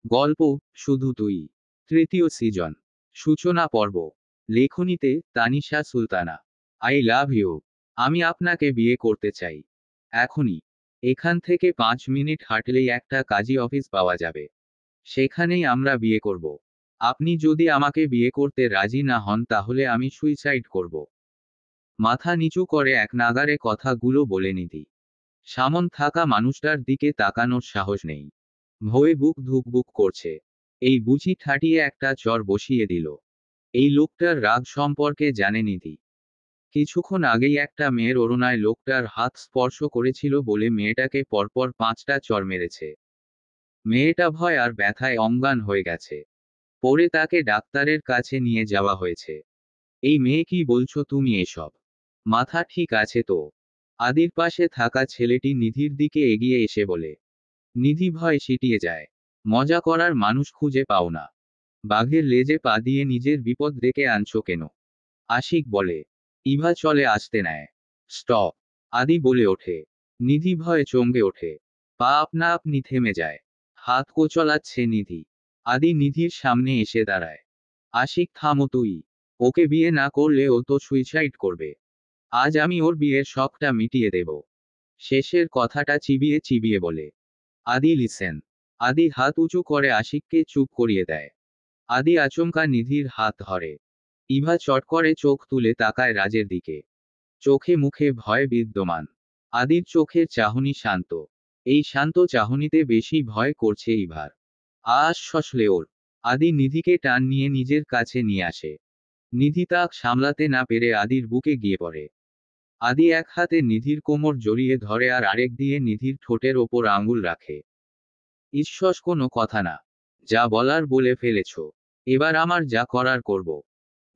গল্প শুধু তুই, তৃতীয় সিজন, সূচনা পর্ব। লেখনীতে Tanisha Sultana. I love you. আমি আপনাকে বিয়ে করতে চাই। এখনই। এখান থেকে 5 মিনিট হাঁটলেই একটা কাজী অফিস পাওয়া যাবে। সেখানেই আমরা বিয়ে করব। আপনি যদি আমাকে বিয়ে করতে রাজি না হন তাহলে আমি সুইসাইড করব। মাথা নিচু করে এক নাগাড়ে কথাগুলো বলে নিধি। সামন থাকা মানুষটার দিকে তাকানোর সাহস নেই। ভয়ে বুক ধুকবুক করছে। এই বুঝি ঠাটিয়ে একটা চর বসিয়ে দিল। এই লোকটার রাগ সম্পর্কে জানে নিধি। কিছুক্ষণ আগেই একটা মেয়ের ওড়নায় লোকটার হাত স্পর্শ করেছিল বলে মেয়েটাকে পরপর 5টা চর মেরেছে। মেয়েটা ভয় আর ব্যথায় অজ্ঞান হয়ে গেছে। পরে তাকে ডাক্তারের কাছে নিয়ে যাওয়া হয়েছে। এই মেয়ে, কি বলছো তুমি এসব? মাথা ঠিক আছে তো? আদির পাশে থাকা ছেলেটি নিধির দিকে এগিয়ে এসে বলে। নিধি ভয় সিটিয়ে যায়। মজা করার মানুষ খুঁজে পাও না। বাঘের লেজে পা দিয়ে নিজের বিপদ ডেকে আনছো কেন? আশিক বলে। ইভা চলে আসতে নেয়। স্টপ। আদি বলে ওঠে। নিধি ভয়ে চমকে ওঠে। পা আপনা আপনি থেমে যায়। হাত কোচলাচ্ছে নিধি। আদি নিধির সামনে এসে দাঁড়ায়। আশিক, থামো তুই। ওকে বিয়ে না করলে ও তো সুইসাইড করবে। আজ আমি ওর বিয়ের শখটা মিটিয়ে দেব। শেষের কথাটা চিবিয়ে চিবিয়ে বলে। আদি লিসেন। আদি হাত উঁচু করে আশিককে চুপ করিয়ে দেয়। আদি আচমকা নিধির হাত ধরে। ইভা চট করে চোখ তুলে তাকায় রাজের দিকে। চোখে মুখে ভয় বিদ্যমান। আদির চোখের চাহনি শান্ত। এই শান্ত চাহনিতে বেশি ভয় করছে ইভার। আশ্বাসলে ওর। আদি নিধিকে টান নিয়ে নিজের কাছে নিয়ে আসে। নিধি তাক সামলাতে না পেরে আদির বুকে গিয়ে পড়ে। আদি এক হাতে নিধির কোমর জড়িয়ে ধরে আর আরেক দিয়ে নিধির ঠোঁটের ওপর আঙুল রাখে। ঈশ্বর, কোনো কথা না। যা বলার বলে ফেলেছ। এবার আমার যা করার করব।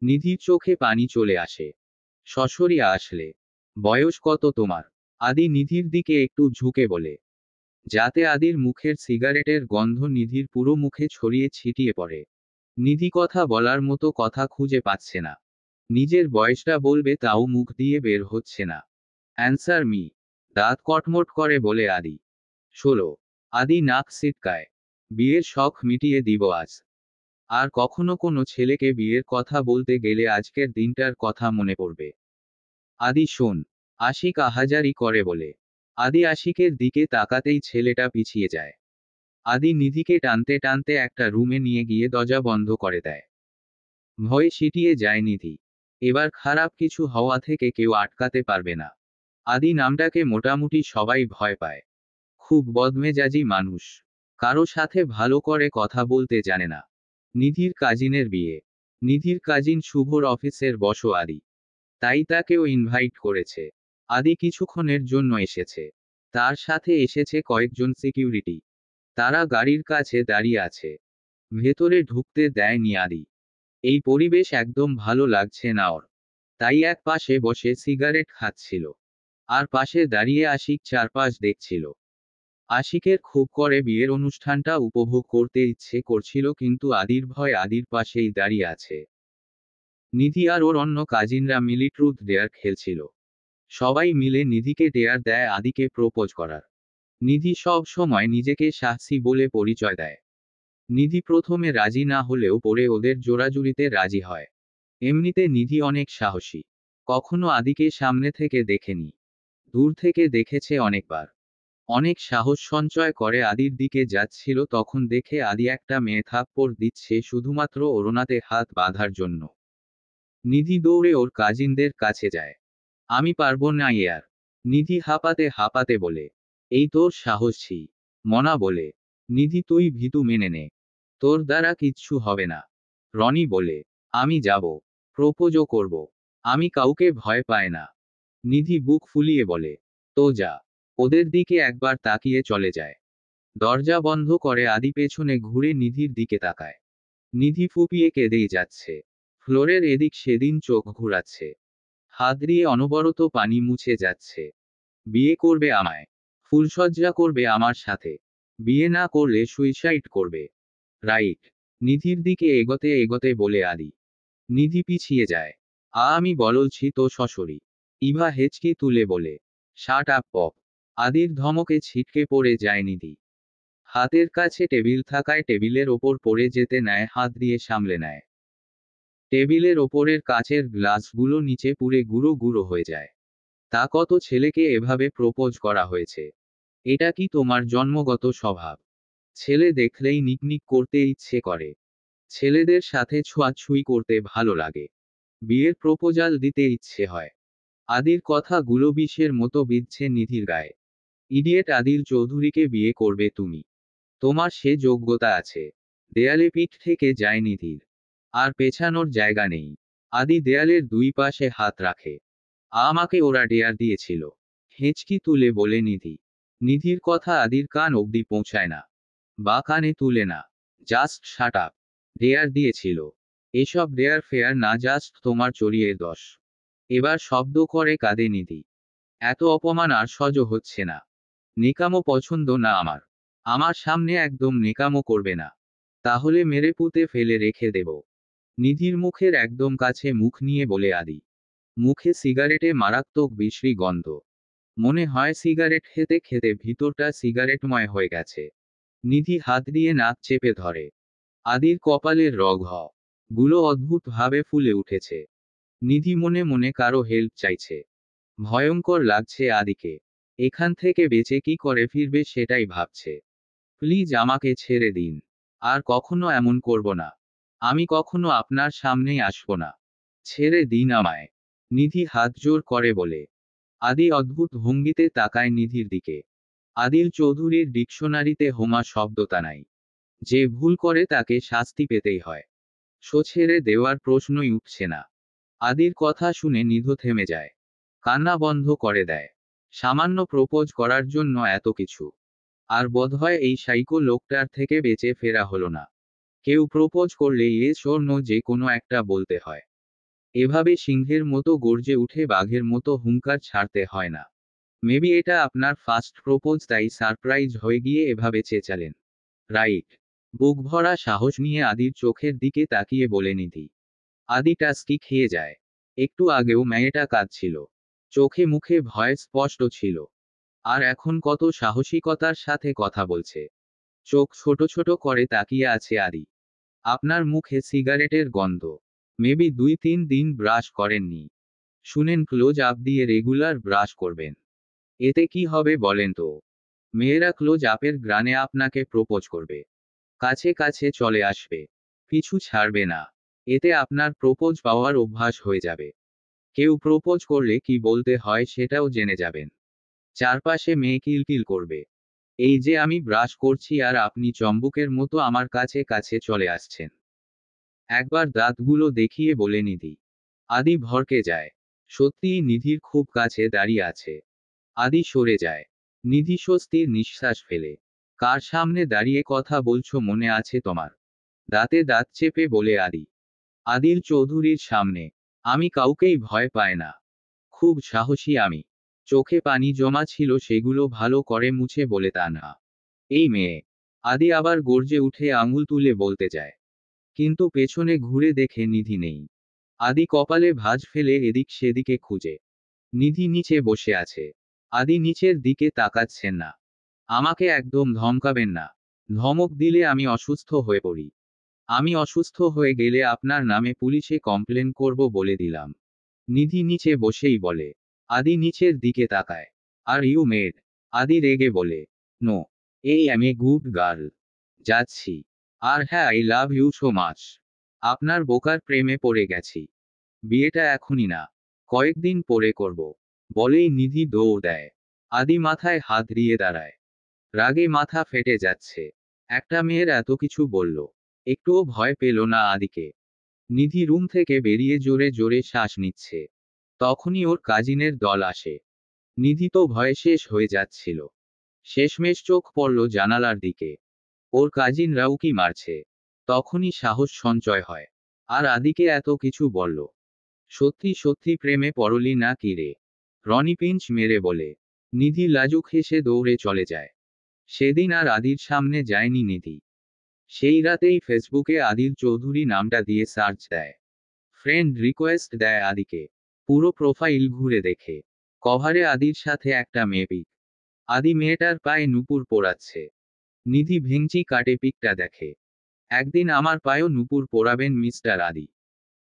নিধির চোখে পানি চলে আসে। সশরিয়া আসলে। বয়স কত তোমার? আদি নিধির দিকে একটু ঝুঁকে বলে। যাতে আদির মুখের সিগারেটের গন্ধ নিধির পুরো মুখে ছড়িয়ে ছিটিয়ে পড়ে। নিধি কথা বলার মতো কথা খুঁজে পাচ্ছে না। নিজের বয়সটা বলবে তাও মুখ দিয়ে বের হচ্ছে না। Answer me. দাঁত কটমট করে বলে আদি। 16। আদি নাক সিটকায়। বিয়ের শখ মিটিয়ে দিব আজ। আর কখনো কোনো ছেলেকে বিয়ের কথা বলতে গেলে আজকের দিনটার কথা মনে পড়বে। আদি শোন। আশিক আহাজারি করে বলে। আদি আশিকের দিকে তাকাতেই ছেলেটা পিছিয়ে যায়। আদি নিধিকে টানতে টানতে একটা রুমে নিয়ে গিয়ে দরজা বন্ধ করে দেয়। ভয়ে সিটিয়ে যায় নিধি। এবার খারাপ কিছু হওয়া থেকে কেউ আটকাতে পারবে না। আদি নামটাকে মোটামুটি সবাই ভয় পায়। খুব বদমেজাজি মানুষ। কারো সাথে ভালো করে কথা বলতে জানে না। নিধির কাজিনের বিয়ে। নিধির কাজিন শুভর অফিসের বসও আদি। তাই তাকেও ইনভাইট করেছে। আদি কিছুক্ষণের জন্য এসেছে। তার সাথে এসেছে কয়েকজন সিকিউরিটি। তারা গাড়ির কাছে দাঁড়িয়ে আছে। ভেতরে ঢুকতে দেয়নি আদি। এই পরিবেশ একদম ভালো লাগছে না ওর। তাই এক পাশে বসে সিগারেট খাচ্ছিল। আর পাশে দাঁড়িয়ে আশিক চারপাশ দেখছিল। আশিকের খুব করে বিয়ের অনুষ্ঠানটা উপভোগ করতে ইচ্ছে করছিল, কিন্তু আদির ভয় আদির পাশেই দাঁড়িয়ে আছে। নিধি আর ওর অন্য কাজিনরা মিলি ট্রুথ ডেয়ার খেলছিল। সবাই মিলে নিধিকে ডেয়ার দেয় আদিকে প্রপোজ করার। নিধি সব সময় নিজেকে সাহসী বলে পরিচয় দেয়। নিধি প্রথমে রাজি না হলেও পরে ওদের জোড়াজুড়িতে রাজি হয়। এমনিতে নিধি অনেক সাহসী। কখনো আদিকে সামনে থেকে দেখেনি। দূর থেকে দেখেছে অনেকবার। অনেক সাহস সঞ্চয় করে আদির দিকে যাচ্ছিল, তখন দেখে আদি একটা মেয়ে থাপ্পড় দিচ্ছে শুধুমাত্র ওড়নাতে হাত বাঁধার জন্য। নিধি দৌড়ে ওর কাজিনদের কাছে যায়। আমি পারবো না ইয়ার। নিধি হাঁপাতে হাঁপাতে বলে। এই তোর সাহস ছি। মনা বলে। নিধি, তুই ভীতু, মেনে নে। তোর দ্বারা কিচ্ছু হবে না। রনি বলে। আমি যাব। প্রপোজও করব। আমি কাউকে ভয় পাই না। নিধি বুক ফুলিয়ে বলে। তো যা। ওদের দিকে একবার তাকিয়ে চলে যায়। দরজা বন্ধ করে আদি পেছনে ঘুরে নিধির দিকে তাকায়। নিধি ফুপিয়ে কেঁদেই যাচ্ছে। ফ্লোরের এদিক সেদিন চোখ ঘুরাচ্ছে। হাত দিয়ে অনবরত পানি মুছে যাচ্ছে। বিয়ে করবে আমায়। ফুলসজ্জা করবে আমার সাথে। বিয়ে না করলে সুইসাইড করবে। রাইট। নিধির দিকে এগোতে এগোতে বলে আদি। নিধি পিছিয়ে যায়। আমি বলছি তো শ্বশুরি। ইভা হেঁচকি তুলে বলে। Shut up pop. আদির ধমকে ছিটকে পড়ে যায় নিধি। হাতের কাছে টেবিল থাকায় টেবিলের ওপর পড়ে যেতে নেয়, হাত দিয়ে সামলে নেয়। টেবিলের ওপরের কাচের গ্লাসগুলো নিচে পুড়ে গুঁড়ো গুঁড়ো হয়ে যায়। তা কত ছেলেকে এভাবে প্রপোজ করা হয়েছে। এটা কি তোমার জন্মগত স্বভাব? ছেলে দেখলেই নিকনিক করতে ইচ্ছে করে। ছেলেদের সাথে ছোঁয়াছুঁই করতে ভালো লাগে। বিয়ের প্রপোজাল দিতে ইচ্ছে হয়। আদির কথাগুলো বিষের মতো বিঁধছে নিধির গায়ে। ইডিয়েট আদিল চৌধুরীকে বিয়ে করবে তুমি? তোমার সে যোগ্যতা আছে? দেয়ালে পিঠ থেকে যায় নিধির। আর পেছানোর জায়গা নেই। আদি দেয়ালের দুই পাশে হাত রাখে। আমাকে ওরা ডেয়ার দিয়েছিল। হেঁচকি তুলে বলে নিধি। নিধির কথা আদির কান অবধি পৌঁছায় না। বা কানে তুলে না। Just shut up. ডেয়ার দিয়েছিল। এসব ডেয়ার ফেয়ার না, জাস্ট তোমার চড়িয়ে দোষ। এবার শব্দ করে কাঁদে নিধি। এত অপমান আর সহ্য হচ্ছে না। নেকামো পছন্দ না আমার। আমার সামনে একদম নেকামো করবে না। তাহলে মেরে পুঁতে ফেলে রেখে দেব। নিধির মুখের একদম কাছে মুখ নিয়ে বলে আদি। মুখে সিগারেটে মারাত্মক বিশ্রী গন্ধ। মনে হয় সিগারেট খেতে খেতে ভিতরটা সিগারেটময় হয়ে গেছে। নিধি হাত দিয়ে নাক চেপে ধরে। আদির কপালের রগ গুলো অদ্ভুতভাবে ফুলে উঠেছে। নিধি মনে মনে কারো হেল্প চাইছে। ভয়ঙ্কর লাগছে আদিকে। এখান থেকে বেঁচে কি করে ফিরবে সেটাই ভাবছে। প্লিজ আমাকে ছেড়ে দিন। আর কখনো এমন করব না। আমি কখনো আপনার সামনেই আসব না। ছেড়ে দিন আমায়। নিধি হাত জোর করে বলে। আদি অদ্ভুত ভঙ্গিতে তাকায় নিধির দিকে। আদিল চৌধুরীর ডিকশনারিতে হোমা শব্দটা নাই। যে ভুল করে তাকে শাস্তি পেতেই হয়। ছেড়ে দেওয়ার প্রশ্নই উঠছে না। আদির কথা শুনে নিধো থেমে যায়। কান্না বন্ধ করে দেয়। সামান্য প্রপোজ করার জন্য এত কিছু। আর বোধহয় এই সাইকো লোকটার থেকে বেঁচে ফেরা হলো না। কেউ প্রপোজ করলে ইয়েস অর নো যে কোনো একটা বলতে হয়। এভাবে সিংহের মতো গর্জে উঠে বাঘের মতো হুঙ্কার ছাড়তে হয় না। মেবি এটা আপনার ফার্স্ট প্রপোজ, তাই সারপ্রাইজ হয়ে গিয়ে এভাবে চেঁচালেন। রাইট। বুক ভরা সাহস নিয়ে আদির চোখের দিকে তাকিয়ে বলে নিধি। আদি টাস্কি খেয়ে যায়। একটু আগেও মেয়েটা কাঁদছিল। চোখে মুখে ভয় স্পষ্ট ছিল। আর এখন কত সাহসিকতার সাথে কথা বলছে। চোখ ছোট ছোট করে তাকিয়ে আছে আদি। আপনার মুখে সিগারেটের গন্ধ। মেবি 2-3 দিন ব্রাশ করেননি। শুনেন, ক্লোজ আপ দিয়ে রেগুলার ব্রাশ করবেন। এতে কি হবে বলেন তো? মেয়েরা ক্লোজ আপের গ্রানে আপনাকে প্রপোজ করবে। কাছে কাছে চলে আসবে। পিছু ছাড়বে না। এতে আপনার প্রপোজ পাওয়ার অভ্যাস হয়ে যাবে। কেউ প্রপোজ করলে কি বলতে হয় সেটাও জেনে যাবেন। চারপাশে মেয়ে কিলকিল করবে। এই যে আমি ব্রাশ করছি আর আপনি চম্বুকের মতো আমার কাছে কাছে চলে আসছেন। একবার দাঁতগুলো দেখিয়ে বলে নিধি। আদি ভরকে যায়। সত্যিই নিধির খুব কাছে দাঁড়িয়ে আছে। আদি সরে যায়। নিধি স্বস্তির নিঃশ্বাস ফেলে। কার সামনে দাঁড়িয়ে কথা বলছো মনে আছে তোমার? দাঁতে দাঁত চেপে বলে আদি। আদিল চৌধুরীর সামনে। আমি কাউকেই ভয় পাই না। খুব সাহসী আমি। চোখে পানি জমা ছিল, সেগুলো ভালো করে মুছে বলে তা না। এই মেয়ে। আদি আবার গর্জে উঠে আঙুল তুলে বলতে যায়। কিন্তু পেছনে ঘুরে দেখে নিধি নেই। আদি কপালে ভাঁজ ফেলে এদিক সেদিকে খুঁজে। নিধি নিচে বসে আছে। আদি নিচের দিকে তাকাচ্ছেন না। আমাকে একদম ধমকাবেন না। ধমক দিলে আমি অসুস্থ হয়ে পড়ি। আমি অসুস্থ হয়ে গেলে আপনার নামে পুলিশে কমপ্লেন করব বলে দিলাম। নিধি নিচে বসেই বলে। আদি নিচের দিকে তাকায়। Are you mad? আদি রেগে বলে। নো। এই এম এ গুড গার্ল। যাচ্ছি। আর হ্যাঁ, I love you so much. আপনার বোকার প্রেমে পড়ে গেছি। বিয়েটা এখনই না, কয়েকদিন পরে করব। বলেই নিধি দৌড় দেয়। আদি মাথায় হাত দিয়ে দাঁড়ায়। রাগে মাথা ফেটে যাচ্ছে। একটা মেয়ের এত কিছু বলল। একটুও ভয় পেল না আদিকে। নিধি রুম থেকে বেরিয়ে জোরে জোরে শ্বাস নিচ্ছে। তখনই ওর কাজিনের দল আসে। নিধি তো ভয়ে শেষ হয়ে যাচ্ছিল। শেষমেশ চোখ পড়ল জানালার দিকে। ওর কাজিনরা উকি মারছে। তখনই সাহস সঞ্চয় হয়। আর আদিকে এত কিছু বলল। সত্যি সত্যি প্রেমে পড়লি না কি রে? রনি পিঞ্চ মেরে বলে। নিধি লাজুক হেসে দৌড়ে চলে যায়। সেদিন আর আদির সামনে যায়নি নিধি। সেই রাতেই ফেসবুকে আদিল চৌধুরী নামটা দিয়ে সার্চ দেয়। ফ্রেন্ড রিকোয়েস্ট দেয় আদিকে। পুরো প্রোফাইল ঘুরে দেখে। কভারে আদির সাথে একটা মেয়ে পিক। আদি মেয়েটার পায়ে নুপুর পরাচ্ছে। নিধি ভেঙচি কাটে পিকটা দেখে। একদিন আমার পায়েও নুপুর পরাবেন মিস্টার আদি।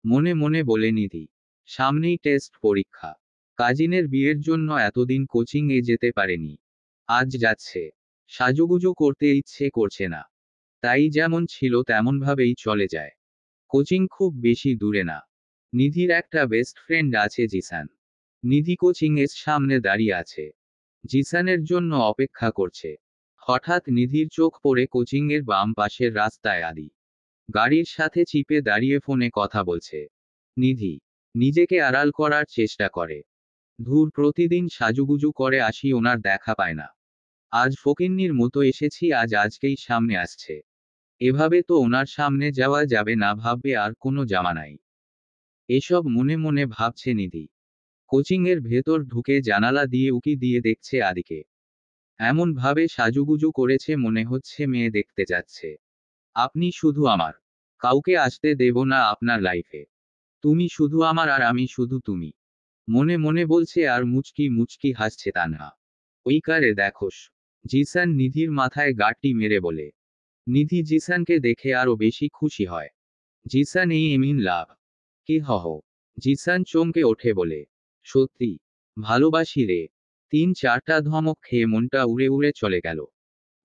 মনে মনে বলে নিধি। সামনেই টেস্ট পরীক্ষা। কাজিনের বিয়ের জন্য এতদিন কোচিং এ যেতে পারেনি। আজ যাচ্ছে। সাজুগুজু করতে ইচ্ছে করছে না। তাই যেমন ছিল তেমনভাবেই চলে যায়। কোচিং খুব বেশি দূরে না। নিধির একটা বেস্ট ফ্রেন্ড আছে জিসান। নিধি কোচিং এর সামনে দাঁড়িয়ে আছে। জিসানের জন্য অপেক্ষা করছে। হঠাৎ নিধির চোখ পড়ে কোচিং এর বাম পাশের রাস্তায় আদি। গাড়ির সাথে চিপে দাঁড়িয়ে ফোনে কথা বলছে। নিধি নিজেকে আড়াল করার চেষ্টা করে। ধুর, প্রতিদিন সাজুগুজু করে আসি, ওনার দেখা পায় না। আজ ফকিন্নির মতো এসেছি, আজকেই সামনে আসছে। এভাবে তো ওনার সামনে যাওয়া যাবে না, ভাববে আর কোনো জামা নাই। এসব মনে মনে ভাবছে নিধি। কোচিংয়ের ভেতর ঢুকে জানালা দিয়ে উকি দিয়ে দেখছে আদিকে। এমন ভাবে সাজুগুজু করেছে মনে হচ্ছে মেয়ে দেখতে যাচ্ছে। আপনি শুধু আমার। কাউকে আসতে দেব না আপনার লাইফে। তুমি শুধু আমার আর আমি শুধু তুমি। মনে মনে বলছে আর মুচকি মুচকি হাসছে তানহা। ওই কারে দেখোস। জিসান নিধির মাথায় গাঁটটি মেরে বলে। নিধি জিসানকে দেখে আরো বেশি খুশি হয়। জিসান এই এমিন লাভ। কি হহ। জিসান চমকে ওঠে বলে। সত্যি। ভালোবাসি রে। 3-4টা ধমক খেয়ে মনটা উড়ে উড়ে চলে গেল।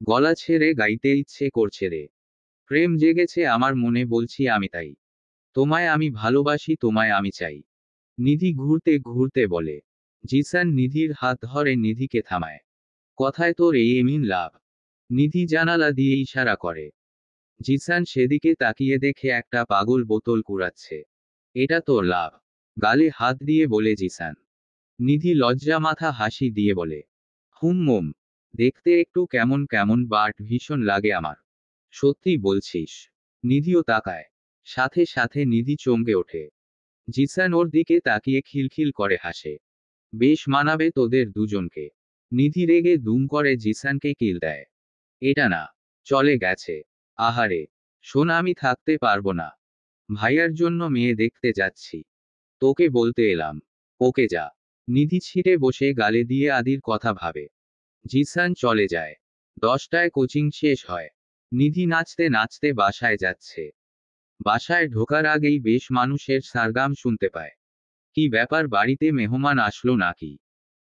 গলা ছেড়ে গাইতে ইচ্ছে করছে রে। প্রেম জেগেছে আমার মনে, বলছি আমি তাই। তোমায় আমি ভালোবাসি, তোমায় আমি চাই। নিধি ঘুরতে ঘুরতে বলে। জিসান নিধির হাত ধরে নিধিকে থামায়। কথায় তোর এই এমিন লাভ। নিধি জানালা দিয়ে ইশারা করে। জিসান সেদিকে তাকিয়ে দেখে একটা পাগল বোতল কুড়াচ্ছে। এটা তোর লাভ। গালে হাত দিয়ে বলে জিসান। নিধি লজ্জা মাথা হাসি দিয়ে বলে। হুম। দেখতে একটু কেমন কেমন, বাট ভীষণ লাগে আমার। সত্যি বলছিস। নিধিও তাকায়। সাথে সাথে নিধি চমকে ওঠে। জিসান ওর দিকে তাকিয়ে খিলখিল করে হাসে। বেশ মানাবে তোদের দুজনকে। নিধি রেগে দুম করে জিসানকে কিল দেয়। এটা না। চলে গেছে। আহারে। শোন, আমি থাকতে পারবো না। ভাইয়ার জন্য মেয়ে দেখতে যাচ্ছি। তোকে বলতে এলাম। ওকে যা। নিধি ছিঁড়ে বসে গালে দিয়ে আদির কথা ভাবে। জিসান চলে যায়। 10টায় কোচিং শেষ হয়। নিধি নাচতে নাচতে বাসায় যাচ্ছে। বাসায় ঢোকার আগেই বেশ মানুষের সারগাম শুনতে পায়। কি ব্যাপার, বাড়িতে মেহমান আসলো নাকি?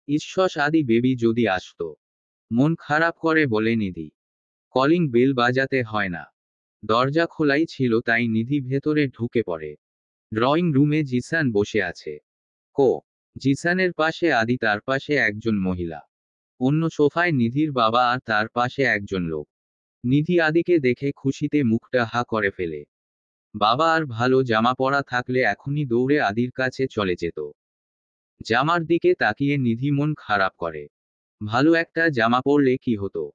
ঈশ্বস, আদি বেবি যদি আসতো। মন খারাপ করে বলে নিধি। কলিং বেল বাজাতে হয় না। দরজা খোলাই ছিল তাই নিধি ভেতরে ঢুকে পড়ে। ড্রয়িং রুমে জিসান বসে আছে। কো। জিসানের পাশে আদি, তার পাশে একজন মহিলা। অন্য সোফায় নিধির বাবা আর তার পাশে একজন লোক। নিধি আদিকে দেখে খুশিতে মুখটা হা করে ফেলে। বাবা আর ভালো জামা পরা থাকলে এখনই দৌড়ে আদির কাছে চলে যেত। জামার দিকে তাকিয়ে নিধি মন খারাপ করে। ভালো একটা জামা পরলে কি হতো।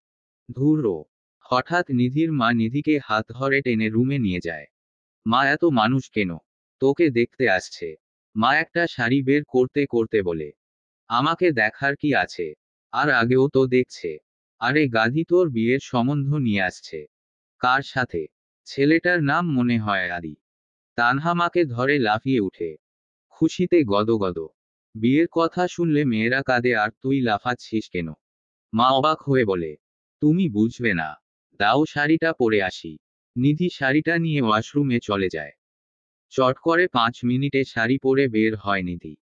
ধুর। হঠাৎ নিধির মা নিধিকে হাত ধরে টেনে রুমে নিয়ে যায়। মা, এত মানুষ কেন? তোকে দেখতে আসছে। মা একটা শাড়ি বের করতে করতে বলে। আমাকে দেখার কি আছে? আর আগেও তো দেখছে। আরে গাধি, তোর বিয়ের সম্বন্ধ নিয়ে আসছে। কার সাথে? ছেলেটার নাম মনে হয় আদি। তানহা মাকে ধরে লাফিয়ে উঠে। খুশিতে গদগদ। বিয়ের কথা শুনলে মেয়েরা কাঁদে আর তুই লাফাচ্ছিস কেন? মা অবাক হয়ে বলে। তুমি বুঝবে না। দাও শাড়িটা পরে আসি। নিধি শাড়িটা নিয়ে ওয়াশরুমে চলে যায়। চট করে 5 মিনিটে শাড়ি পরে বের হয় নিধি।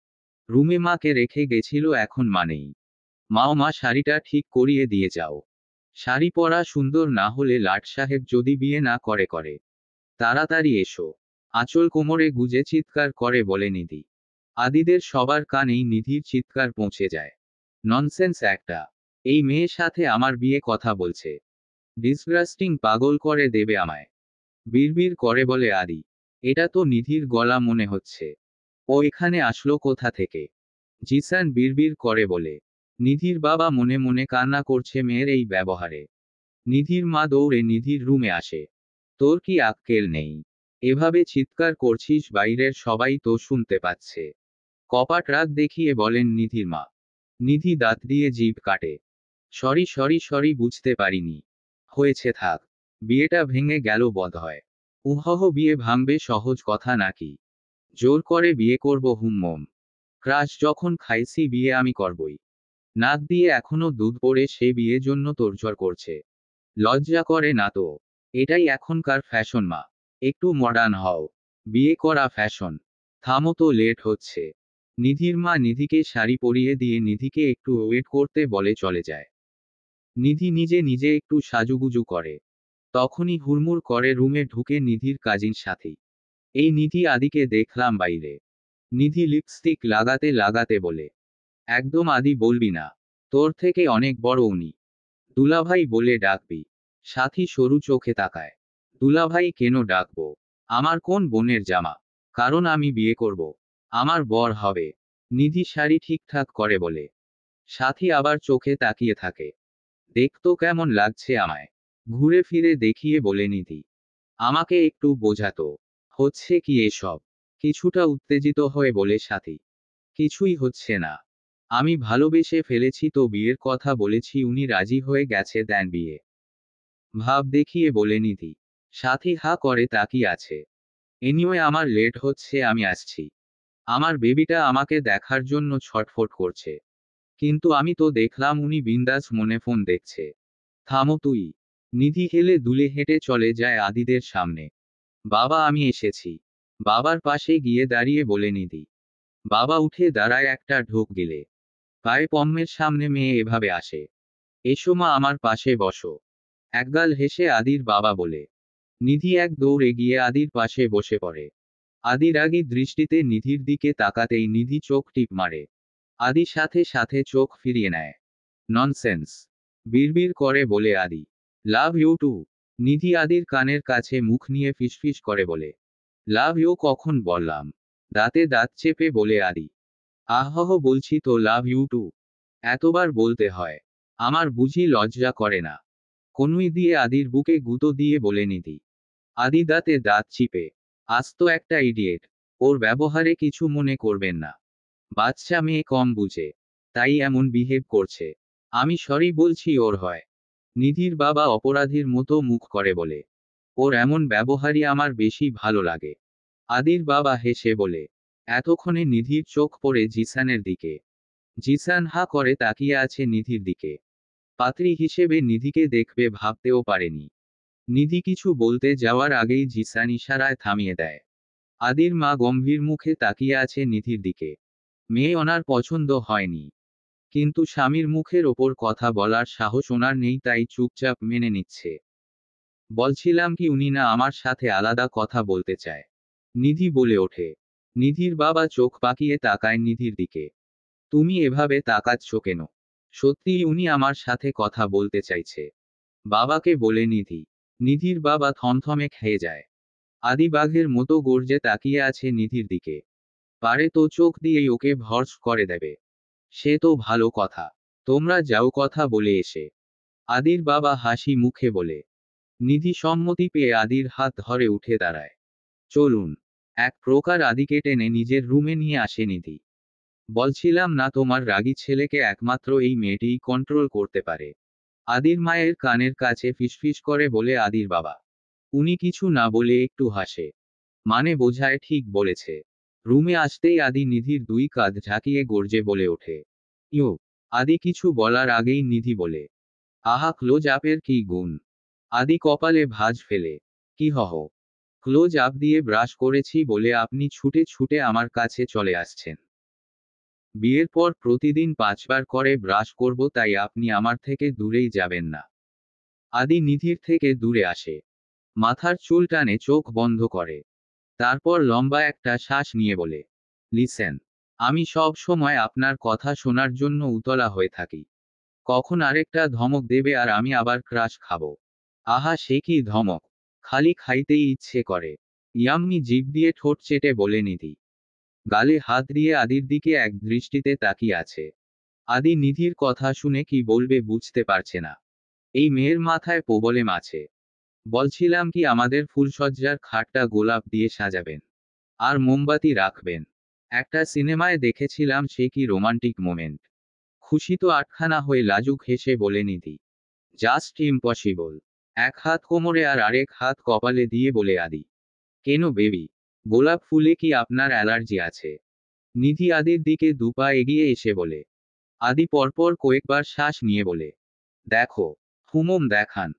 রুমে মাকে রেখে গেছিল, এখন মানেই। মা শাড়িটা ঠিক করিয়ে দিয়ে যাও। শাড়ি পরা সুন্দর না হলে লাট সাহেব যদি বিয়ে না করে। তাড়াতাড়ি এসো। আঁচল কোমরে গুজে চিৎকার করে বলে নিধি। আদিদের সবার কানেই নিধির চিৎকার পৌঁছে যায়। ননসেন্স একটা। এই মেয়ের সাথে আমার বিয়ে কথা বলছে। ডিসগাস্টিং, পাগল করে দেবে আমায়। বিড়বিড় করে বলে আদি। এটা তো নিধির গলা মনে হচ্ছে। ও এখানে আসলো কোথা থেকে? জিসান বিড়বিড় করে বলে। নিধির বাবা মনে মনে কান্না করছে মেয়ের এই ব্যবহারে। নিধির মা দৌড়ে নিধির রুমে আসে। তোর কি আক্কেল নেই? এভাবে চিৎকার করছিস, বাইরের সবাই তো শুনতে পাচ্ছে। কপাট রাগ দেখিয়ে বলেন নিধির মা। নিধি দাঁত দিয়ে জিভ কাটে। সরি বুঝতে পারিনি। হয়েছে থাক। বিয়েটা ভেঙে গেল বোধহয়। উহহ, বিয়ে ভাঙবে সহজ কথা নাকি? জোর করে বিয়ে করব হুমমম। ক্রাশ যখন খাইছি, বিয়ে আমি করবই। নাক দিয়ে এখনো দুধ পড়ে সে বিয়ে জন্য তোড়জোড় করছে। লজ্জা করে না তো? এটাই এখনকার ফ্যাশন মা। একটু মডার্ন হও। বিয়ে করা ফ্যাশন। থামো তো, লেট হচ্ছে। নিধির মা নিধিকে শাড়ি পরিয়ে দিয়ে নিধিকে একটু ওয়েট করতে বলে চলে যায়। নিধি নিজে নিজে একটু সাজুগুজু করে। তখনই হুড়মুড় করে রুমে ঢুকে নিধির কাজিন সাথী। এই নিধি আদিকে দেখলাম বাইরে। নিধি লিপস্টিক লাগাতে লাগাতে বলে, একদম আদি বলবি না। তোর থেকে অনেক বড় উনি। দুলাভাই বলে ডাকবি। সাথী সরু চোখে তাকায়। দুলাভাই কেন ডাকবো? আমার কোন বোনের জামা? কারণ আমি বিয়ে করব। আমার বর হবে। নিধি শাড়ি ঠিকঠাক করে বলে। সাথী আবার চোখে তাকিয়ে থাকে। দেখতো কেমন লাগছে আমায়? ঘুরে ফিরে দেখিয়ে বলে নিধি, আমাকে একটু বোঝাতো। হচ্ছে কি এসব? কিছুটা উত্তেজিত হয়ে বলে সাথী, কিছুই হচ্ছে না। আমি ভালোবেসে ফেলেছি তো, বিয়ের কথা বলেছি, উনি রাজি হয়ে গেছে, দেন বিয়ে। ভাব দেখিয়ে বলে নিধি। সাথী হা করে তাকিয়ে আছে। এনিওয়ে আমার লেট হচ্ছে, আমি আসছি। আমার বেবিটা আমাকে দেখার জন্য ছটফট করছে। কিন্তু আমি তো দেখলাম উনি বিন্দাস মনে ফোন দেখছে। থামো তুই। নিধি হেলে দুলে হেঁটে চলে যায় আদিদের সামনে। বাবা আমি এসেছি। বাবার পাশে গিয়ে দাঁড়িয়ে বলে নিধি। বাবা উঠে দাঁড়ায়, একটা ঢোক গেলে পায়ে পম্মের সামনে মেয়ে এভাবে আসে। এসো মা, আমার পাশে বসো। একগাল হেসে আদির বাবা বলে। নিধি এক দৌড়ে গিয়ে আদির পাশে বসে পড়ে। আদি রাগী দৃষ্টিতে নিধির দিকে তাকাতেই নিধি চোখ টিপ মারে। আদি সাথে সাথে চোখ ফিরিয়ে নেয়। ননসেন্স। বিড়বিড় করে বলে আদি। Love you two. নিধি আদির কানের কাছে মুখ নিয়ে ফিসফিস করে বলে। লাভ ইউ কখন বললাম? দাঁতে দাঁত চেপে বলে আদি। আহহ বলছি তো লাভ ইউ টু। এতবার বলতে হয়? আমার বুঝি লজ্জা করে না? কনুই দিয়ে আদির বুকে গুঁতো দিয়ে বলে নিধি। আদি দাঁতে দাঁত চিপে। আস্ত একটা ইডিয়েট। ওর ব্যবহারে কিছু মনে করবেন না। বাচ্চা মেয়ে, কম বুঝে। তাই এমন বিহেভ করছে। আমি সরি বলছি ওর হয়। নিধির বাবা অপরাধীর মতো মুখ করে বলে। ওর এমন ব্যবহারই আমার বেশি ভালো লাগে। আদির বাবা হেসে বলে। এতক্ষণে নিধির চোখ পড়ে জিসানের দিকে। জিসান হা করে তাকিয়ে আছে নিধির দিকে। পাত্রী হিসেবে নিধিকে দেখবে ভাবতেও পারেনি। নিধি কিছু বলতে যাওয়ার আগেই জিসান ইশারায় থামিয়ে দেয়। আদির মা গম্ভীর মুখে তাকিয়ে আছে নিধির দিকে। মেয়ে ওনার পছন্দ হয়নি। কিন্তু স্বামীর মুখের ওপর কথা বলার সাহস ওনার নেই, তাই চুপচাপ মেনে নিচ্ছে। বলছিলাম কি, উনি না আমার সাথে আলাদা কথা বলতে চায়? নিধি বলে ওঠে। নিধির বাবা চোখ পাকিয়ে তাকায় নিধির দিকে। তুমি এভাবে তাকাচ্ছ কেন? সত্যিই উনি আমার সাথে কথা বলতে চাইছে। বাবাকে বলে নিধি। নিধির বাবা থমথমে খেয়ে যায়। আদি বাঘের মতো গর্জে তাকিয়ে আছে নিধির দিকে। পারে তো চোখ দিয়েই ওকে ভর্স করে দেবে। সে তো ভালো কথা। তোমরা যাও কথা বলে এসে। আদির বাবা হাসি মুখে বলে। নিধি সম্মতি পেয়ে আদির হাত ধরে উঠে দাঁড়ায়। চলুন। এক প্রকার আদিকে টেনে নিজের রুমে নিয়ে আসে নিধি। বলছিলাম না, তোমার রাগী ছেলেকে একমাত্র এই মেয়েটিই কন্ট্রোল করতে পারে। আদির মায়ের কানের কাছে ফিসফিস করে বলে আদির বাবা। উনি কিছু না বলে একটু হাসে। মানে বোঝায় ঠিক বলেছে। রুমে আসতেই আদি নিধির দুই কাঁধ ঝাঁকিয়ে গর্জে বলে ওঠে। ইউ। আদি কিছু বলার আগেই নিধি বলে। আহা, ক্লোজ আপের কি গুণ! আদি কপালে ভাঁজ ফেলে। কি হহ। ক্লোজ আপ দিয়ে ব্রাশ করেছি বলে আপনি ছুটে ছুটে আমার কাছে চলে আসছেন? বিয়ের পর প্রতিদিন 5বার করে ব্রাশ করব, তাই আপনি আমার থেকে দূরেই যাবেন না। আদি নিধির থেকে দূরে আসে। মাথার চুল টানে, চোখ বন্ধ করে। তারপর লম্বা একটা শ্বাস নিয়ে বলে। লিসেন। আমি সব সময় আপনার কথা শোনার জন্য উতলা হয়ে থাকি। কখন আরেকটা ধমক দেবে আর আমি আবার ক্রাশ খাবো। আহা, সে কি ধমক! খালি খাইতেই ইচ্ছে করে। ইয়াম্মি জিভ দিয়ে ঠোঁট চেটে বলে নিধি। গালে হাত দিয়ে আদির দিকে এক দৃষ্টিতে তাকিয়ে আছে। আদি নিধির কথা শুনে কি বলবে বুঝতে পারছে না। এই মেয়ের মাথায় প্রবলেম আছে। বলছিলাম কি, আমাদের ফুলসজ্জার খাটটা গোলাপ দিয়ে সাজাবেন। আর মোমবাতি রাখবেন। একটা সিনেমায় দেখেছিলাম, সে কি রোমান্টিক মোমেন্ট। খুশি তো আটখানা হয়ে লাজুক হেসে বলে নিধি। Just impossible. এক হাত কোমরে আর আরেক হাত কপালে দিয়ে বলে আদি। কেন বেবি? গোলাপ ফুলে কি আপনার অ্যালার্জি আছে? নিধি আদির দিকে দুপা এগিয়ে এসে বলে। আদি পরপর কয়েকবার শ্বাস নিয়ে বলে। দেখো। হুমম দেখান।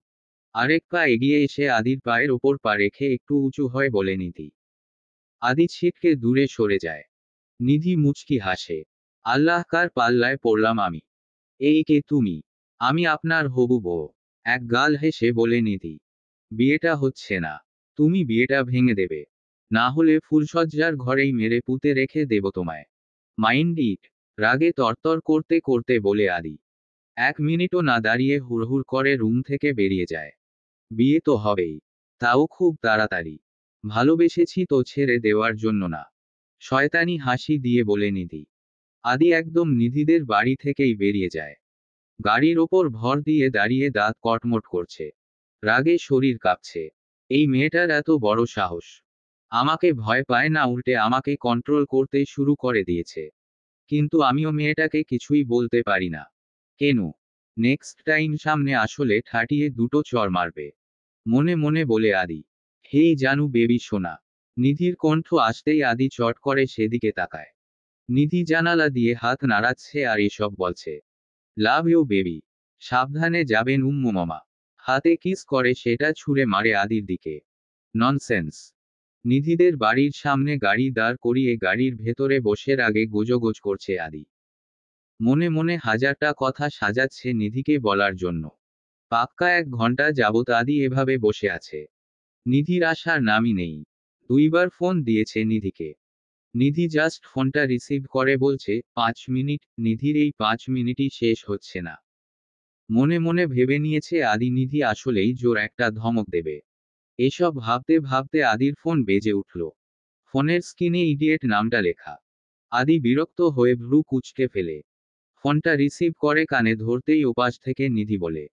আরেক পা এগিয়ে এসে আদির পায়ের ওপর পা রেখে একটু উঁচু হয়ে বলে নিধি। আদি ছিটকে দূরে সরে যায়। নিধি মুচকি হাসে। আল্লাহ, কার পাল্লায় পড়লাম আমি? এই কে তুমি? আমি আপনার হবু বউ। এক গাল হেসে বলে নিধি। বিয়েটা হচ্ছে না। তুমি বিয়েটা ভেঙে দেবে। না হলে ফুলসজ্জার ঘরেই মেরে পুঁতে রেখে দেব তোমায়। Mind it. রাগে তরতর করতে করতে বলে আদি। 1 মিনিটও না দাঁড়িয়ে হুড়হুড় করে রুম থেকে বেরিয়ে যায়। বিয়ে তো হবেই। তাও খুব তাড়াতাড়ি। ভালোবেসেছি তো ছেড়ে দেওয়ার জন্য না। শয়তানি হাসি দিয়ে বলে নিধি। আদি একদম নিধিদের বাড়ি থেকেই বেরিয়ে যায়। গাড়ির ওপর ভর দিয়ে দাঁড়িয়ে দাঁত কটমট করছে। রাগে শরীর কাঁপছে। এই মেয়েটার এত বড় সাহস। আমাকে ভয় পায় না, উল্টে আমাকে কন্ট্রোল করতে শুরু করে দিয়েছে। কিন্তু আমিও মেয়েটাকে কিছুই বলতে পারি না। কেন? নেক্সট টাইম সামনে আসলে ঠাটিয়ে দুটো চড় মারবে। মনে মনে বলে আদি। হেই জানু বেবি সোনা। নিধির কণ্ঠ আসতেই আদি চট করে সেদিকে তাকায়। নিধি জানালা দিয়ে হাত নাড়াচ্ছে আর এসব বলছে। Love you baby. সাবধানে যাবেন মামা। হাতে কিস করে সেটা ছুঁড়ে মারে আদির দিকে। ননসেন্স। নিধিদের বাড়ির সামনে গাড়ি দাঁড় করিয়ে গাড়ির ভেতরে বসে আগে গোজগোজ করছে আদি। মনে মনে হাজারটা কথা সাজাচ্ছে নিধিকে বলার জন্য। পাক্কা 1 ঘন্টা যাবত আদি এভাবে বসে আছে। নিধির আসার নামই নেই। 2বার ফোন দিয়েছে নিধিকে। নিধি জাস্ট ফোনটা রিসিভ করে বলছে 5 মিনিট। নিধির এই 5 মিনিটই শেষ হচ্ছে না। মনে মনে ভেবে নিয়েছে আদি নিধি আসলেই জোর একটা ধমক দেবে। এসব ভাবতে ভাবতে আদির ফোন বেজে উঠল। ফোনের স্ক্রিনে ইডিয়েট নামটা লেখা। আদি বিরক্ত হয়ে ভ্রু কুঁচকে ফেলে ফোনটা রিসিভ করে কানে ধরতেই ওপাশ থেকে নিধি বলে,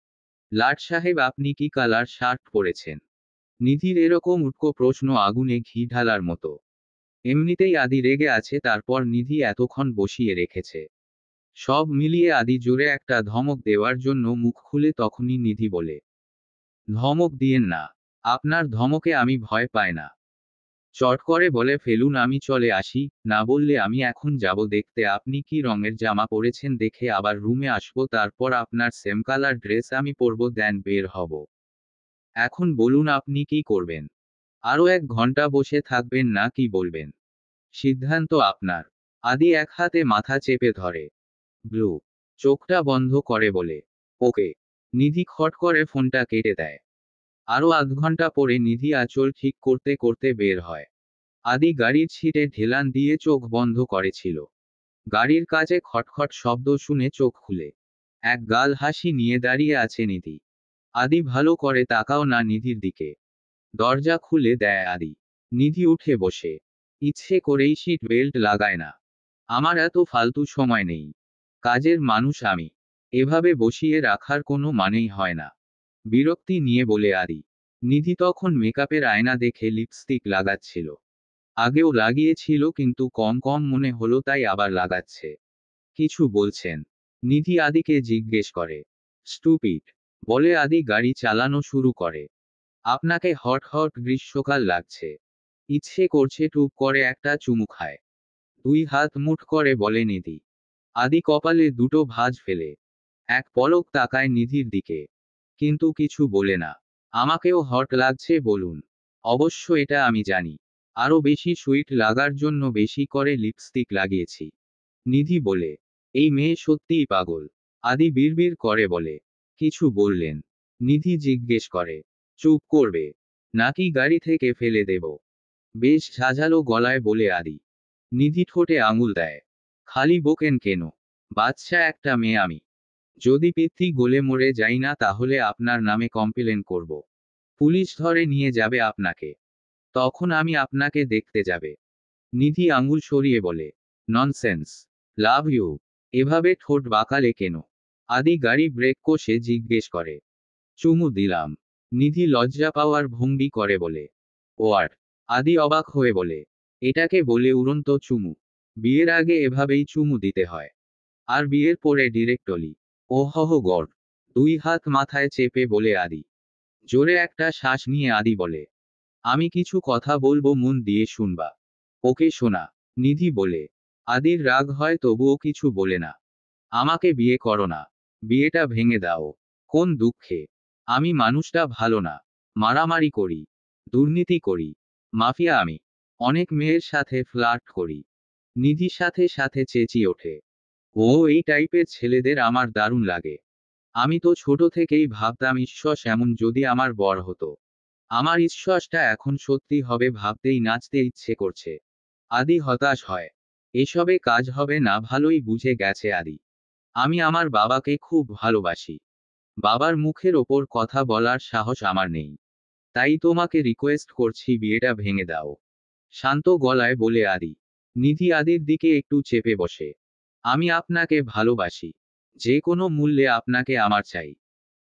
লাট সাহেব আপনি কি কালার শার্ট পরেছেন? নিধির এরকম উটকো প্রশ্ন আগুনে ঘি ঢালার মতো। এমনিতেই আদি রেগে আছে, তারপর নিধি এতক্ষণ বসিয়ে রেখেছে। সব মিলিয়ে আদি জোরে একটা ধমক দেওয়ার জন্য মুখ খুলে তখনই নিধি বলে, ধমক দিয়েন না। আপনার ধমকে আমি ভয় পাই না। চট করে বলে ফেলুন আমি চলে আসি, না বললে আমি এখন যাব দেখতে আপনি কি রঙের জামা পরেছেন, দেখে আবার রুমে আসবো, তারপর আপনার সেম কালার ড্রেস আমি পরবো, দেন বের হব। এখন বলুন আপনি কি করবেন? আরও 1 ঘন্টা বসে থাকবেন না কি বলবেন? সিদ্ধান্ত আপনার। আদি এক হাতে মাথা চেপে ধরে। ব্লু চোখটা বন্ধ করে বলে, ওকে। নিধি খট করে ফোনটা কেটে দেয়। আরও 1 ঘন্টা পরে নিধি আঁচল ঠিক করতে করতে বের হয়। আদি গাড়ির সিটে ঢেলান দিয়ে চোখ বন্ধ করেছিল। গাড়ির কাছে খটখট শব্দ শুনে চোখ খুলে এক গাল হাসি নিয়ে দাঁড়িয়ে আছে নিধি। আদি ভালো করে তাকাও না নিধির দিকে। দরজা খুলে দেয় আদি। নিধি উঠে বসে। ইচ্ছে করেই সিট বেল্ট লাগায় না। আমার এত ফালতু সময় নেই। কাজের মানুষ আমি। এভাবে বসিয়ে রাখার কোনো মানেই হয় না। বিরক্তি নিয়ে বলে আদি। নিধি তখন মেকআপের আয়না দেখে লিপস্টিক লাগাচ্ছিল। আগেও লাগিয়েছিল কিন্তু কম কম মনে হলো তাই আবার লাগাচ্ছে। কিছু বলছেন? নিধি আদিকে জিজ্ঞেস করে। স্টুপিড। বলে আদি গাড়ি চালানো শুরু করে। আপনাকে হট হট গ্রীষ্মকাল লাগছে। ইচ্ছে করছে টুপ করে একটা চুমু খায়। 2 হাত মুঠ করে বলে নিধি। আদি কপালে দুটো ভাঁজ ফেলে এক পলক তাকায় নিধির দিকে। কিন্তু কিছু বলে না। আমাকেও হট লাগছে বলুন। অবশ্য এটা আমি জানি। আরো বেশি সুইট লাগার জন্য বেশি করে লিপস্টিক লাগিয়েছি। নিধি বলে, এই মেয়ে সত্যিই পাগল। আদি বিড়বিড় করে বলে, কিছু বললেন? নিধি জিজ্ঞেস করে, চুপ করবে নাকি গাড়ি থেকে ফেলে দেব? বেশ ঝাঁঝালো গলায় বলে আদি। নিধি ঠোঁটে আঙুল দেয়। খালি বকেন কেন? বাচ্চা একটা মেয়ে আমি। যদি পিত্তি গলে মরে যাই না তাহলে আপনার নামে কমপ্লেন করব। পুলিশ ধরে নিয়ে যাবে আপনাকে। তখন আমি আপনাকে দেখতে যাবে। নিধি আঙুল সরিয়ে বলে, ননসেন্স। Love you. এভাবে ঠোঁট বাঁকালে কেন? আদি গাড়ি ব্রেক কষে জিজ্ঞেস করে। চুমু দিলাম। নিধি লজ্জা পাওয়ার ভঙ্গি করে বলে, ওয়ার্ড। আদি অবাক হয়ে বলে, এটাকে বলে উড়ন্ত চুমু? বিয়ের আগে এভাবেই চুমু দিতে হয়? আর বিয়ের পরে ডিরেক্টলি? ওহহ গড। 2 হাত মাথায় চেপে বলে আদি। জোরে একটা শ্বাস নিয়ে আদি বলে, আমি কিছু কথা বলবো, মন দিয়ে শুনবা। ওকে শোনা। নিধি বলে। আদির রাগ হয় তবুও কিছু বলে না। আমাকে বিয়ে করো না। বিয়েটা ভেঙে দাও। কোন দুঃখে? আমি মানুষটা ভালো না। মারামারি করি, দুর্নীতি করি, মাফিয়া আমি। অনেক মেয়ের সাথে ফ্লার্ট করি। নিধি সাথে সাথে চেঁচিয়ে ওঠে। ও এই টাইপের ছেলেদের আমার দারুণ লাগে। আমি তো ছোট থেকেই ভাবতাম ঈশ্বর এমন যদি আমার বর হতো। আমার ঈশ্বরটা এখন সত্যি হবে ভাবতেই নাচতে ইচ্ছে করছে। আদি হতাশ হয়। এসবে কাজ হবে না ভালোই বুঝে গেছে আদি। আমি আমার বাবাকে খুব ভালোবাসি। বাবার মুখের ওপর কথা বলার সাহস আমার নেই। তাই তোমাকে রিকোয়েস্ট করছি বিয়েটা ভেঙে দাও। শান্ত গলায় বলে আদি। নিধি আদির দিকে একটু চেপে বসে। আমি আপনাকে ভালোবাসি। যে কোনো মূল্যে আপনাকে আমার চাই।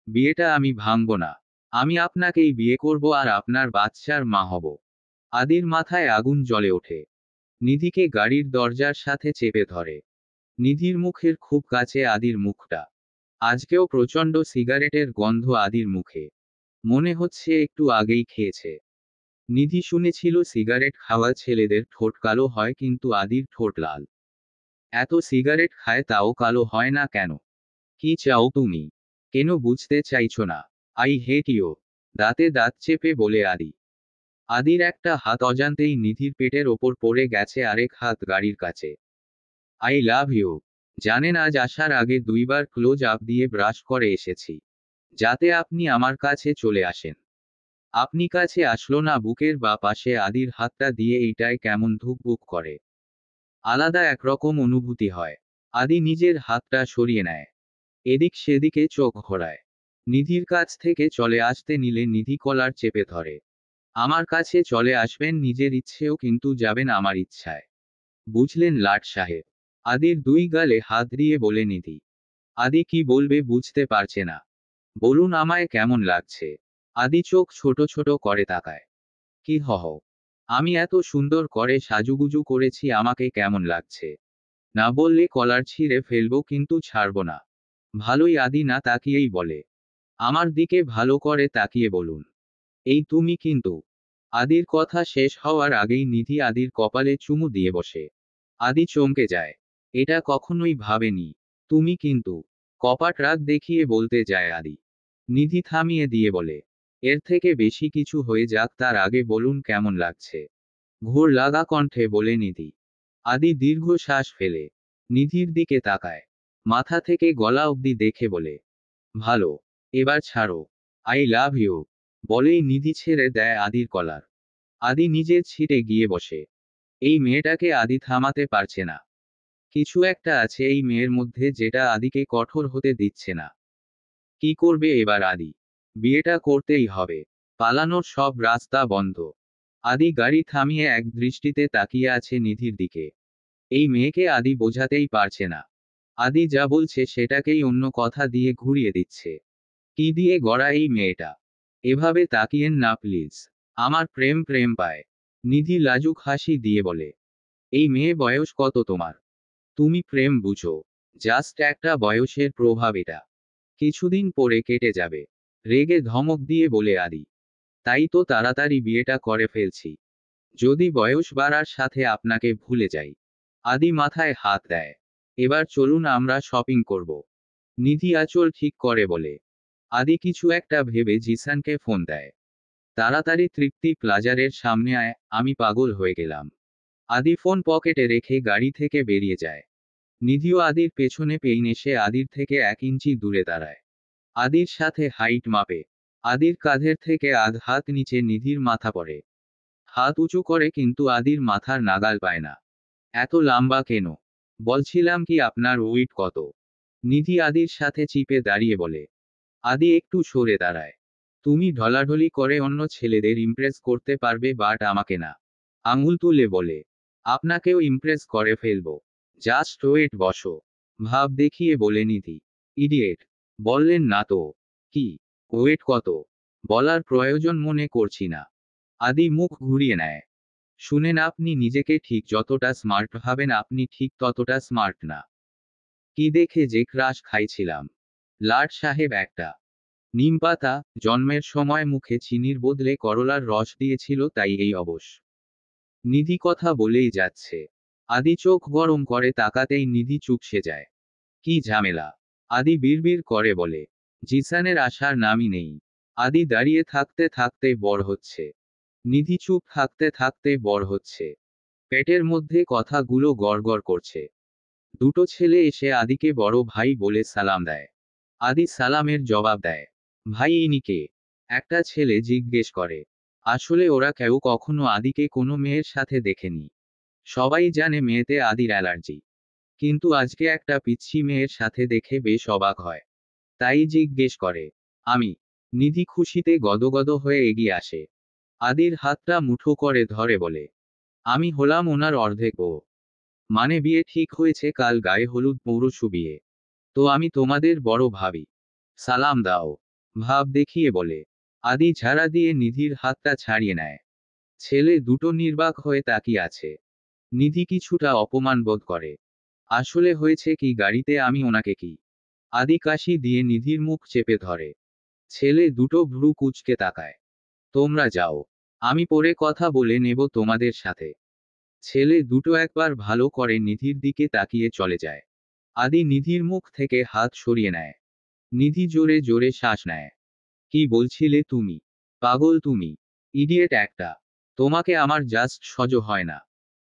বিয়েটা আমি ভাঙব না। আমি আপনাকেই বিয়ে করব আর আপনার বাচ্চার মা হব। আদির মাথায় আগুন জ্বলে ওঠে। নিধিকে গাড়ির দরজার সাথে চেপে ধরে। নিধির মুখের খুব কাছে আদির মুখটা। আজকেও প্রচণ্ড সিগারেটের গন্ধ আদির মুখে। মনে হচ্ছে একটু আগেই খেয়েছে। নিধি শুনেছিল সিগারেট খাওয়া ছেলেদের ঠোঁট কালো হয় কিন্তু আদির ঠোঁট লাল। এত সিগারেট খায় তাও কালো হয় না কেন? কি চাও তুমি? কেন বুঝতে চাইছো না? I hate you. দাঁতে দাঁত চেপে বলে আদি। আদির একটা হাত অজান্তেই নিধির পেটের ওপর পড়ে গেছে আরেক হাত গাড়ির কাছে। I love you. জানেন আজ আসার আগে দুইবার ক্লোজ আপ দিয়ে ব্রাশ করে এসেছি। যাতে আপনি আমার কাছে চলে আসেন। আপনি কাছে আসলো না বুকের বা পাশে আদির হাতটা দিয়ে এইটায় কেমন ধুকপুক করে। আলাদা একরকম অনুভূতি হয়। আদি নিজের হাতটা সরিয়ে নেয়। এদিক সেদিকে চোখ ঘোরায়। নিধির কাছ থেকে চলে আসতে নিলে নিধি কলার চেপে ধরে। আমার কাছে চলে আসবেন নিজের ইচ্ছেও কিন্তু যাবেন আমার ইচ্ছায়। বুঝলেন লাট সাহেব? আদির দুই গালে হাত দিয়ে বলে নিধি। আদি কি বলবে বুঝতে পারছে না। বলুন আমায় কেমন লাগছে? আদি চোখ ছোট ছোট করে তাকায়। কি হহ? আমি এত সুন্দর করে সাজুগুজু করেছি আমাকে কেমন লাগছে? না বললে কলার ছিঁড়ে ফেলবো কিন্তু ছাড়বো না। ভালোই আদি না তাকিয়েই বলে। আমার দিকে ভালো করে তাকিয়ে বলুন। এই তুমি কিন্তু। আদির কথা শেষ হওয়ার আগেই নিধি আদির কপালে চুমু দিয়ে বসে। আদি চমকে যায়। এটা কখনোই ভাবেনি। তুমি কিন্তু। কপাট রাগ দেখিয়ে বলতে যায় আদি। নিধি থামিয়ে দিয়ে বলে। এর থেকে বেশি কিছু হয়ে যাক তার আগে বলুন কেমন লাগছে। ঘোর লাগা কণ্ঠে বলে নিধি। আদি দীর্ঘ শ্বাস ফেলে। নিধির দিকে তাকায়। মাথা থেকে গলা অবধি দেখে বলে। ভালো। এবার ছাড়ো। I love you. বলেই নিধি ছেড়ে দেয় আদির কলার। আদি নিজের ছিটে গিয়ে বসে। এই মেয়েটাকে আদি থামাতে পারছে না। কিছু একটা আছে এই মেয়ের মধ্যে যেটা আদিকে কঠোর হতে দিচ্ছে না। কি করবে এবার আদি? বিয়েটা করতেই হবে। পালানোর সব রাস্তা বন্ধ। আদি গাড়ি থামিয়ে এক দৃষ্টিতে তাকিয়ে আছে নিধির দিকে। এই মেয়েকে আদি বোঝাতেই পারছে না। আদি যা বলছে সেটাকেই অন্য কথা দিয়ে ঘুরিয়ে দিচ্ছে। কি দিয়ে গড়া এই মেয়েটা? এভাবে তাকিয়েন না প্লিজ। আমার প্রেম প্রেম পায়। নিধি লাজুক হাসি দিয়ে বলে। এই মেয়ে বয়স কত তোমার? তুমি প্রেম বুঝো। জাস্ট একটা বয়সের প্রভাব এটা। কিছুদিন পরে কেটে যাবে। রেগে ধমক দিয়ে বলে আদি। তাই তো তাড়াতাড়ি বিয়েটা করে ফেলছি। যদি বয়স বাড়ার সাথে আপনাকে ভুলে যাই। আদি মাথায় হাত দেয়। এবার চলুন আমরা শপিং করব। নিধি আঁচল ঠিক করে বলে। আদি কিছু একটা ভেবে জিসানকে ফোন দেয়। তাড়াতাড়ি তৃপ্তি প্লাজারের সামনে আয়, আমি পাগল হয়ে গেলাম। আদি ফোন পকেটে রেখে গাড়ি থেকে বেরিয়ে যায়। নিধিও আদির পেছনে পেইন এসে আদির থেকে 1 ইঞ্চি দূরে দাঁড়ায়। আদির সাথে হাইট মাপে। আদির কাঁধের থেকে আধ হাত নিচে নিধির মাথা পড়ে। হাত উঁচু করে কিন্তু আদির মাথার নাগাল পায় না। এত লম্বা কেন? বলছিলাম কি আপনার ওয়েট কত? নিধি আদির সাথে চিপে দাঁড়িয়ে বলে। আদি একটু সরে দাঁড়ায়। তুমি ঢলাঢলি করে অন্য ছেলেদের ইমপ্রেস করতে পারবে বাট আমাকে না। আঙুল তুলে বলে। আপনাকেও ইমপ্রেস করে ফেলবো। জাস্ট ওয়েট বসো। ভাব দেখিয়ে বলে নিধি। ইডিয়েট। বললেন না তো। কি? ওয়েট কত? বলার প্রয়োজন মনে করছি না। আদি মুখ ঘুরিয়ে নেয়। শুনেন আপনি নিজেকে ঠিক যতটা স্মার্ট ভাবেন আপনি ঠিক ততটা স্মার্ট না। কি দেখে যে ক্রাশ খাইছিলাম। লাট সাহেব একটা নিমপাতা, জন্মের সময় মুখে চিনির বদলে করলার রস দিয়েছিল তাই এই অবশ। নিধি কথা বলেই যাচ্ছে। আদি চোখ গরম করে তাকাতেই নিধি চুপসে যায়। কি ঝামেলা? আদি বিড়বিড় করে বলে। জিসানের আসার নামই নেই। আদি দাঁড়িয়ে থাকতে থাকতে বড় হচ্ছে। নিধি চুপ থাকতে থাকতে বড় হচ্ছে। পেটের মধ্যে কথাগুলো গড়গড় করছে। দুটো ছেলে এসে আদিকে বড় ভাই বলে সালাম দেয়। আদি সালামের জবাব দেয়। ভাই ইনি কে? একটা ছেলে জিজ্ঞেস করে। আসলে ওরা কেউ কখনো আদিকে কোনো মেয়ের সাথে দেখেনি। সবাই জানে মেয়েতে আদির অ্যালার্জি। কিন্তু আজকে একটা পিচ্ছি মেয়ের সাথে দেখে বেশ অবাক হয়। তাই জিজ্ঞেস করে। আমি। নিধি খুশিতে গদগদ হয়ে এগিয়ে আসে। আদির হাতটা মুঠো করে ধরে বলে। আমি হলাম ওনার অর্ধেক ও। মানে বিয়ে ঠিক হয়েছে কাল, গায়ে হলুদ পৌরসু বিয়ে। তো আমি তোমাদের বড় ভাবি। সালাম দাও। ভাব দেখিয়ে বলে। আদি ঝাড়া দিয়ে নিধির হাতটা ছাড়িয়ে নেয়। ছেলে দুটো নির্বাক হয়ে তাকিয়ে আছে। নিধি কিছুটা অপমান বোধ করে। আসলে হয়েছে কি, গাড়িতে আমি ওনাকে কি? আদি কাশি দিয়ে নিধির মুখ চেপে ধরে। ছেলে দুটো ভ্রু কুঁচকে তাকায়। তোমরা যাও। আমি পরে কথা বলে নেব তোমাদের সাথে। ছেলে দুটো একবার ভালো করে নিধির দিকে তাকিয়ে চলে যায়। আদি নিধির মুখ থেকে হাত সরিয়ে নেয়। নিধি জোরে জোরে শ্বাস নেয়। কি বলছিলে তুমি? পাগল তুমি। ইডিয়েট একটা। তোমাকে আমার জাস্ট সহ্য হয় না।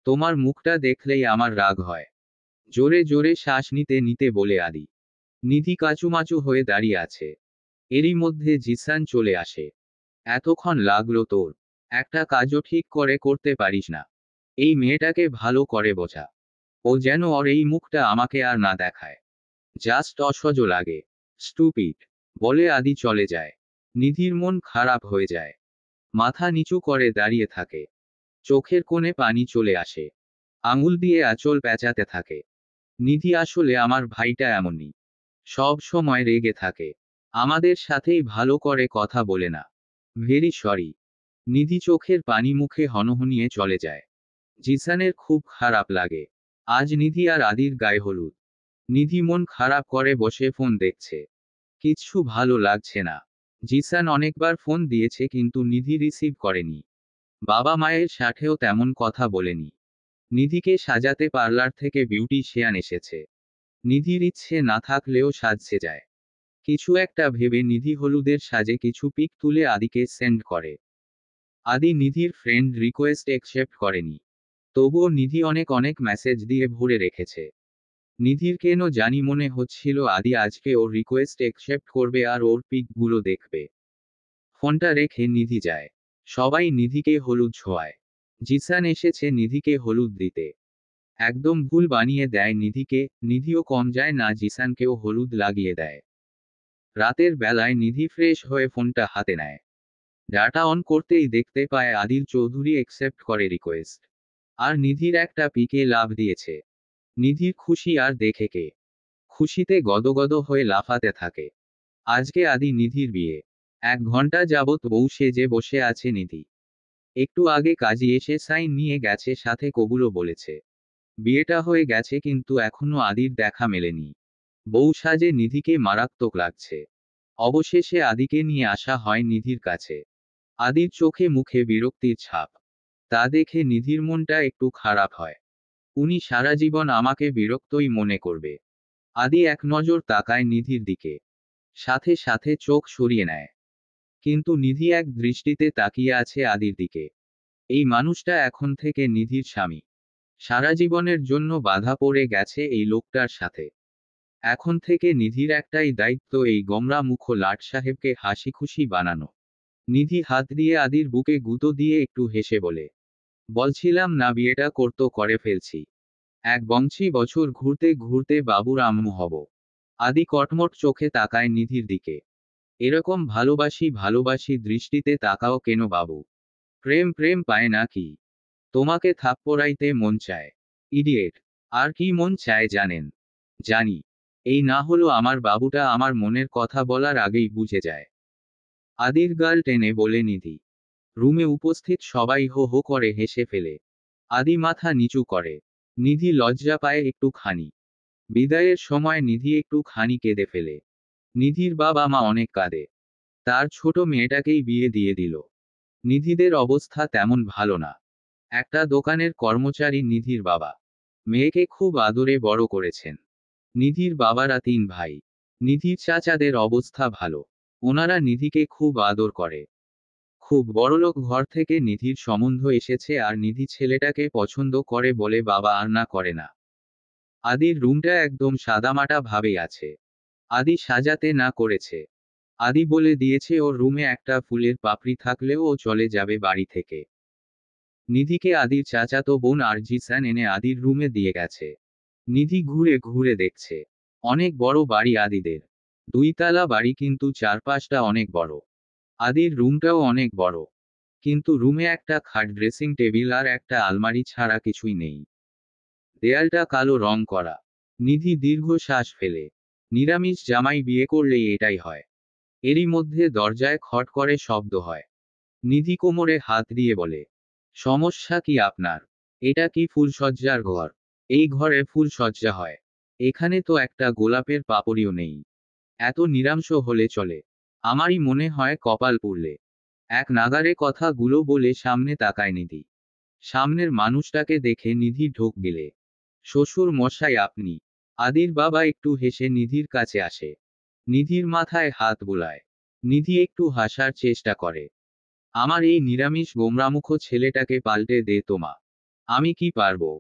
তোমার মুখটা দেখলেই আমার রাগ হয়। জোরে জোরে শ্বাস নিতে নিতে বলে আদি। নিধি কাচুমাচু হয়ে দাঁড়িয়ে আছে। এরই মধ্যে জিসান চলে আসে। এতক্ষণ লাগলো তোর? একটা কাজও ঠিক করে করতে পারিস না। এই মেয়েটাকে ভালো করে বোঝা। ও যেন ওর এই মুখটা আমাকে আর না দেখায়। জাস্ট অসহ্য লাগে। স্টুপিড। বলে আদি চলে যায়। নিধির মন খারাপ হয়ে যায়। মাথা নিচু করে দাঁড়িয়ে থাকে। চোখের কোণে পানি চলে আসে। আঙুল দিয়ে আঁচল পেঁচাতে থাকে। নিধি আসলে আমার ভাইটা এমনই। সব সময় রেগে থাকে। আমাদের সাথেই ভালো করে কথা বলে না। Very sorry. নিধি চোখের পানি মুখে হনহনিয়ে চলে যায়। জিসানের খুব খারাপ লাগে। আজ নিধি আর আদির গায়ে হলুদ। নিধি মন খারাপ করে বসে ফোন দেখছে। কিচ্ছু ভালো লাগছে না। জিসান অনেকবার ফোন দিয়েছে কিন্তু নিধি রিসিভ করেনি। বাবা মায়ের সাথেও তেমন কথা বলেনি। নিধিকে সাজাতে পার্লার থেকে বিউটিশিয়ান এসেছে। নিধির ইচ্ছে না থাকলেও সাজছে যায়। কিছু একটা ভেবে নিধি হলুদের সাজে কিছু পিক তুলে আদিকে সেন্ড করে। আদি নিধির ফ্রেন্ড রিকোয়েস্ট একসেপ্ট করেনি। তবুও নিধি অনেক অনেক মেসেজ দিয়ে ভরে রেখেছে। নিধির কেন জানি মনে হচ্ছিল আদি আজকে ওর রিকোয়েস্ট একসেপ্ট করবে আর ওর পিকগুলো দেখবে। ফোনটা রেখে নিধি যায়। সবাই নিধিকে হলুদ ছোঁয়ায়। জিসান এসেছে নিধিকে হলুদ দিতে। একদম ভুল বানিয়ে দেয় নিধিকে। নিধিও কম যায় না, জিসানকেও হলুদ লাগিয়ে দেয়। রাতের বেলায় নিধি ফ্রেশ হয়ে ফোনটা হাতে নেয়। ডাটা অন করতেই দেখতে পায় আদিল চৌধুরী একসেপ্ট করে রিকোয়েস্ট। আর নিধির একটা পিকে লাভ দিয়েছে। নিধির খুশি আর দেখে কে। খুশিতে গদগদ হয়ে লাফাতে থাকে। আজকে আদি নিধির বিয়ে। 1 ঘন্টা যাবৎ বউ সেজে বসে আছে নিধি। একটু আগে কাজী এসে সাইন নিয়ে গেছে, সাথে কবুলও বলেছে। বিয়েটা হয়ে গেছে কিন্তু এখনো আদির দেখা মেলেনি। বউ সাজে নিধিকে মারাত্মক লাগছে। অবশেষে আদিকে নিয়ে আসা হয় নিধির কাছে। আদির চোখে মুখে বিরক্তির ছাপ। তা দেখে নিধির মনটা একটু খারাপ হয়। উনি সারা জীবন আমাকে বিরক্তই মনে করবে। আদি এক নজর তাকায় নিধির দিকে। সাথে সাথে চোখ সরিয়ে নেয়। কিন্তু নিধি এক দৃষ্টিতে তাকিয়ে আছে আদির দিকে। এই মানুষটা এখন থেকে নিধির স্বামী। সারা জীবনের জন্য বাধা পড়ে গেছে এই লোকটার সাথে। এখন থেকে নিধির একটাই দায়িত্ব, এই গোমরা মুখ লাট সাহেবকে হাসি খুশি বানানো। নিধি হাত দিয়ে আদির বুকে গুঁতো দিয়ে একটু হেসে বলে। বলছিলাম না বিয়েটা করতো করে ফেলছি। 1 বছর ঘুরতে ঘুরতে বাবুর আম্মু হব। আদি কটমট চোখে তাকায় নিধির দিকে। এরকম ভালোবাসি ভালোবাসি দৃষ্টিতে তাকাও কেন বাবু? প্রেম প্রেম পায় না কি? তোমাকে থাপ্পড়াইতে মন চায়। ইডিয়েট। আর কি মন চায় জানেন? জানি। এই না হলো আমার বাবুটা আমার মনের কথা বলার আগেই বুঝে যায়। আদির গাল টেনে বলে নিধি। রুমে উপস্থিত সবাই হো হো করে হেসে ফেলে। আদি মাথা নিচু করে। নিধি লজ্জা পায় একটু খানি। বিদায়ের সময় নিধি একটু খানি কেঁদে ফেলে। নিধির বাবা মা অনেক কাঁদে। তার ছোট মেয়েটাকেই বিয়ে দিয়ে দিল। নিধিদের অবস্থা তেমন ভালো না। একটা দোকানের কর্মচারী নিধির বাবা। মেয়েকে খুব আদরে বড় করেছেন। নিধির বাবারা 3 ভাই। নিধির চাচাদের অবস্থা ভালো। ওনারা নিধিকে খুব আদর করে। খুব বড়লোক ঘর থেকে নিধির সম্বন্ধ এসেছে আর নিধি ছেলেটাকে পছন্দ করে বলে বাবা আর না করে না। আদির রুমটা একদম সাদামাটা ভাবেই আছে। আদি সাজাতে না করেছে। আদি বলে দিয়েছে ওর রুমে একটা ফুলের পাপড়ি থাকলেও ও চলে যাবে বাড়ি থেকে। নিধিকে আদির চাচাতো বোন আর জিসান এনে আদির রুমে দিয়ে গেছে। নিধি ঘুরে ঘুরে দেখছে। অনেক বড় বাড়ি আদিদের। 2 তলা বাড়ি, কিন্তু চারপাশটা অনেক বড়। আদির রুমটাও অনেক বড়। কিন্তু রুমে একটা খাট, ড্রেসিং টেবিল আর একটা আলমারি ছাড়া কিছুই নেই। দেয়ালটা কালো রং করা। নিধি দীর্ঘ শ্বাস ফেলে। নিরামিষ জামাই বিয়ে করলেই এটাই হয়। এরই মধ্যে দরজায় খট করে শব্দ হয়। নিধি কোমরে হাত দিয়ে বলে, সমস্যা কি আপনার? এটা কি ফুলসজ্জার ঘর? এই ঘরে ফুলসজ্জা হয়? এখানে তো একটা গোলাপের পাপড়িও নেই। এত নিরাংশ হলে চলে? আমারই মনে হয় কপাল পুড়লে। এক নাগাড়ে কথাগুলো বলে সামনে তাকায় নিধি। সামনের মানুষটাকে দেখে নিধি ঢোক গেলে। শ্বশুর মশাই আপনি? আদির বাবা একটু হেসে নিধির কাছে আসে। নিধির মাথায় হাত বুলায়। নিধি একটু হাসার চেষ্টা করে। আমার এই নিরামিষ গোমরামুখ ছেলেটাকে পাল্টে দে তোমা। আমি কি পারবো?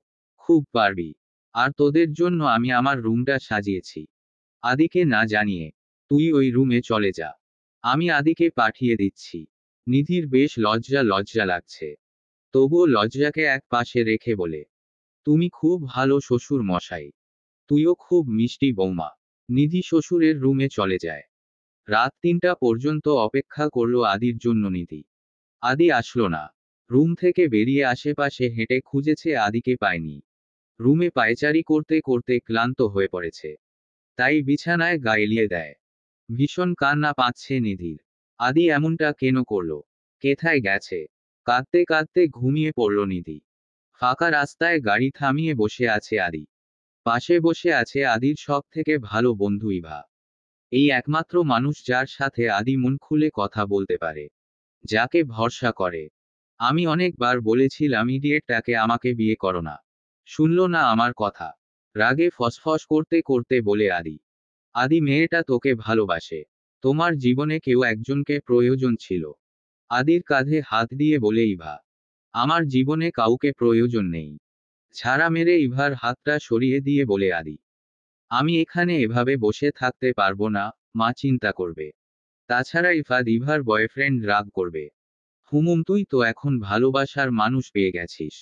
খুব পারবি। আর তোদের জন্য আমি আমার রুমটা সাজিয়েছি। আদিকে না জানিয়ে। তুই ওই রুমে চলে যা। আমি আদিকে পাঠিয়ে দিচ্ছি। নিধির বেশ লজ্জা লজ্জা লাগছে। তবুও লজ্জাকে এক পাশে রেখে বলে, তুমি খুব ভালো শ্বশুর মশাই। তুইও খুব মিষ্টি বৌমা। নিধি শ্বশুরের রুমে চলে যায়। রাত 3টা পর্যন্ত অপেক্ষা করলো আদির জন্য নিধি। আদি আসলো না। রুম থেকে বেরিয়ে আশেপাশে হেঁটে খুঁজেছে, আদিকে পায়নি। রুমে পায়চারি করতে করতে ক্লান্ত হয়ে পড়েছে। তাই বিছানায় গা এলিয়ে দেয়। ভীষণ কান্না পাচ্ছে নিধির। আদি এমনটা কেন করলো? কেথায় গেছে? কাঁদতে কাঁদতে ঘুমিয়ে পড়ল নিধি। ফাঁকা রাস্তায় গাড়ি থামিয়ে বসে আছে আদি। পাশে বসে আছে আদির সব থেকে ভালো বন্ধু ইভা। এই একমাত্র মানুষ যার সাথে আদি মন খুলে কথা বলতে পারে, যাকে ভরসা করে। আমি অনেকবার বলেছিলাম ইডিয়েটটাকে আমাকে বিয়ে করো না। শুনল না আমার কথা। রাগে ফসফস করতে করতে বলে আদি, আদি মেয়েটা তোকে ভালোবাসে। তোমার জীবনে কেউ একজনকে প্রয়োজন ছিল। আদির কাঁধে হাত দিয়ে বলে ইভা, আমার জীবনে কাউকে প্রয়োজন নেই। ছাড়া মেরে ইভার হাতটা সরিয়ে দিয়ে বলে আদি, আমি এখানে এভাবে বসে থাকতে পারবো না। মা চিন্তা করবে। তাছাড়া ইফাদ ইভার বয়ফ্রেন্ড রাগ করবে। হুমুম তুই তো এখন ভালোবাসার মানুষ পেয়ে গেছিস।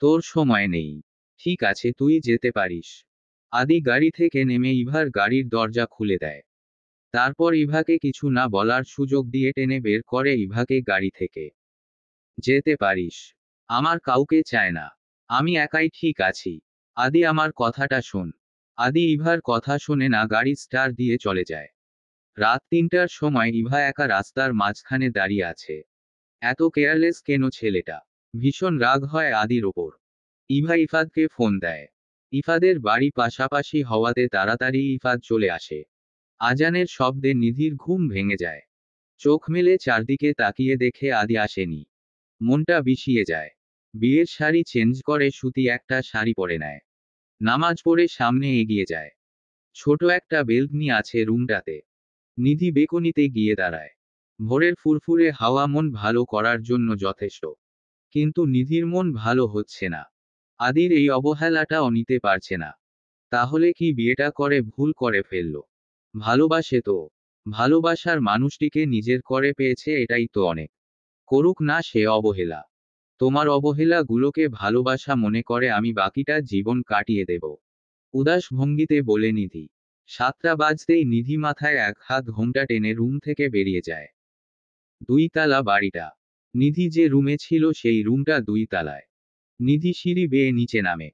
তোর সময় নেই। ঠিক আছে, তুই যেতে পারিস। আদি গাড়ি থেকে নেমে ইভার গাড়ির দরজা খুলে দেয়। তারপর ইভাকে কিছু না বলার সুযোগ দিয়ে টেনে বের করে ইভাকে গাড়ি থেকে। যেতে পারিস। আমার কাউকে চায় না। আমি একাই ঠিক আছি। আদি আমার কথাটা শোন। আদি ইভার কথা শোনে না, গাড়ি স্টার্ট দিয়ে চলে যায়। রাত 3টার সময় ইভা একা রাস্তার মাঝখানে দাঁড়িয়ে আছে। এত কেয়ারলেস কেন ছেলেটা? ভীষণ রাগ হয় আদির ওপর। ইভা ইফাদকে ফোন দেয়। ইফাদের বাড়ি পাশাপাশি হওয়াতে তাড়াতাড়ি ইফাদ চলে আসে। আজানের শব্দে নিধির ঘুম ভেঙে যায়। চোখ মেলে চারদিকে তাকিয়ে দেখে আদি আসেনি। মনটা বিষিয়ে যায়। বিয়ের শাড়ি চেঞ্জ করে সুতি একটা শাড়ি পরে নেয়। নামাজ পড়ে সামনে এগিয়ে যায়। ছোট একটা বেলকনি আছে রুমটাতে। নিধি বেকনিতে গিয়ে দাঁড়ায়। ভোরের ফুরফুরে হাওয়া মন ভালো করার জন্য যথেষ্ট। কিন্তু নিধির মন ভালো হচ্ছে না। আদির এই অবহেলাটাও নিতে পারছে না। তাহলে কি বিয়েটা করে ভুল করে ফেলল? ভালোবাসে তো। ভালোবাসার মানুষটিকে নিজের করে পেয়েছে, এটাই তো অনেক। করুক না সে অবহেলা। তোমার অবহেলাগুলোকে ভালোবাসা মনে করে আমি বাকিটা জীবন কাটিয়ে দেব। উদাস ভঙ্গিতে বলে নিধি। 7টা বাজতেই নিধি মাথায় এক হাত ঘোমটা টেনে রুম থেকে বেরিয়ে যায়। 2 তলা বাড়িটা। নিধি যে রুমে ছিল সেই রুমটা 2 তলায়। নিধি সিঁড়ি বেয়ে নিচে নামে।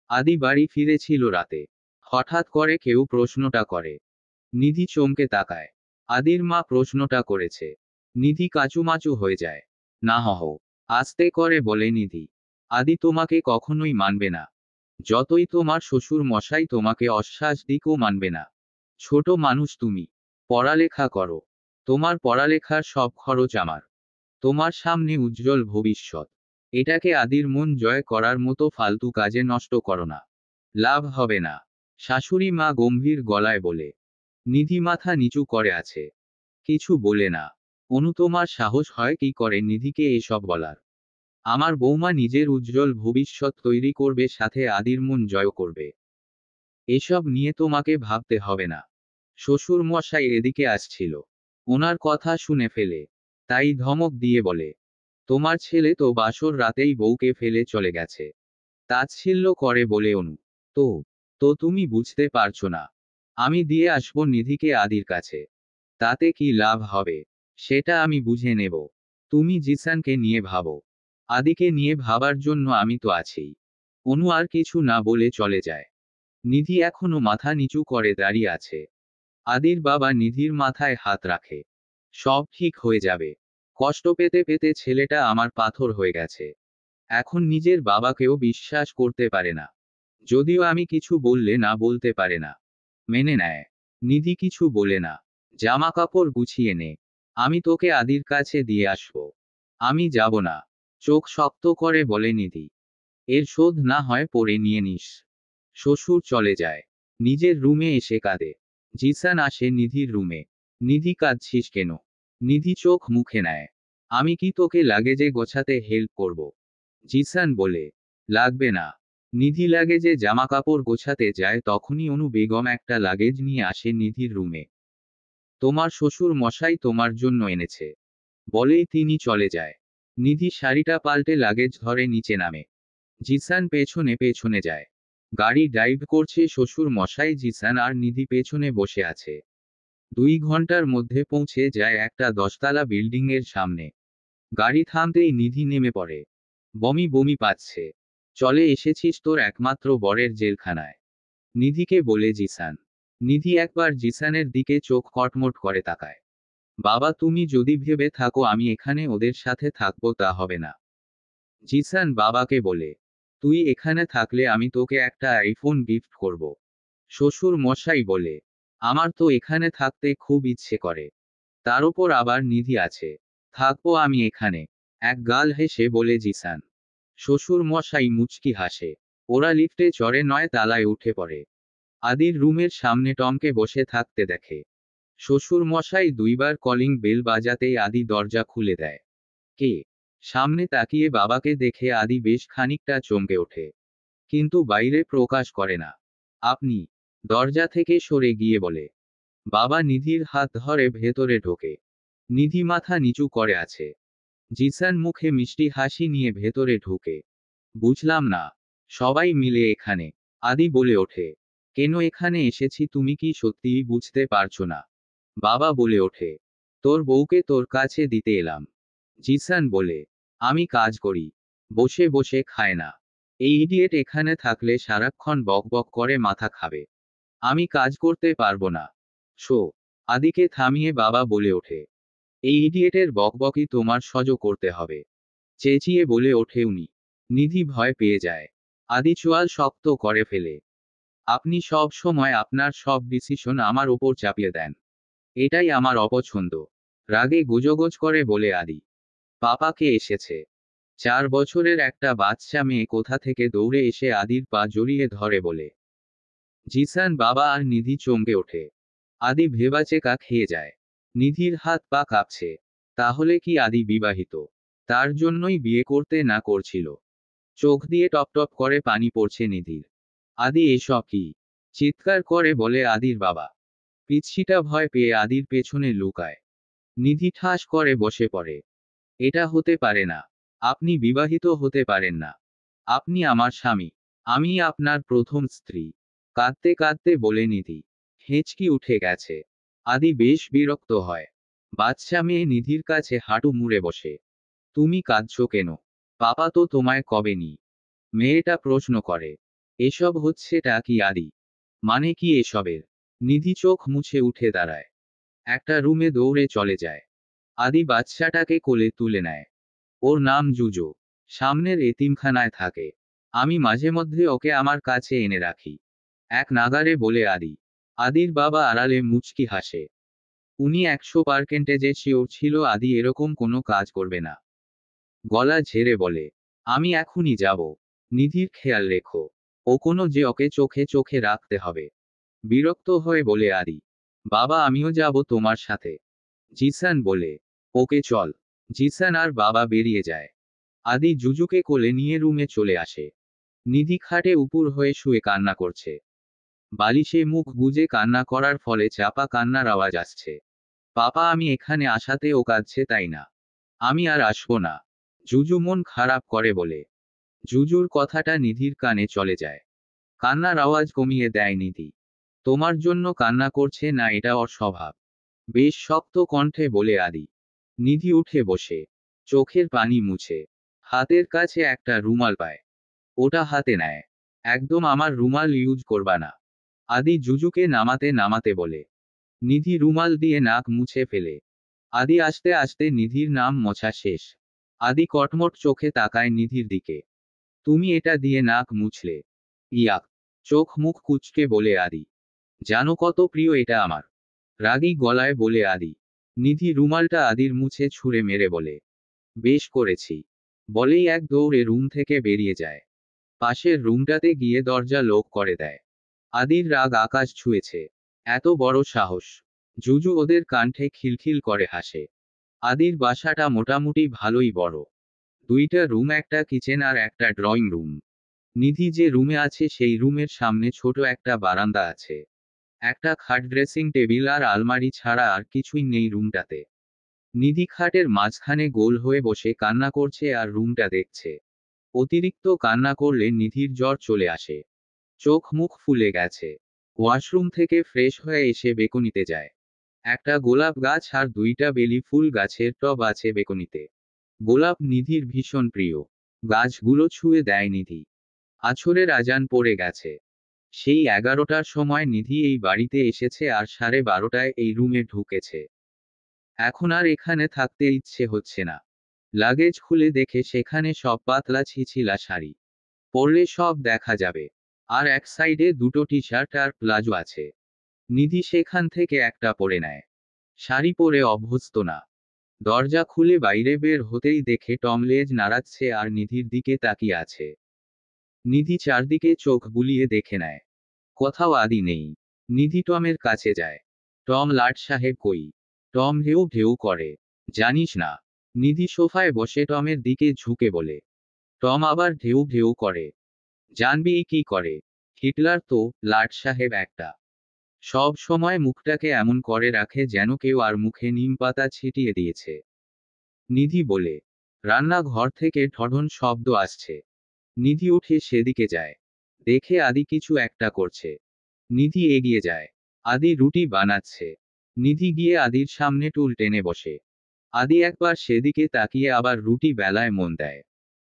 আদি বাড়ি ফিরেছিল রাতে। হঠাৎ করে কেউ প্রশ্নটা করে। নিধি চমকে তাকায়। আদির মা প্রশ্নটা করেছে। নিধি কাচুমাচু হয়ে যায়। না হহ। আস্তে করে বলে নিধি, আদি তোমাকে কখনোই মানবে না। যতই তোমার শ্বশুর মশাই তোমাকে অশ্বাস দিকও মানবে না। ছোট মানুষ তুমি। পড়ালেখা করো। তোমার পড়ালেখার সব খরচ আমার। তোমার সামনে উজ্জ্বল ভবিষ্যৎ। এটাকে আদির মন জয় করার মতো ফালতু কাজে নষ্ট করো না। লাভ হবে না। শাশুড়ি মা গম্ভীর গলায় বলে। নিধি মাথা নিচু করে আছে। কিছু বলে না। অনু, তোমার সাহস হয় কি করে নিধিকে এসব বলার? আমার বৌমা নিজের উজ্জ্বল ভবিষ্যৎ তৈরি করবে, সাথে আদির মন জয় করবে। এসব নিয়ে তোমাকে ভাবতে হবে না। শ্বশুর মশাই এদিকে আসছিল। ওনার কথা শুনে ফেলে তাই ধমক দিয়ে বলে, তোমার ছেলে তো বাসর রাতেই বউকে ফেলে চলে গেছে। তাচ্ছিল্য করে বলে অনু, তো তো তুমি বুঝতে পারছো না? আমি দিয়ে আসবো নিধিকে আদির কাছে। তাতে কি লাভ হবে সেটা আমি বুঝে নেব। তুমি জিসানকে নিয়ে ভাবো। আদিকে নিয়ে ভাবার জন্য আমি তো আছি। অনু আর কিছু না বলে চলে যায়। নিধি এখনো মাথা নিচু করে দাঁড়িয়ে আছে। আদির বাবা নিধির মাথায় হাত রাখে। সব ঠিক হয়ে যাবে। কষ্ট পেতে পেতে ছেলেটা আমার পাথর হয়ে গেছে। এখন নিজের বাবাকেও বিশ্বাস করতে পারে না। যদিও আমি কিছু বললে না বলতে পারে না। মেনে নেয়। নিধি কিছু বলে না। জামা কাপড় গুছিয়ে নে। আমি তোকে আদির কাছে দিয়ে আসবো। আমি যাব না। চোখ শক্ত করে বলে নিধি। এর শোধ না হয় পরে নিয়ে নিস। শ্বশুর চলে যায়। নিজের রুমে এসে কাঁদে। জিসান আসে নিধির রুমে। নিধি, কাঁদছিস কেন? নিধি চোখ মুখে নেয়। আমি কি তোকে লাগেজে গোছাতে হেল্প করব? জিসান বলে, লাগবে না। নিধি লাগেজে জামা কাপড় গোছাতে যায়, তখনই অনু বেগম একটা লাগেজ নিয়ে আসে নিধির রুমে। তোমার শ্বশুর মশাই তোমার জন্য এনেছে, বলেই তিনি চলে যায়। নিধি শাড়িটা পাল্টে লাগেজ ধরে নিচে নামে। জিসান পেছনে পেছনে যায়। গাড়ি ড্রাইভ করছে শ্বশুর মশাই, জিসান আর নিধি পেছনে বসে আছে। 2 ঘন্টার মধ্যে পৌঁছে যায় একটা 10তলা বিল্ডিং এর সামনে। গাড়ি থামতেই নিধি নেমে পড়ে। বমি বমি পাচ্ছে। চলে এসেছিস তোর একমাত্র বরের জেলখানায়, নিধিকে বলে জিসান। নিধি একবার জিসানের দিকে চোখ কটমট করে তাকায়। বাবা, তুমি যদি ভেবে থাকো আমি এখানে ওদের সাথে থাকবো, তা হবে না। জিসান বাবাকে বলে, তুই এখানে থাকলে আমি তোকে একটা আইফোন গিফট করব। শ্বশুর মশাই বলে, আমার তো এখানে থাকতে খুব ইচ্ছে করে। তার উপর আবার নিধি আছে, থাকবো আমি এখানে। এক গাল হেসে বলে জিসান। শ্বশুর মশাই মুচকি হাসে। ওরা লিফটে চড়ে 9 তলায় উঠে পড়ে। আদির রুমের সামনে টমকে বসে থাকতে দেখে। শ্বশুর মশাই 2বার কলিং বেল বাজাতেই আদি দরজা খুলে দেয়। কে? সামনে তাকিয়ে বাবাকে দেখে আদি বেশ খানিকটা চমকে ওঠে, কিন্তু বাইরে প্রকাশ করে না। আপনি? দরজা থেকে সরে গিয়ে বলে। বাবা নিধির হাত ধরে ভেতরে ঢোকে। নিধি মাথা নিচু করে আছে। জিসান মুখে মিষ্টি হাসি নিয়ে ভেতরে ঢুকে। বুঝলাম না। সবাই মিলে এখানে? আদি বলে ওঠে। কেন এখানে এসেছি তুমি কি সত্যিই বুঝতে পারছো না? বাবা বলে ওঠে। তোর বউকে তোর কাছে দিতে এলাম। জিসান বলে, আমি কাজ করি, বসে বসে খায় না। এই ইডিয়েট এখানে থাকলে সারাক্ষণ বক বক করে মাথা খাবে। আমি কাজ করতে পারবো না। শো। আদিকে থামিয়ে বাবা বলে ওঠে। এই ইডিয়েটের বকবকই তোমার সহ্য করতে হবে। চেঁচিয়ে বলে ওঠে উনি। নিধি ভয় পেয়ে যায়। আদি চোয়াল শক্ত করে ফেলে। আপনি সব সময় আপনার সব ডিসিশন আমার ওপর চাপিয়ে দেন। এটাই আমার অপছন্দ। রাগে গুজোগোজ করে বলে আদি। পাপাকে এসেছে। 4 বছরের একটা বাচ্চা মেয়ে কোথা থেকে দৌড়ে এসে আদির পা জড়িয়ে ধরে বলে। জিসান বাবা আর নিধি চমকে ওঠে। আদি ভেবাচেকা খেয়ে যায়। নিধির হাত পা কাঁপছে। তাহলে কি আদি বিবাহিত? তার জন্যই বিয়ে করতে না করছিল? চোখ দিয়ে টপ টপ করে পানি পড়ছে নিধির। আদি এসব কি? চিৎকার করে বলে আদির বাবা। পিচ্ছিটা ভয় পেয়ে আদির পেছনে লুকায়। নিধি ঠাস করে বসে পড়ে। এটা হতে পারে না। আপনি বিবাহিত হতে পারেন না। আপনি আমার স্বামী। আমি আপনার প্রথম স্ত্রী। কাঁদতে কাঁদতে বলে নিধি। হেঁচকি উঠে গেছে। আদি বেশ বিরক্ত হয়। বাচ্চা মেয়ে নিধির কাছে হাঁটু মুড়ে বসে। তুমি কাঁদছো কেন? পাপা তো তোমায় কবে নি? মেয়েটা প্রশ্ন করে। এসব হচ্ছেটা কি আদি? মানে কি এসবের? নিধি চোখ মুছে উঠে দাঁড়ায়। একটা রুমে দৌড়ে চলে যায়। আদি বাচ্চাটাকে কোলে তুলে নেয়। ওর নাম জুজো। সামনের এতিমখানায় থাকে। আমি মাঝে মধ্যে ওকে আমার কাছে এনে রাখি। এক নাগারে বলে আদি। আদির বাবা আড়ালে মুচকি হাসে। উনি 100% শিওর ছিল আদি এরকম কোনো কাজ করবে না। গলা ঝেড়ে বলে, আমি এখনই যাব। নিধির খেয়াল রেখো। ও কোনো যে ওকে চোখে চোখে রাখতে হবে। বিরক্ত হয়ে বলে আদি। বাবা, আমিও যাব তোমার সাথে। জিসান বলে, ওকে চল। জিসান আর বাবা বেরিয়ে যায়। আদি জুজুকে কোলে নিয়ে রুমে চলে আসে। নিধি খাটে উপুর হয়ে শুয়ে কান্না করছে। বালিশে মুখ গুজে কান্না করার ফলে চাপা কান্নার আওয়াজ আসছে। পাপা আমি এখানে আসাতে ও কাঁদছে তাই না? আমি আর আসবো না। জুজু মন খারাপ করে বলে। জুজুর কথাটা নিধির কানে চলে যায়। কান্নার আওয়াজ কমিয়ে দেয় নিধি। তোমার জন্য কান্না করছে না, এটা ওর স্বভাব। বেশ শক্ত কণ্ঠে বলে আদি। নিধি উঠে বসে চোখের পানি মুছে হাতের কাছে একটা রুমাল পায়। ওটা হাতে নেয়। একদম আমার রুমাল ইউজ করবা না। আদি জুজুকে নামাতে নামাতে বলে। নিধি রুমাল দিয়ে নাক মুছে ফেলে। আদি আস্তে আস্তে নিধির নাম মোছা শেষ। আদি কটমট চোখে তাকায় নিধির দিকে। তুমি এটা দিয়ে নাক মুছলে? ইয়াক। চোখ মুখ কুঁচকে বলে আদি। জানো কত প্রিয় এটা আমার। রাগী গলায় বলে আদি। নিধি রুমালটা আদির মুছে ছুঁড়ে মেরে বলে, বেশ করেছি। বলেই এক দৌড়ে রুম থেকে বেরিয়ে যায়। পাশের রুমটাতে গিয়ে দরজা লক করে দেয়। আদির রাগ আকাশ ছুঁয়েছে। এত বড় সাহস! জুজু ওদের কাণ্ঠে খিলখিল করে হাসে। আদির বাসাটা মোটামুটি ভালোই বড়। দুইটা রুম, একটা কিচেন আর একটা ড্রয়িং রুম। নিধি যে রুমে আছে সেই রুমের সামনে ছোট একটা বারান্দা আছে। একটা খাট, ড্রেসিং টেবিল আর আলমারি ছাড়া আর কিছুই নেই রুমটাতে। নিধি খাটের মাঝখানে গোল হয়ে বসে কান্না করছে আর রুমটা দেখছে। অতিরিক্ত কান্না করলে নিধির জ্বর চলে আসে। চোখ মুখ ফুলে গেছে। ওয়াশরুম থেকে ফ্রেশ হয়ে এসে বেকনিতে যায়। একটা গোলাপ গাছ আর দুইটা বেলি ফুল গাছের টব আছে বেকনিতে। গোলাপ নিধির ভীষণ প্রিয়। গাছগুলো ছুঁয়ে দেয় নিধি। আছরের আজান পড়ে গেছে। সেই 11টার সময় নিধি এই বাড়িতে এসেছে আর 12:30টায় এই রুমে ঢুকেছে। এখন আর এখানে থাকতে ইচ্ছে হচ্ছে না। লাগেজ খুলে দেখে সেখানে সব পাতলা ছিছিলা শাড়ি। পরলে সব দেখা যাবে। আর এক সাইডে দুটো টি শার্ট আর প্লাজো আছে। নিধি সেখান থেকে একটা পরে নেয়। শাড়ি পরে অভ্যস্ত না। দরজা খুলে বাইরে বের হতেই দেখে টম লেজ নাড়াচ্ছে আর নিধির দিকে তাকিয়ে আছে। নিধি চারদিকে চোখ বুলিয়ে দেখে নেয়। কোথাও আদি নেই। নিধি টমের কাছে যায়। টম, লাট সাহেব কই? টম ঢেউ ঢেউ করে। জানিস না? নিধি সোফায় বসে টমের দিকে ঝুঁকে বলে। টম আবার ঢেউ ঢেউ করে। জানবি কি করে? হিটলার তো, লাট সাহেব একটা। সব সময় মুখটাকে এমন করে রাখে যেন কেউ আর মুখে নিম পাতা ছিটিয়ে দিয়েছে। নিধি বলে। রান্নাঘর থেকে ঠঠন শব্দ আসছে। নিধি উঠে সেদিকে যায়। দেখে আদি কিছু একটা করছে। নিধি এগিয়ে যায়। আদি রুটি বানাচ্ছে। নিধি গিয়ে আদির সামনে টুল টেনে বসে। আদি একবার সেদিকে তাকিয়ে আবার রুটি বেলায় মন দেয়।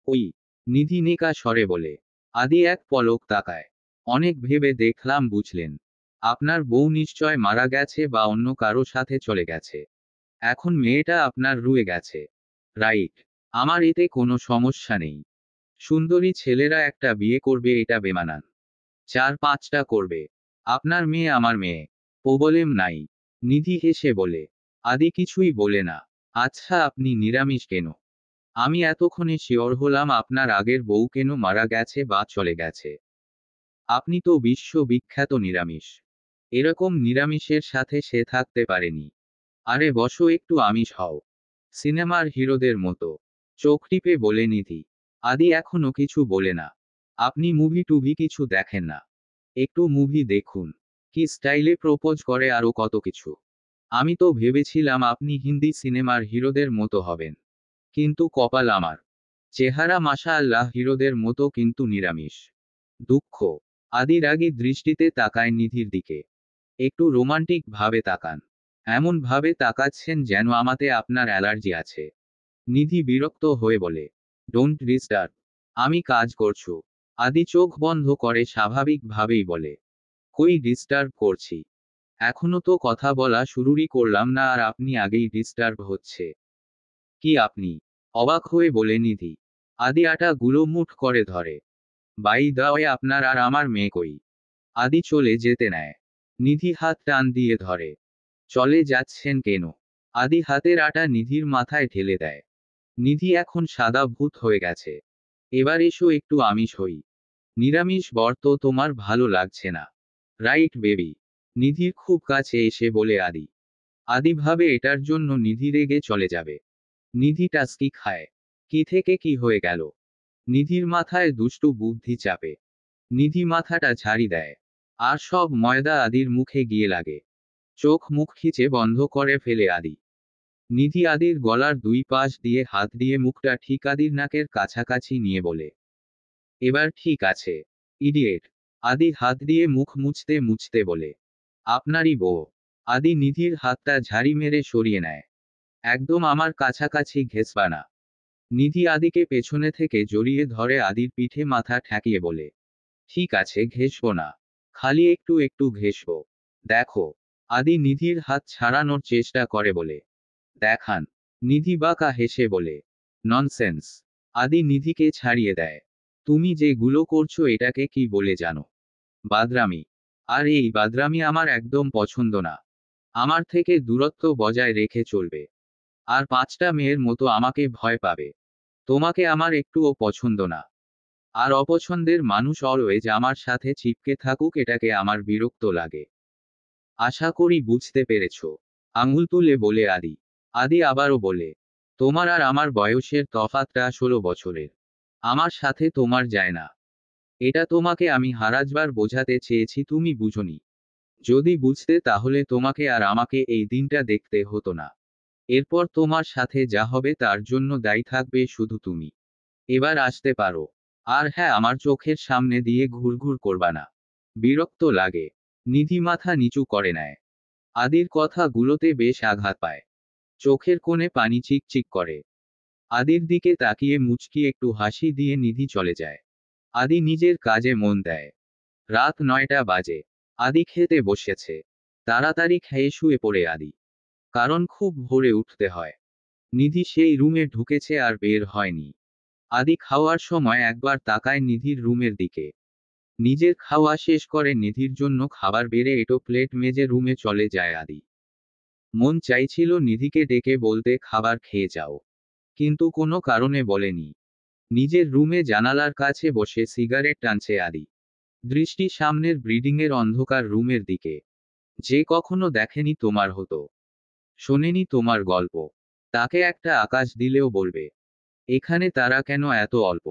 ওই! নিধি নেকা স্বরে বলে। আদি এক পলক তাকায়। অনেক ভেবে দেখলাম বুঝলেন। আপনার বউ নিশ্চয় মারা গেছে বা অন্য কারো সাথে চলে গেছে। এখন মেয়েটা আপনার রুয়ে গেছে। রাইট। আমার এতে কোনো সমস্যা নেই। সুন্দরী ছেলেরা একটা বিয়ে করবে এটা বেমানান। 4-5টা করবে। আপনার মেয়ে আমার মেয়ে। প্রবলেম নাই। নিধি হেসে বলে। আদি কিছুই বলে না। আচ্ছা, আপনি নিরামিষ কেন? আমি এতক্ষণে শিওর হলাম আপনার আগের বউ কেন মারা গেছে বা চলে গেছে। আপনি তো বিশ্ববিখ্যাত নিরামিষ। এরকম নিরামিষের সাথে সে থাকতে পারেনি। আরে বসো, একটু আমিষ হও। সিনেমার হিরোদের মতো। চোখ টিপে বলে নিধি। আদি এখনো কিছু বলে না। আপনি মুভি টুভি কিছু দেখেন না? একটু মুভি দেখুন। কি স্টাইলে প্রপোজ করে আরো কত কিছু। আমি তো ভেবেছিলাম আপনি হিন্দি সিনেমার হিরোদের মতো হবেন। কিন্তু কপাল আমার। চেহারা মাশাআল্লাহ হিরোদের মতো, কিন্তু নিরামিষ। দুঃখ। আদি রাগী দৃষ্টিতে তাকায় নিধির দিকে। একটু রোমান্টিক ভাবে তাকান। এমন ভাবে তাকাচ্ছেন যেন আমাতে আপনার অ্যালার্জি আছে। নিধি বিরক্ত হয়ে বলে। Don't disturb. আমি কাজ করছু। আদি চোখ বন্ধ করে স্বাভাবিক ভাবেই বলে। কই ডিস্টার্ব করছি? এখনো তো কথা বলা শুরুই করলাম না আর আপনি আগেই ডিস্টার্ব হচ্ছে। কি আপনি? অবাক হয়ে বলে নিধি। আদি আটা গুলো মুঠ করে ধরে। বাই দা ওয়ে, আপনার আর আমার মেয়ে কই? আদি চলে যেতে নেয়। নিধি হাত টান দিয়ে ধরে। চলে যাচ্ছেন কেন? আদি হাতের আটা নিধির মাথায় ঢেলে দেয়। নিধি এখন সাদা ভূত হয়ে গেছে। এবার এসো একটু আমিষ হই। নিরামিষ বর তো তোমার ভালো লাগছে না। Right baby? নিধির খুব কাছে এসে বলে আদি। আদি ভাবে এটার জন্য নিধি রেগে চলে যাবে। নিধি টাস্কি খায়। কি থেকে কি হয়ে গেল? নিধির মাথায় দুষ্টু বুদ্ধি চাপে। নিধি মাথাটা ঝাড়ি দেয়। আর সব ময়দা আদির মুখে গিয়ে লাগে। চোখ মুখ খিচে বন্ধ করে ফেলে আদি। নিধি আদির গলার দুই পাশ দিয়ে হাত দিয়ে মুখটা ঠিক আদির নাকের কাছাকাছি নিয়ে বলে, এবার ঠিক আছে, ইডিয়েট। আদি হাত দিয়ে মুখ মুছতে মুছতে বলে, আপনারই বউ। আদি নিধির হাতটা ঝাড়ি মেরে সরিয়ে নেয়। একদম আমার কাছাকাছি ঘেঁষবা না। নিধি আদিকে পেছনে থেকে জড়িয়ে ধরে আদির পিঠে মাথা ঠেকিয়ে বলে, ঠিক আছে ঘেঁষবো না, খালি একটু একটু ঘেঁষবো। দেখো। আদি নিধির হাত ছাড়ানোর চেষ্টা করে বলে, দেখান। নিধি বাঁকা হেসে বলে, ননসেন্স। আদি নিধিকে ছাড়িয়ে দেয়। তুমি যেগুলো করছো এটাকে কি বলে জানো? বাদরামি। আর এই বাদরামি আমার একদম পছন্দ না। আমার থেকে দূরত্ব বজায় রেখে চলবে। আর 5টা মেয়ের মতো আমাকে ভয় পাবে। তোমাকে আমার একটুও পছন্দ না। আর অপছন্দের মানুষ অলওয়েজ আমার সাথে চিপকে থাকুক, এটাকে আমার বিরক্ত লাগে। আশা করি বুঝতে পেরেছ। আঙুল তুলে বলে আদি। আদি আবারও বলে, তোমার আর আমার বয়সের তফাৎটা 16 বছরের। আমার সাথে তোমার যায় না। এটা তোমাকে আমি হাজারবার বোঝাতে চেয়েছি, তুমি বুঝোনি। যদি বুঝতে তাহলে তোমাকে আর আমাকে এই দিনটা দেখতে হতো না। এরপর তোমার সাথে যা হবে তার জন্য দায়ী থাকবে শুধু তুমি। এবার আসতে পারো। আর হ্যাঁ, আমার চোখের সামনে দিয়ে ঘুরঘুর করবা না। বিরক্ত লাগে। নিধি মাথা নিচু করে নেয়। আদির কথাগুলোতে বেশ আঘাত পায়। চোখের কোণে পানি চিকচিক করে। আদির দিকে তাকিয়ে মুচকি একটু হাসি দিয়ে নিধি চলে যায়। আদি নিজের কাজে মন দেয়। রাত 9টা বাজে। আদি খেতে বসেছে। তাড়াতাড়ি খেয়ে শুয়ে পড়ে আদি। কারণ খুব ভোরে উঠতে হয়। নিধি সেই রুমে ঢুকেছে আর বের হয়নি। আদি খাওয়ার সময় একবার তাকায় নিধির রুমের দিকে। নিজের খাওয়া শেষ করে নিধির জন্য খাবার বেড়ে এটো প্লেট মেজে রুমে চলে যায় আদি। মন চাইছিল নিধিকে ডেকে বলতে খাবার খেয়ে যাও, কিন্তু কোনো কারণে বলেনি। নিজের রুমে জানালার কাছে বসে সিগারেট টানছে আদি। দৃষ্টি সামনের ব্রিডিংয়ের অন্ধকার রুমের দিকে। যে কখনো দেখেনি তোমার হতো, শোনেনি তোমার গল্প, তাকে একটা আকাশ দিলেও বলবে, এখানে তারা কেন এত অল্প?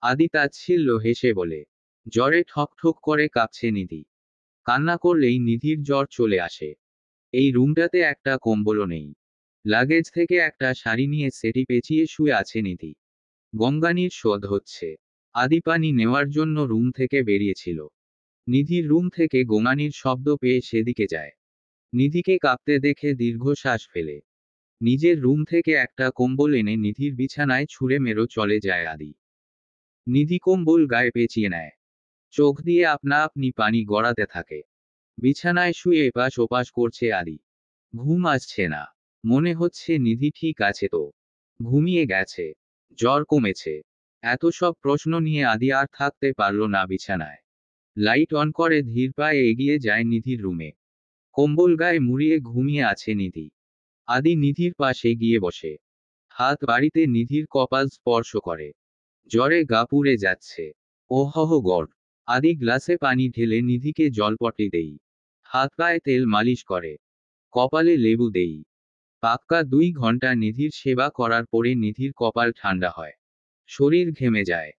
আদি তাচ্ছিল্য হেসে বলে। জ্বরে ঠক ঠক করে কাঁপছে নিধি। কান্না করলেই নিধির জ্বর চলে আসে। এই রুমটাতে একটা কম্বলও নেই। লাগেজ থেকে একটা শাড়ি নিয়ে সেটি পেঁচিয়ে শুয়ে আছে নিধি। গঙ্গানির শোধ হচ্ছে। আদি পানি নেওয়ার জন্য রুম থেকে বেরিয়েছিল। নিধির রুম থেকে গোঙানির শব্দ পেয়ে সেদিকে যায়। নিধিকে কাঁপতে দেখে দীর্ঘশ্বাস ফেলে নিজের রুম থেকে একটা কম্বল এনে নিধির বিছানায় ছুঁড়ে মেরো চলে যায় আদি। নিধি কম্বল গায়ে পেঁচিয়ে নেয়। চোখ দিয়ে আপনা আপনি পানি গড়াতে থাকে। বিছানায় শুয়ে এপাশ ওপাশ করছে আদি। ঘুম আসছে না। মনে হচ্ছে নিধি ঠিক আছে তো, ঘুমিয়ে গেছে, জ্বর কমেছে। এত সব প্রশ্ন নিয়ে আদি আর থাকতে পারল না বিছানায়। লাইট অন করে ধীর পায়ে এগিয়ে যায় নিধির রুমে। কম্বল গায়ে মুড়িয়ে ঘুমিয়ে আছে নিধি। আদি নিধির পাশে গিয়ে বসে। হাত বাড়িতে নিধির কপাল স্পর্শ করে। জ্বরে গা পুড়ে যাচ্ছে। ওহহ গড়। আদি গ্লাসে পানি ঢেলে নিধিকে জলপটি দেই। হাত পায়ে তেল মালিশ করে। কপালে লেবু দেই। পাক্কা 2 ঘন্টা নিধির সেবা করার পরে নিধির কপাল ঠান্ডা হয়। শরীর ঘেমে যায়।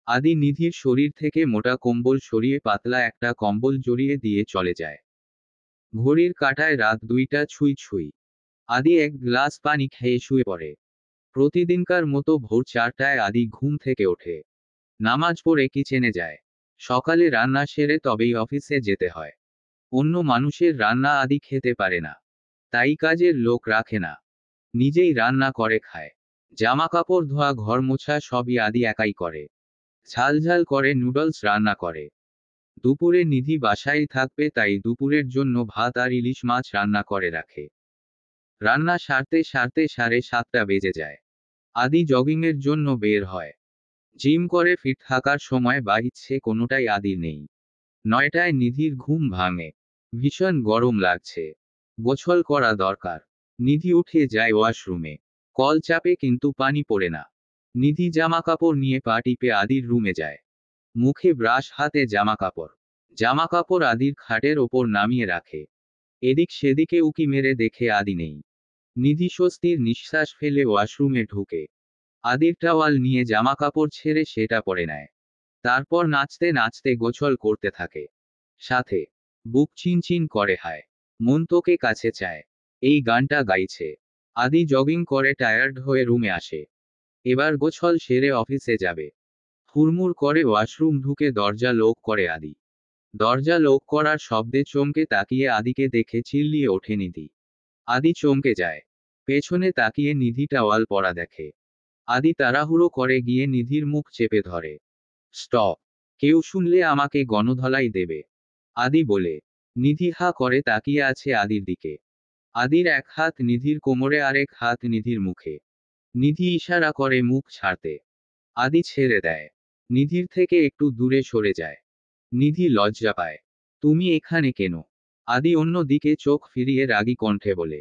আদি নিধির শরীর থেকে মোটা কম্বল সরিয়ে পাতলা একটা কম্বল জড়িয়ে দিয়ে চলে যায়। ঘড়ির কাঁটায় রাত 2টা ছুঁই ছুঁই। আদি এক গ্লাস পানি খেয়ে শুয়ে পড়ে। প্রতিদিনকার মতো ভোর 4টায় আদি ঘুম থেকে ওঠে। নামাজ পড়ে কিচেনে যায়। সকালে রান্না সেরে তবেই অফিসে যেতে হয়। অন্য মানুষের রান্না আদি খেতে পারে না। তাই কাজের লোক রাখে না। নিজেই রান্না করে খায়। জামা কাপড় ধোয়া ঘর মোছা সবই আদি একাই করে। ঝালঝাল করে নুডলস রান্না করে। দুপুরে নিধি বাসায় থাকবে তাই দুপুরের জন্য ভাত আর ইলিশ মাছ রান্না করে রাখে। রান্না সারতে সারতে 7:30 বেজে যায়। আদি জগিংয়ের জন্য বের হয়। জিম করে ফিট থাকার সময় বা ইচ্ছে কোনোটাই আদির নেই। 9টায় নিধির ঘুম ভাঙে। ভীষণ গরম লাগছে। গোসল করা দরকার। নিধি উঠে যায় ওয়াশরুমে। কল চাপে কিন্তু পানি পড়ে না। নিধি জামাকাপড় নিয়ে পা টিপে আদির রুমে যায়। মুখে ব্রাশ, হাতে জামাকাপড়। জামাকাপড় আদির খাটের ওপর নামিয়ে রাখে। এদিক সেদিকে উকি মেরে দেখে আদি নেই। নিধি স্বস্তির নিঃশ্বাস ফেলে ওয়াশরুমে ঢুকে আদির টাওয়াল নিয়ে জামা কাপড় ছেড়ে সেটা পরে নেয়। তারপর নাচতে নাচতে গোছল করতে থাকে। সাথে বুক চিনচিন করে, হায় মন তোকে কাছে চায়, এই গানটা গাইছে। আদি জগিং করে টায়ার্ড হয়ে রুমে আসে। এবার গোছল সেরে অফিসে যাবে। হুড়মুড় করে ওয়াশরুম ঢুকে দরজা লক করে আদি। দরজা লক করার শব্দে চমকে তাকিয়ে আদিকে দেখে চিল্লিয়ে ওঠে নিধি। আদি চমকে যায়। পেছনে তাকিয়ে নিধি টাওয়াল পরা দেখে। আদি তাড়াহুড়ো করে গিয়ে নিধির মুখ চেপে ধরে। স্টপ, কেউ শুনলে আমাকে গণধলাই দেবে, আদি বলে। নিধি হা করে তাকিয়ে আছে আদির দিকে। আদির এক হাত নিধির কোমরে, আরেক হাত নিধির মুখে। নিধি ইশারা করে মুখ ছাড়তে। আদি ছেড়ে দেয়। নিধির থেকে একটু দূরে সরে যায়। নিধি লজ্জা পায়। তুমি এখানে কেন? আদি অন্য দিকে চোখ ফিরিয়ে রাগী কণ্ঠে বলে।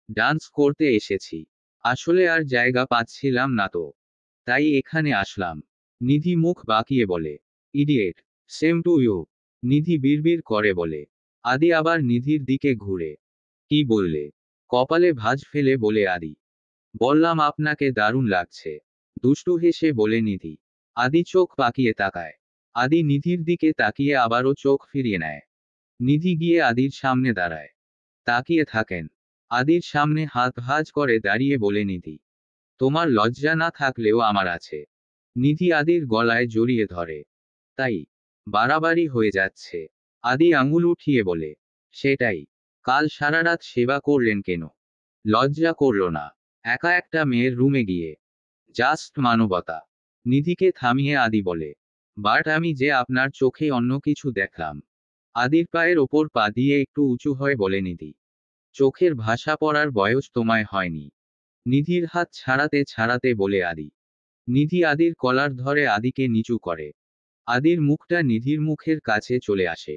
ডান্স করতে এসেছি। আসলে আর জায়গা পাচ্ছিলাম না তো, তাই এখানে আসলাম। নিধি মুখ বাঁকিয়ে বলে। ইডিয়েট, সেম টু ইউ, নিধি বিড়বিড় করে বলে। আদি আবার নিধির দিকে ঘুরে। কি বললে? কপালে ভাঁজ ফেলে বলে আদি। বললাম আপনাকে দারুণ লাগছে, দুষ্টু হেসে বলে নিধি। আদি চোখ পাকিয়ে তাকায়। আদি নিধির দিকে তাকিয়ে আবারও চোখ ফিরিয়ে নেয়। নিধি গিয়ে আদির সামনে দাঁড়ায়। তাকিয়ে থাকেন। আদির সামনে হাত ভাঁজ করে দাঁড়িয়ে বলে নিধি। তোমার লজ্জা না থাকলেও আমার আছে। নিধি আদির গলায় জড়িয়ে ধরে। তাই বাড়াবাড়ি হয়ে যাচ্ছে, আদি আঙুল উঠিয়ে বলে। সেটাই, কাল সারারাত সেবা করলেন কেন? লজ্জা করল না? একা একটা মেয়ের রুমে গিয়ে। জাস্ট মানবতা। নিধিকে থামিয়ে আদি বলে। বাট আমি যে আপনার চোখে অন্য কিছু দেখলাম। আদির পায়ের ওপর পা দিয়ে একটু উঁচু হয়ে বলে নিধি। চোখের ভাষা পড়ার বয়স তোমায় হয়নি। নিধির হাত ছাড়াতে ছাড়াতে বলে আদি। নিধি আদির কলার ধরে আদিকে নিচু করে। আদির মুখটা নিধির মুখের কাছে চলে আসে।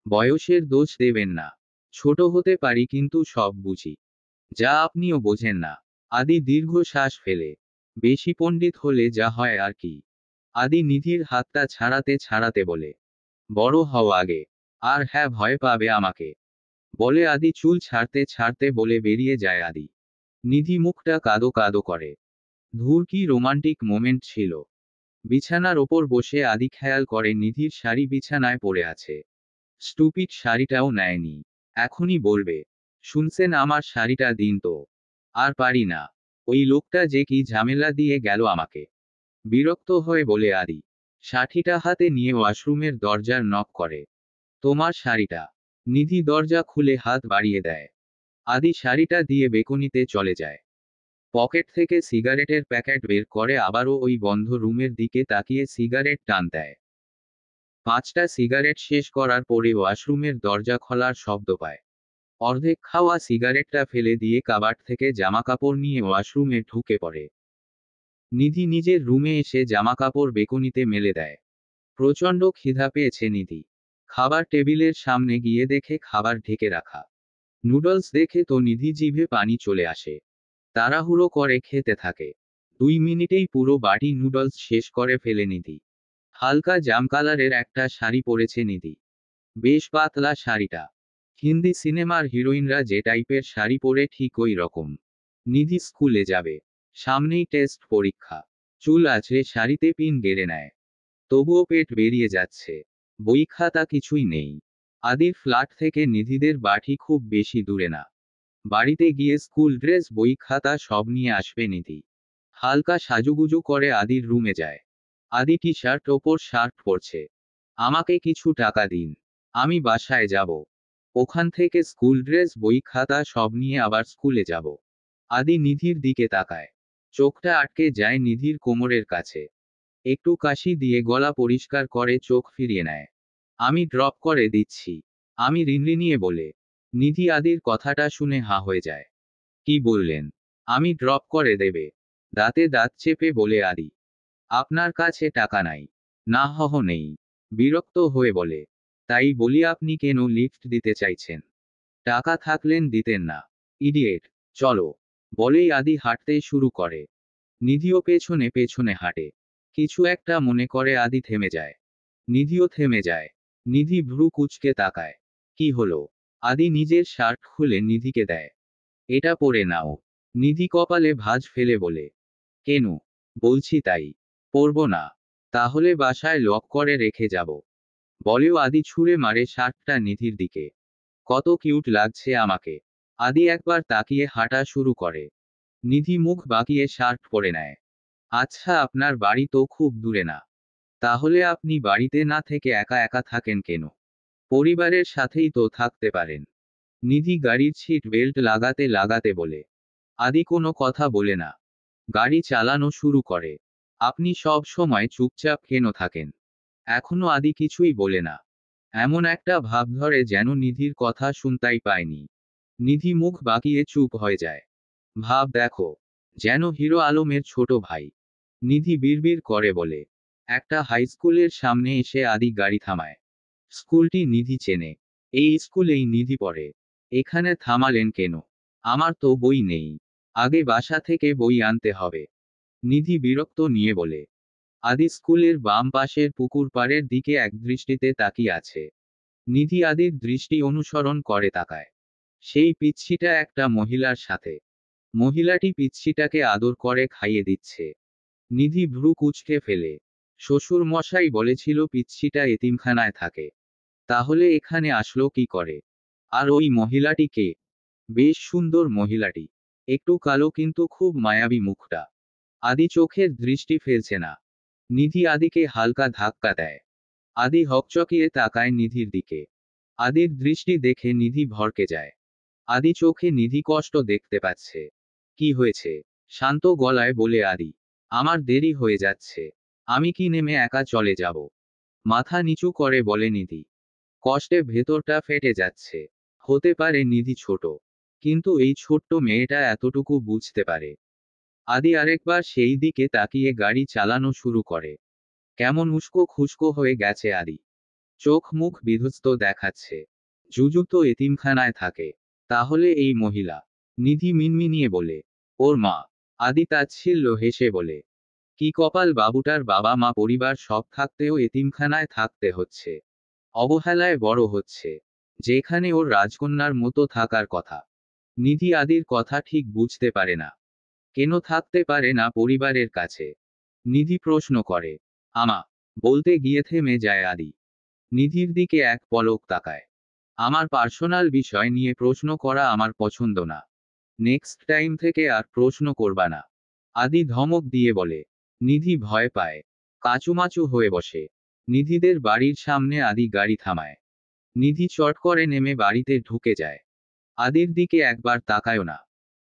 বয়সের দোষ দেবেন না, ছোট হতে পারি কিন্তু সব বুঝি, যা আপনিও বোঝেন না। আদি দীর্ঘ শ্বাস ফেলে। বেশি পণ্ডিত হলে যা হয় আর কি। আদি নিধির হাতটা ছাড়াতে ছাড়াতে বলে। বড় হও আগে, আর হ্যাঁ ভয় পাবে আমাকে, বলে আদি চুল ছাড়তে ছাড়তে বলে বেরিয়ে যায় আদি। নিধি মুখটা কাদো কাদো করে। ধুর, কি রোমান্টিক মোমেন্ট ছিল। বিছানার ওপর বসে আদি খেয়াল করে নিধির শাড়ি বিছানায় পড়ে আছে। স্টুপিড, শাড়িটাও নেয়নি। এখনই বলবে। শুনছেন, আমার শাড়িটা দিন তো। আর পারি না, ওই লোকটা যে কি ঝামেলা দিয়ে গেল আমাকে। বিরক্ত হয়ে বলে আদি। সাথীটা হাতে নিয়ে ওয়াশরুমের দরজার নক করে। তোমার শাড়িটা। নিধি দরজা খুলে হাত বাড়িয়ে দেয়। আদি শাড়িটা দিয়ে বেকনিতে চলে যায়। পকেট থেকে সিগারেটের প্যাকেট বের করে আবারও ওই বন্ধ রুমের দিকে তাকিয়ে সিগারেট টান দেয়। 5টা সিগারেট শেষ করার পরে ওয়াশরুমের দরজা খোলার শব্দ পায়। অর্ধেক খাওয়া সিগারেটটা ফেলে দিয়ে কাবাট থেকে জামাকাপড় নিয়ে ওয়াশরুমে ঢুকে পড়ে। নিধি নিজের রুমে এসে জামাকাপড় বেকনিতে মেলে দেয়। প্রচণ্ড খিদা পেয়েছে নিধি। খাবার টেবিলের সামনে গিয়ে দেখে খাবার ঢেকে রাখা। নুডলস দেখে তো নিধি জিভে পানি চলে আসে। তাড়াহুড়ো করে খেতে থাকে। 2 মিনিটেই পুরো বাটি নুডলস শেষ করে ফেলে নিধি। হালকা জাম কালারের একটা শাড়ি পরেছে নিধি। বেশ পাতলা শাড়িটা। হিন্দি সিনেমার হিরোইনরা যে টাইপের শাড়ি পরে ঠিক ওই রকম। নিধি স্কুলে যাবে। সামনেই টেস্ট পরীক্ষা। চুল আঁচড়ে শাড়িতে পিন গেড়ে নেয়। তবুও পেট বেরিয়ে যাচ্ছে। বই খাতা কিছুই নেই। আদির ফ্ল্যাট থেকে নিধিদের বাড়ি খুব বেশি দূরে না। বাড়িতে গিয়ে স্কুল ড্রেস, বই খাতা সব নিয়ে আসবে নিধি। হালকা সাজুগুজু করে আদির রুমে যায়। আদি টি শার্ট ওপর শার্ট পরছে। আমাকে কিছু টাকা দিন, আমি বাসায় যাব। ওখান থেকে স্কুল ড্রেস, বই খাতা সব নিয়ে আবার স্কুলে যাব। আদি নিধির দিকে তাকায়। চোখটা আটকে যায় নিধির কোমরের কাছে। একটু কাশি দিয়ে গলা পরিষ্কার করে চোখ ফিরিয়ে নেয়। আমি ড্রপ করে দিচ্ছি, আমি রিনরিনিয়ে বলে। নিধি আদির কথাটা শুনে হা হয়ে যায়। কি বললেন? আমি ড্রপ করে দেবে? দাঁতে দাঁত চেপে বলে আদি। আপনার কাছে টাকা নাই? না, হহ নেই। বিরক্ত হয়ে বলে। তাই বলি আপনি কেন লিফট দিতে চাইছেন? টাকা থাকলেন দিতেন না। ইডিয়েট, চলো। বলেই আদি হাঁটতে শুরু করে। নিধিও পেছনে পেছনে হাঁটে। কিছু একটা মনে করে আদি থেমে যায়। নিধিও থেমে যায়। নিধি ভ্রু কুঁচকে তাকায়। কি হলো? আদি নিজের শার্ট খুলে নিধিকে দেয়। এটা পরে নাও। নিধি কপালে ভাঁজ ফেলে বলে, কেন? বলছি তাই। পরব না। তাহলে বাসায় লক করে রেখে যাব। বলেও আদি ছুঁড়ে মারে শার্টটা নিধির দিকে। কত কিউট লাগছে আমাকে। আদি একবার তাকিয়ে হাঁটা শুরু করে। নিধি মুখ বাঁকিয়ে শার্ট পরে নেয়। আচ্ছা, আপনার বাড়ি তো খুব দূরে না। তাহলে আপনি বাড়িতে না থেকে একা একা থাকেন কেন? পরিবারের সাথেই তো থাকতে পারেন। নিধি গাড়ির সিট বেল্ট লাগাতে লাগাতে বলে। আদি কোনো কথা বলে না। গাড়ি চালানো শুরু করে। আপনি সব সময় চুপচাপ কেন থাকেন? এখনো আদি কিছুই বলে না। এমন একটা ভাব ধরে যেন নিধির কথা শুনতাই পায়নি। নিধি মুখ বাঁকিয়ে চুপ হয়ে যায়। ভাব দেখো, যেন হিরো আলমের ছোট ভাই। নিধি বিড়বিড় করে বলে। একটা হাই স্কুলের সামনে এসে আদি গাড়ি থামায়। স্কুলটি নিধি চেনে। এই স্কুলেই নিধি পড়ে। এখানে থামালেন কেন? আমার তো বই নেই। আগে বাসা থেকে বই আনতে হবে। নিধি বিরক্ত নিয়ে বলে। আদি স্কুলের বাম পাশের পুকুর পাড়ের দিকে একদৃষ্টিতে তাকিয়ে আছে। নিধি আদির দৃষ্টি অনুসরণ করে তাকায়। সেই পিচ্ছিটা একটা মহিলার সাথে। মহিলাটি পিচ্ছিটাকে আদর করে খাইয়ে দিচ্ছে। নিধি ভ্রু কুঁচকে ফেলে। শ্বশুর মশাই বলেছিল পিচ্ছিটা এতিমখানায় থাকে। তাহলে এখানে আসলো কি করে? আর ওই মহিলাটি কে? বেশ সুন্দর মহিলাটি। একটু কালো কিন্তু খুব মায়াবী মুখটা। আদি চোখের দৃষ্টি ফেলছে না। নিধি আদিকে হালকা ধাক্কা দেয়। আদি হকচকিয়ে তাকায় নিধির দিকে। আদির দৃষ্টি দেখে নিধি ভড়কে যায়। আদি চোখে নিধি কষ্ট দেখতে পাচ্ছে। কি হয়েছে? শান্ত গলায় বলে আদি। আমার দেরি হয়ে যাচ্ছে। আমি কি নেমে একা চলে যাব? মাথা নিচু করে বলে নিধি। কষ্টে ভেতরটা ফেটে যাচ্ছে। হতে পারে নিধি ছোট। কিন্তু এই ছোট্ট মেয়েটা এতটুকু বুঝতে পারে। আদি আরেকবার সেই দিকে তাকিয়ে গাড়ি চালানো শুরু করে। কেমন উস্কো খুস্কো হয়ে গেছে আদি। চোখ মুখ বিধ্বস্ত দেখাচ্ছে। জুজু তো এতিমখানায় থাকে। তাহলে এই মহিলা? নিধি মিনমিনিয়ে বলে। ওর মা। আদি তাচ্ছিল্য হেসে বলে। কি কপাল বাবুটার, বাবা মা পরিবার সব থাকতেও এতিমখানায় থাকতে হচ্ছে। অবহেলায় বড় হচ্ছে। যেখানে ওর রাজকন্যার মতো থাকার কথা। নিধি আদির কথা ঠিক বুঝতে পারে না। কেন থাকতে পারে না পরিবারের কাছে? নিধি প্রশ্ন করে। আমা। বলতে গিয়ে থেমে যায় আদি। নিধির দিকে এক পলক তাকায়। আমার পার্সোনাল বিষয় নিয়ে প্রশ্ন করা আমার পছন্দ না। নেক্সট টাইম থেকে আর প্রশ্ন করবা না। আদি ধমক দিয়ে বলে। নিধি ভয় পায়। কাচুমাচু হয়ে বসে। নিধিদের বাড়ির সামনে আদি গাড়ি থামায়। নিধি চট করে নেমে বাড়িতে ঢুকে যায়। আদির দিকে একবার তাকায়ও না।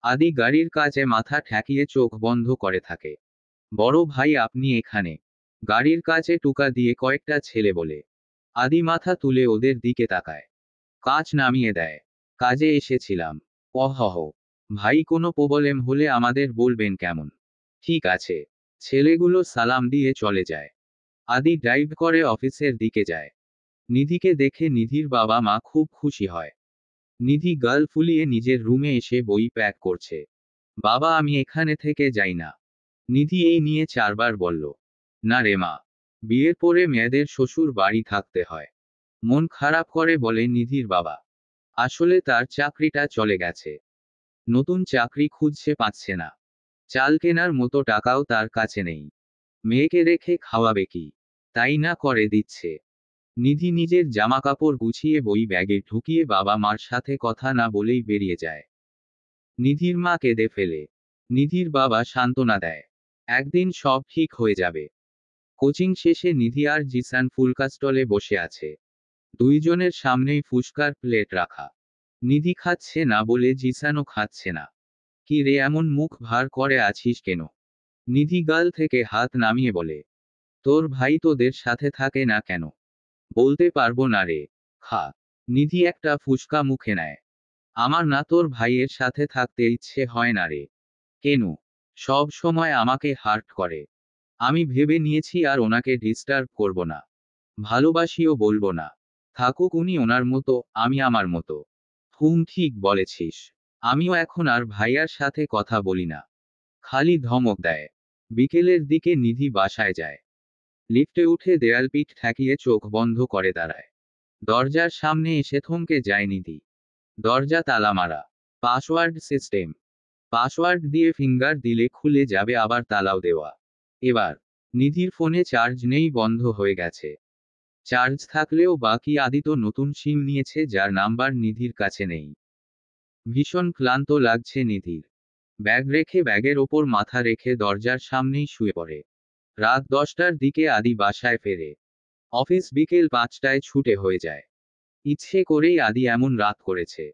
আদি গাড়ির কাছে মাথা ঠেকিয়ে চোখ বন্ধ করে থাকে। বড় ভাই, আপনি এখানে? গাড়ির কাছে টুকা দিয়ে কয়েকটা ছেলে বলে। আদি মাথা তুলে ওদের দিকে তাকায়। কাঁচ নামিয়ে দেয়। কাজে এসেছিলাম। অহহ। ভাই, কোনো প্রবলেম হলে আমাদের বলবেন কেমন? ঠিক আছে। ছেলেগুলো সালাম দিয়ে চলে যায়। আদি ড্রাইভ করে অফিসের দিকে যায়। নিধিকে দেখে নিধির বাবা মা খুব খুশি হয়। নিধি গাল ফুলিয়ে নিজের রুমে এসে বই প্যাক করছে। বাবা, আমি এখানে থেকে যাই না। নিধি এই নিয়ে 4 বার বলল। না রে মা। বিয়ের পরে মেয়েদের শ্বশুর বাড়ি থাকতে হয়। মন খারাপ করে বলে নিধির বাবা। আসলে তার চাকরিটা চলে গেছে। নতুন চাকরি খুঁজছে, পাচ্ছে না। চাল কেনার মতো টাকাও তার কাছে নেই। মেয়েকে রেখে খাওয়াবে কি? তাই না করে দিচ্ছে। নিধি নিজের জামাকাপড় গুছিয়ে বই ব্যাগে ঢুকিয়ে বাবা মার সাথে কথা না বলেই বেরিয়ে যায়। নিধির মা কেঁদে ফেলে। নিধির বাবা সান্ত্বনা দেয়। একদিন সব ঠিক হয়ে যাবে। কোচিং শেষে নিধি আর জিসান ফুলকা স্টলে বসে আছে। দুইজনের সামনেই ফুসকার প্লেট রাখা। নিধি খাচ্ছে না বলে জিসানও খাচ্ছে না। কি রে, এমন মুখ ভার করে আছিস কেন? নিধি গাল থেকে হাত নামিয়ে বলে। তোর ভাই তোদের সাথে থাকে না কেন? বলতে পারবো না রে। খা। নিধি একটা ফুসকা মুখে নেয়। আমার না তোর ভাইয়ের সাথে থাকতে ইচ্ছে হয় না রে। কেন? সব সময় আমাকে হার্ট করে। আমি ভেবে নিয়েছি আর ওনাকে ডিস্টার্ব করব না। ভালোবাসিও বলবো না। থাকুক উনি ওনার মতো, আমি আমার মতো। ঠিক বলেছিস। আমিও এখন আর ভাইয়ার সাথে কথা বলি না। খালি ধমক দেয়। বিকেলের দিকে নিধি বাসায় যায়। লিফটে উঠে দেয়াল পিঠ ঠেকিয়ে চোখ বন্ধ করে দাঁড়ায়। দরজার সামনে এসে থমকে যায় নিধি। দরজা তালা মারা। Password system. পাসওয়ার্ড দিয়ে ফিঙ্গার দিলে খুলে যাবে, আবার তালাও দেওয়া। এবার নিধির ফোনে চার্জ নেই, বন্ধ হয়ে গেছে। চার্জ থাকলেও বাকি আদি তো নতুন সিম নিয়েছে, যার নাম্বার নিধির কাছে নেই। ভীষণ ক্লান্ত লাগছে নিধির। ব্যাগ রেখে ব্যাগের ওপর মাথা রেখে দরজার সামনেই শুয়ে পড়ে। রাত 10টার দিকে আদি বাসায় ফেরে। অফিস বিকেল 5টায় ছুটে হয়ে যায়। ইচ্ছে করেই আদি এমন রাত করেছে।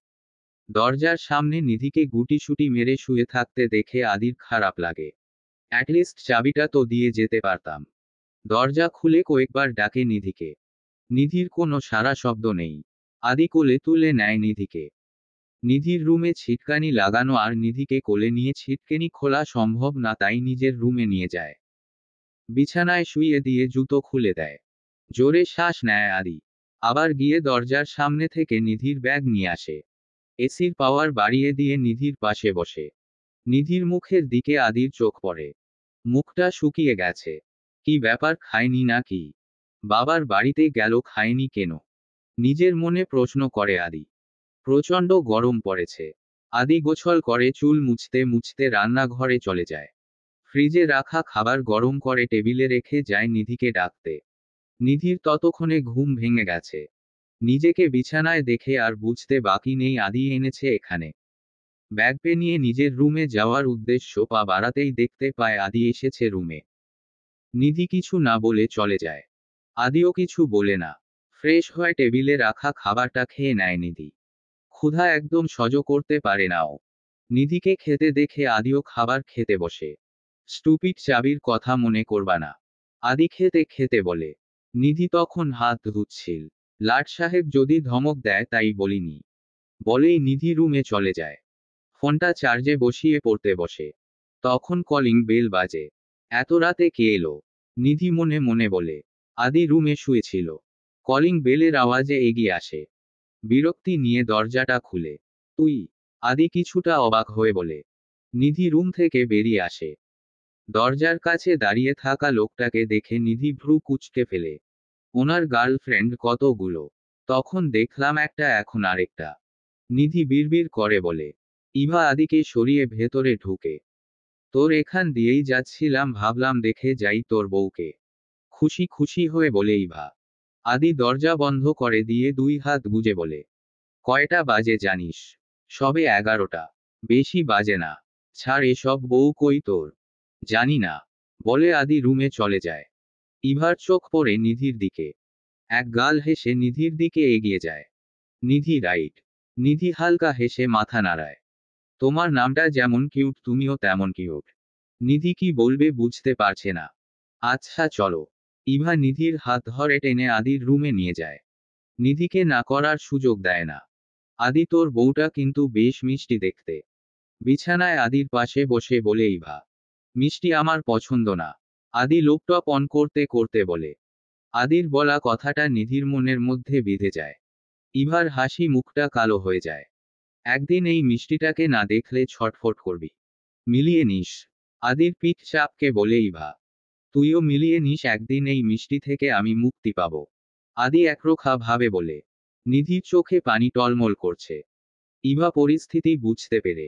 দরজার সামনে নিধিকে গুটিসুটি মেরে শুয়ে থাকতে দেখে আদির খারাপ লাগে। অ্যাটলিস্ট চাবিটা তো দিয়ে যেতে পারতাম। দরজা খুলে কয়েকবার ডাকে নিধিকে। নিধির কোনো সাড়া শব্দ নেই। আদি কোলে তুলে নেয় নিধিকে। নিধির রুমে ছিটকানি লাগানো, আর নিধিকে কোলে নিয়ে ছিটকেনি খোলা সম্ভব না, তাই নিজের রুমে নিয়ে যায়। বিছানায় শুইয়ে দিয়ে জুতো খুলে দেয়। জোরে শ্বাস নেয় আদি। আবার গিয়ে দরজার সামনে থেকে নিধির ব্যাগ নিয়ে আসে। এসির পাওয়ার বাড়িয়ে দিয়ে নিধির পাশে বসে। নিধির মুখের দিকে আদির চোখ পড়ে। মুখটা শুকিয়ে গেছে। কি ব্যাপার, খায়নি নাকি? বাবার বাড়িতে গেল, খায়নি কেন? নিজের মনে প্রশ্ন করে আদি। প্রচণ্ড গরম পড়েছে। আদি গোছল করে চুল মুছতে মুছতে রান্নাঘরে চলে যায়। ফ্রিজে রাখা খাবার গরম করে টেবিলে রেখে যায় নিধিকে ডাকতে। নিধির ততক্ষণে ঘুম ভেঙে গেছে। নিজেকে বিছানায় দেখে আর বুঝতে বাকি নেই আদি এনেছে এখানে। ব্যাগ নিয়ে নিজের রুমে যাওয়ার উদ্দেশ্য পা বাড়াতেই দেখতে পায় আদি এসেছে রুমে। নিধি কিছু না বলে চলে যায়। আদিও কিছু বলে না। ফ্রেশ হয়ে টেবিলে রাখা খাবারটা খেয়ে নেয় নিধি। ক্ষুধা একদম সহ্য করতে পারে নাও। নিধিকে খেতে দেখে আদিও খাবার খেতে বসে। স্টুপিড, চাবির কথা মনে করবা না। আদি খেতে খেতে বলে। নিধি তখন হাত ধুচ্ছিল। লাট সাহেব যদি ধমক দেয় তাই বলিনি। বলেই নিধি রুমে চলে যায়। ফোনটা চার্জে বসিয়ে পড়তে বসে। তখন কলিং বেল বাজে। এত রাতে কে এলো? নিধি মনে মনে বলে। আদি রুমে শুয়েছিল। কলিং বেলের আওয়াজে এগিয়ে আসে। বিরক্তি নিয়ে দরজাটা খুলে। তুই? আদি কিছুটা অবাক হয়ে বলে। নিধি রুম থেকে বেরিয়ে আসে। দরজার কাছে দাঁড়িয়ে থাকা লোকটাকে দেখে নিধি ভ্রু কুঁচকে ফেলে। ওনার গার্লফ্রেন্ড কতগুলো? তখন দেখলাম একটা, এখন আরেকটা। নিধি বিড়বিড় করে বলে। ইভা আদিকে সরিয়ে ভেতরে ঢুকে। তোর এখান দিয়েই যাচ্ছিলাম, ভাবলাম দেখে যাই তোর বউকে। খুশি খুশি হয়ে বলে ইভা। আদি দরজা বন্ধ করে দিয়ে 2 হাত গুজে বলে। কয়টা বাজে জানিস? সবে 11টা। বেশি বাজে না। ছাড় এসব, বউ কই তোর? জানি না, বলে আদি রুমে চলে যায়। ইভার চোখ পড়ে নিধির দিকে। এক গাল হেসে নিধির দিকে এগিয়ে যায়। নিধি রাইট। নিধি হালকা হেসে মাথা নাড়ায়। তোমার নামটা যেমন কিউট, তুমিও তেমন কিউট। নিধি কি বলবে বুঝতে পারছে না। আচ্ছা চলো। ইভা নিধির হাত ধরে টেনে আদির রুমে নিয়ে যায়। নিধিকে না করার সুযোগ দেয় না। আদি, তোর বউটা কিন্তু বেশ মিষ্টি দেখতে। বিছানায় আদির পাশে বসে বলে ইভা। মিষ্টি আমার পছন্দ না। আদি ল্যাপটপ অন করতে করতে বলে। আদির বলা কথাটা নিধির মনের মধ্যে বিঁধে যায়। ইভার হাসি মুখটা কালো হয়ে যায়। একদিন এই মিষ্টিটাকে না দেখলে ছটফট করবি। মিলিয়ে নিস। আদির পিঠ চাপকে বলে ইভা। তুইও মিলিয়ে নিস, একদিন এই মিষ্টি থেকে আমি মুক্তি পাব। আদি একরোখা ভাবে বলে। নিধির চোখে পানি টলমল করছে। ইভা পরিস্থিতি বুঝতে পেরে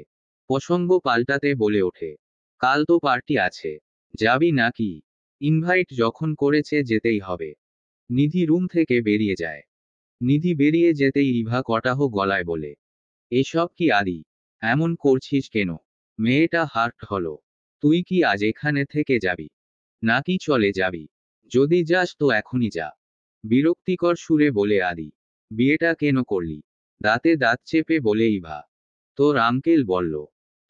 প্রসঙ্গ পাল্টাতে বলে ওঠে। কাল তো পার্টি আছে। যাবি নাকি? ইনভাইট যখন করেছে যেতেই হবে। নিধি রুম থেকে বেরিয়ে যায়। নিধি বেরিয়ে যেতেই ইভা কটাহ গলায় বলে। এসব কি আদি? এমন করছিস কেন? মেয়েটা হার্ট হলো। তুই কি আজ এখানে থেকে যাবি? নাকি চলে যাবি? যদি যাস তো এখনই যা। বিরক্তিকর সুরে বলে আদি। বিয়েটা কেন করলি? দাঁতে দাঁত চেপে বলে ইভা। তোর আঙ্কেল বলল।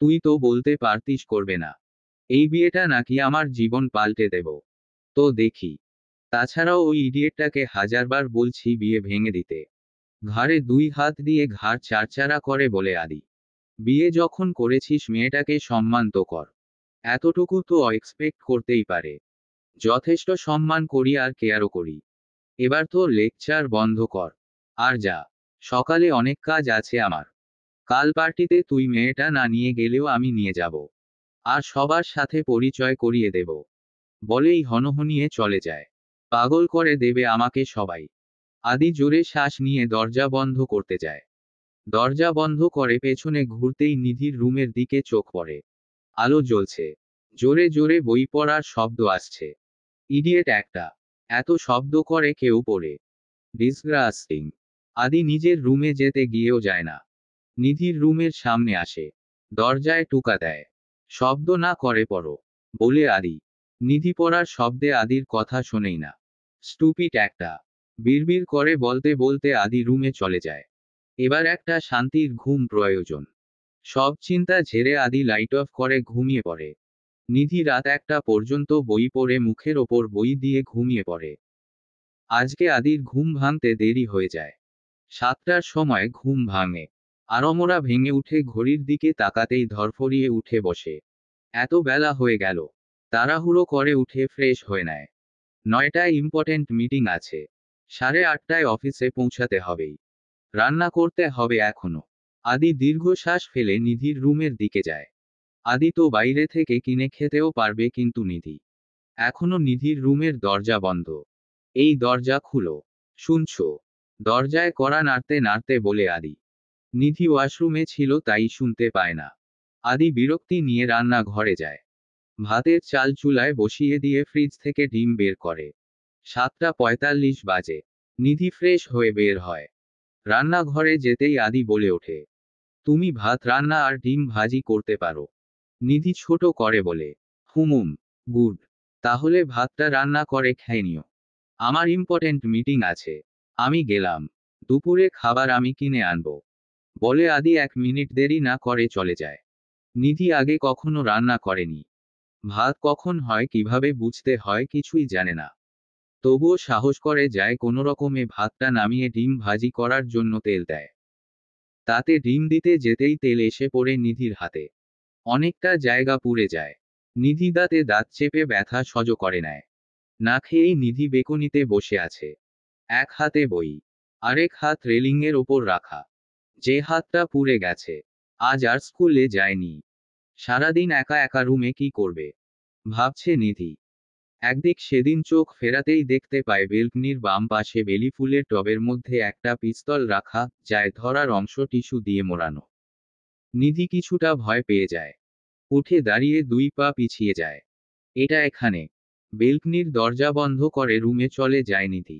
তুই তো বলতে পারতিস করবে না। এই বিয়েটা নাকি আমার জীবন পাল্টে দেব। তো দেখি। তাছাড়াও ওই ইডিয়েটটাকে হাজারবার বলছি বিয়ে ভেঙে দিতে। ঘাড়ে 2 হাত দিয়ে ঘাড় চারচারা করে বলে আদি। বিয়ে যখন করেছিস মেয়েটাকে সম্মান তো কর। এতটুকু তো এক্সপেক্ট করতেই পারে। যথেষ্ট সম্মান করি আর কেয়ারও করি। এবার তো লেকচার বন্ধ কর। আর যা। সকালে অনেক কাজ আছে আমার। কাল পার্টিতে তুই মেয়েটা না নিয়ে গেলেও আমি নিয়ে যাব। আর সবার সাথে পরিচয় করিয়ে দেব। বলেই হনহনিয়ে চলে যায়। পাগল করে দেবে আমাকে সবাই। আদি জোরে শ্বাস নিয়ে দরজা বন্ধ করতে যায়। দরজা বন্ধ করে পেছনে ঘুরতেই নিধির রুমের দিকে চোখ পড়ে। আলো জ্বলছে, জোরে জোরে বই পড়ার শব্দ আসছে। ইডিয়েট একটা, এত শব্দ করে কেউ পড়ে? ডিসগ্রাস্টিং। আদি নিজের রুমে যেতে গিয়েও যায় না। নিধির রুমের সামনে আসে, দরজায় টোকা দেয়। শব্দ না করে পড়ো, বলে আদি। নিধি পড়ার শব্দে আদির কথা শোনেই না। স্টুপিড একটা, বিড়বিড় করে বলতে বলতে আদি রুমে চলে যায়। এবার একটা শান্তির ঘুম প্রয়োজন। সব চিন্তা ঝেড়ে আদি লাইট অফ করে ঘুমিয়ে পড়ে। নিধি রাত 1টা পর্যন্ত বই পড়ে মুখের ওপর বই দিয়ে ঘুমিয়ে পড়ে। আজকে আদির ঘুম ভাঙতে দেরি হয়ে যায়। 7টার সময় ঘুম ভাঙে। আড়মোড়া ভেঙে উঠে ঘড়ির দিকে তাকাতেই ধরফরিয়ে উঠে বসে। এত বেলা হয়ে গেল। তাড়াহুড়ো করে উঠে ফ্রেশ হয়ে নেয়। 9টায় ইম্পর্টেন্ট মিটিং আছে। 8:30টায় অফিসে পৌঁছাতে হবেই। রান্না করতে হবে এখনো। আদি দীর্ঘশ্বাস ফেলে নিধির রুমের দিকে যায়। আদি তো বাইরে থেকে কিনে খেতেও পারবে, কিন্তু নিধি। এখনো নিধির রুমের দরজা বন্ধ। এই দরজা খুলো, শুনছো? দরজায় কড়া নাড়তে নাড়তে বলে আদি। নিধি ওয়াশরুমে ছিল তাই শুনতে পায় না। আদি বিরক্তি নিয়ে রান্না ঘরে যায়। ভাতের চাল চুলায় বসিয়ে দিয়ে ফ্রিজ থেকে ডিম বের করে। 7টা 45 বাজে। নিধি ফ্রেশ হয়ে বের হয়। রান্নাঘরে যেতেই আদি বলে ওঠে, তুমি ভাত রান্না আর ডিম ভাজি করতে পারো? নিধি ছোট করে বলে, হুমুম, গুড। তাহলে ভাতটা রান্না করে খেয়ে নিও। আমার ইম্পর্টেন্ট মিটিং আছে। আমি গেলাম। দুপুরে খাবার আমি কিনে আনবো, বলে আদি 1 মিনিট দেরি না করে চলে যায়। নিধি আগে কখনো রান্না করেনি। ভাত কখন হয় কিভাবে বুঝতে হয় কিছুই জানে না। তবুও সাহস করে যায় কোনোরকমে ভাতটা নামিয়ে ডিম ভাজি করার জন্য তেল দেয়। তাতে ডিম দিতে যেতেই তেল এসে পড়ে নিধির হাতে। অনেকটা জায়গা পুড়ে যায়। নিধি দাঁতে দাঁত চেপে ব্যথা সহ্য করে নেয়। না খেয়েই নিধি বেকনিতে বসে আছে। এক হাতে বই, আরেক হাত রেলিংয়ের ওপর রাখা। যে হাতটা পুড়ে গেছে। আজ আর স্কুলে যায়নি। সারাদিন একা একা রুমে কি করবে, ভাবছে নিধি। একদিক সেদিন চোখ ফেরাতেই দেখতে পায় বেলকনির বাম পাশে বেলি ফুলের টবের মধ্যে একটা পিস্তল রাখা, যায় ধরার অংশ টিস্যু দিয়ে মোড়ানো। নিধি কিছুটা ভয় পেয়ে যায়। উঠে দাঁড়িয়ে 2 পা পিছিয়ে যায়। এটা এখানে। বেলকনির দরজা বন্ধ করে রুমে চলে যায় নিধি।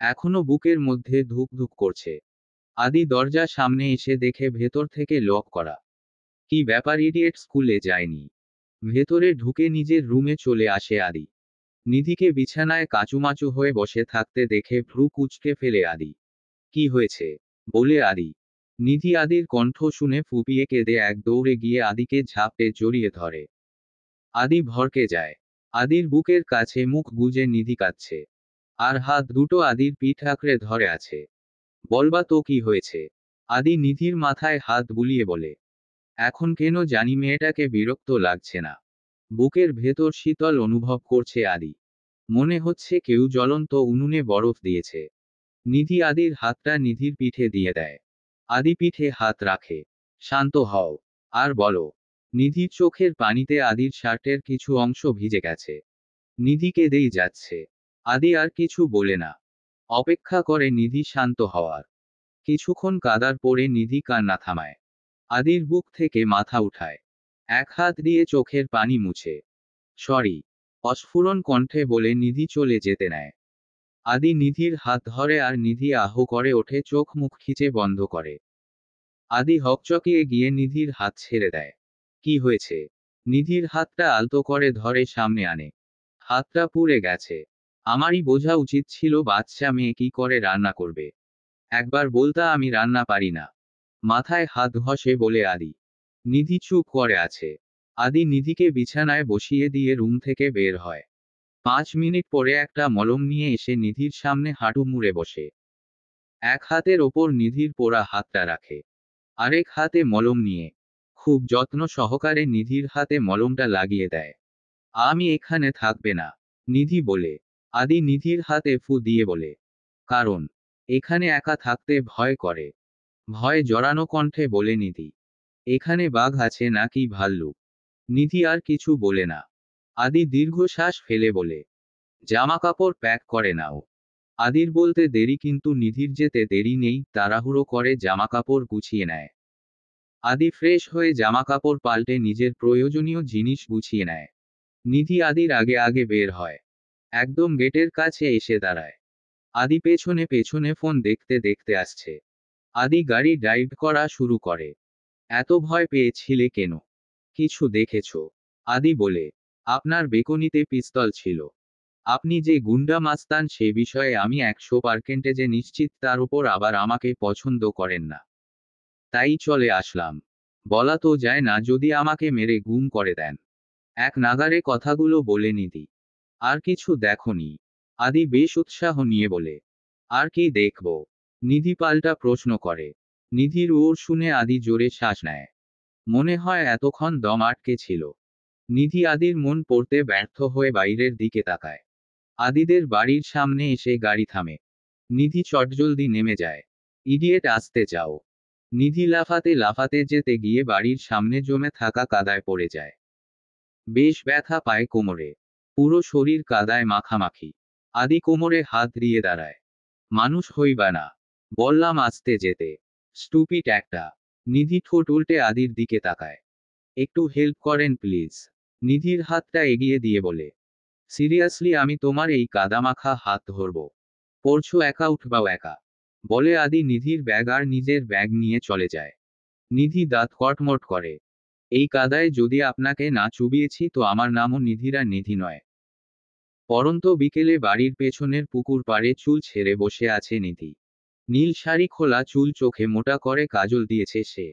এখনো বুকের মধ্যে ধুক ধুক করছে। আদি দরজা সামনে এসে দেখে ভেতর থেকে লক করা। কি ব্যাপার, ইডিয়েট স্কুলে যায়নি? ভেতরে ঢুকে নিজের রুমে চলে আসে আদি। নিধিকে বিছানায় কাচুমাচু হয়ে বসে থাকতে দেখে ভ্রু কুঁচকে ফেলে আদি। কি হয়েছে, বলে আদি। নিধি আদির কণ্ঠ শুনে ফুপিয়ে কেঁদে এক দৌড়ে গিয়ে আদিকে ঝাপটে জড়িয়ে ধরে। আদি ভরকে যায়। আদির বুকের কাছে মুখ গুজে নিধি কাঁদছে। আর হাত দুটো আদির পিঠ আঁকড়ে ধরে আছে। বলবা তো কি হয়েছে? আদি নিধির মাথায় হাত বুলিয়ে বলে। এখন কেন জানি মেয়েটাকে বিরক্ত লাগছে না। বুকের ভেতর শীতল অনুভব করছে আদি। মনে হচ্ছে কেউ জ্বলন্ত উনুনে বরফ দিয়েছে। নিধি আদির হাতটা নিধির পিঠে দিয়ে দেয়। আদি পিঠে হাত রাখে। শান্ত হও, আর বলো। নিধির চোখের পানিতে আদির শার্টের কিছু অংশ ভিজে গেছে। নিধি কেঁদেই যাচ্ছে। আদি আর কিছু বলে না। অপেক্ষা করে নিধি শান্ত হওয়ার। কিছুক্ষণ কাদার পরে নিধি কান্না থামায়। আদির বুক থেকে মাথা উঠায়। এক হাত দিয়ে চোখের পানি মুছে। সরি, অস্ফুরণ কণ্ঠে বলে নিধি চলে যেতে নেয়। আদি নিধির হাত ধরে আর নিধি আহ করে ওঠে, চোখ মুখ খিচে বন্ধ করে। আদি হকচকিয়ে গিয়ে নিধির হাত ছেড়ে দেয়। কি হয়েছে? নিধির হাতটা আলতো করে ধরে সামনে আনে। হাতটা পুড়ে গেছে। আমারই বোঝা উচিত ছিল বাচ্চা মেয়ে কি করে রান্না করবে। একবার বলতা আমি রান্না পারি না। মাথায় হাত ঘষে বলে আদি। নিধি চুপ করে আছে। আদি নিধিকে বিছানায় বসিয়ে দিয়ে রুম থেকে বের হয়। 5 মিনিট পরে একটা মলম নিয়ে এসে নিধির সামনে হাঁটু মুড়ে বসে। এক হাতের ওপর নিধির পোড়া হাতটা রাখে। আরেক হাতে মলম নিয়ে খুব যত্ন সহকারে নিধির হাতে মলমটা লাগিয়ে দেয়। আমি এখানে থাকবে না, নিধি বলে। আদি নিধির হাতে ফু দিয়ে বলে, কারণ এখানে একা থাকতে ভয় করে। ভয় জড়ানো কণ্ঠে বলে নিধি। এখানে বাঘ আছে নাকি ভাল্লুক? নিধি আর কিছু বলে না। আদি দীর্ঘশ্বাস ফেলে বলে, জামা কাপড় প্যাক করে নাও। আদির বলতে দেরি, কিন্তু নিধির যেতে দেরি নেই, তাড়াহুড়ো করে জামাকাপড় গুছিয়ে নেয়। আদি ফ্রেশ হয়ে জামাকাপড় পাল্টে নিজের প্রয়োজনীয় জিনিস গুছিয়ে নেয়। নিধি আদির আগে আগে বের হয়। একদম গেটের কাছে এসে দাঁড়ায়। আদি পেছনে পেছনে ফোন দেখতে দেখতে আসছে। আদি গাড়ি ড্রাইভ করা শুরু করে। এত ভয় পেয়েছিলে কেন? কিছু দেখেছো? আদি বলে, আপনার বেকনিতে পিস্তল ছিল। আপনি যে গুন্ডা মাস্তান সে বিষয়ে আমি 100% যে নিশ্চিত, তার উপর আবার আমাকে পছন্দ করেন না। তাই চলে আসলাম। বলা তো যায় না যদি আমাকে মেরে গুম করে দেন। এক নাগাড়ে কথাগুলো বলে নিধি। আর কিছু দেখনি? আদি বেশ উৎসাহ নিয়ে বলে। আর কি দেখব? নিধি পাল্টা প্রশ্ন করে। নিধির ওর শুনে আদি জোরে শ্বাস নেয়। মনে হয় এতক্ষণ দম আটকে ছিল। নিধি আদির মন পড়তে ব্যর্থ হয়ে বাইরের দিকে তাকায়। আদিদের বাড়ির সামনে এসে গাড়ি থামে। নিধি চটজলদি নেমে যায়। ইডিয়েট, আসতে যাও। নিধি লাফাতে লাফাতে যেতে গিয়ে বাড়ির সামনে জমে থাকা কাদায় পড়ে যায়। বেশ ব্যথা পায় কোমরে। পুরো শরীর কাদায় মাখামাখি। আদি কোমরে হাত দিয়ে দাঁড়ায়। মানুষ হইবা না? বললাম আসতে যেতে। স্টুপিট একটা। নিধি ঠোঁট উল্টে আদির দিকে তাকায়। একটু হেল্প করেন প্লিজ। নিধির হাতটা এগিয়ে দিয়ে বলে। সিরিয়াসলি আমি তোমার এই কাদামাখা হাত ধরব? পড়ছো একা, উঠবাও একা? বলে আদি নিধির ব্যাগ আর নিজের ব্যাগ নিয়ে চলে যায়। নিধি দাঁত কটমট করে। এই কাদায় যদি আপনাকে না চুবিয়েছি তো আমার নামও নিধিরা নিধি নয়। পরন্ত বিকেলে বাড়ির পেছনের পুকুর পাড়ে চুল ছেড়ে বসে আছে নিধি। নীল শাড়ি, খোলা চুল, চোখে মোটা করে কাজল দিয়েছে সে।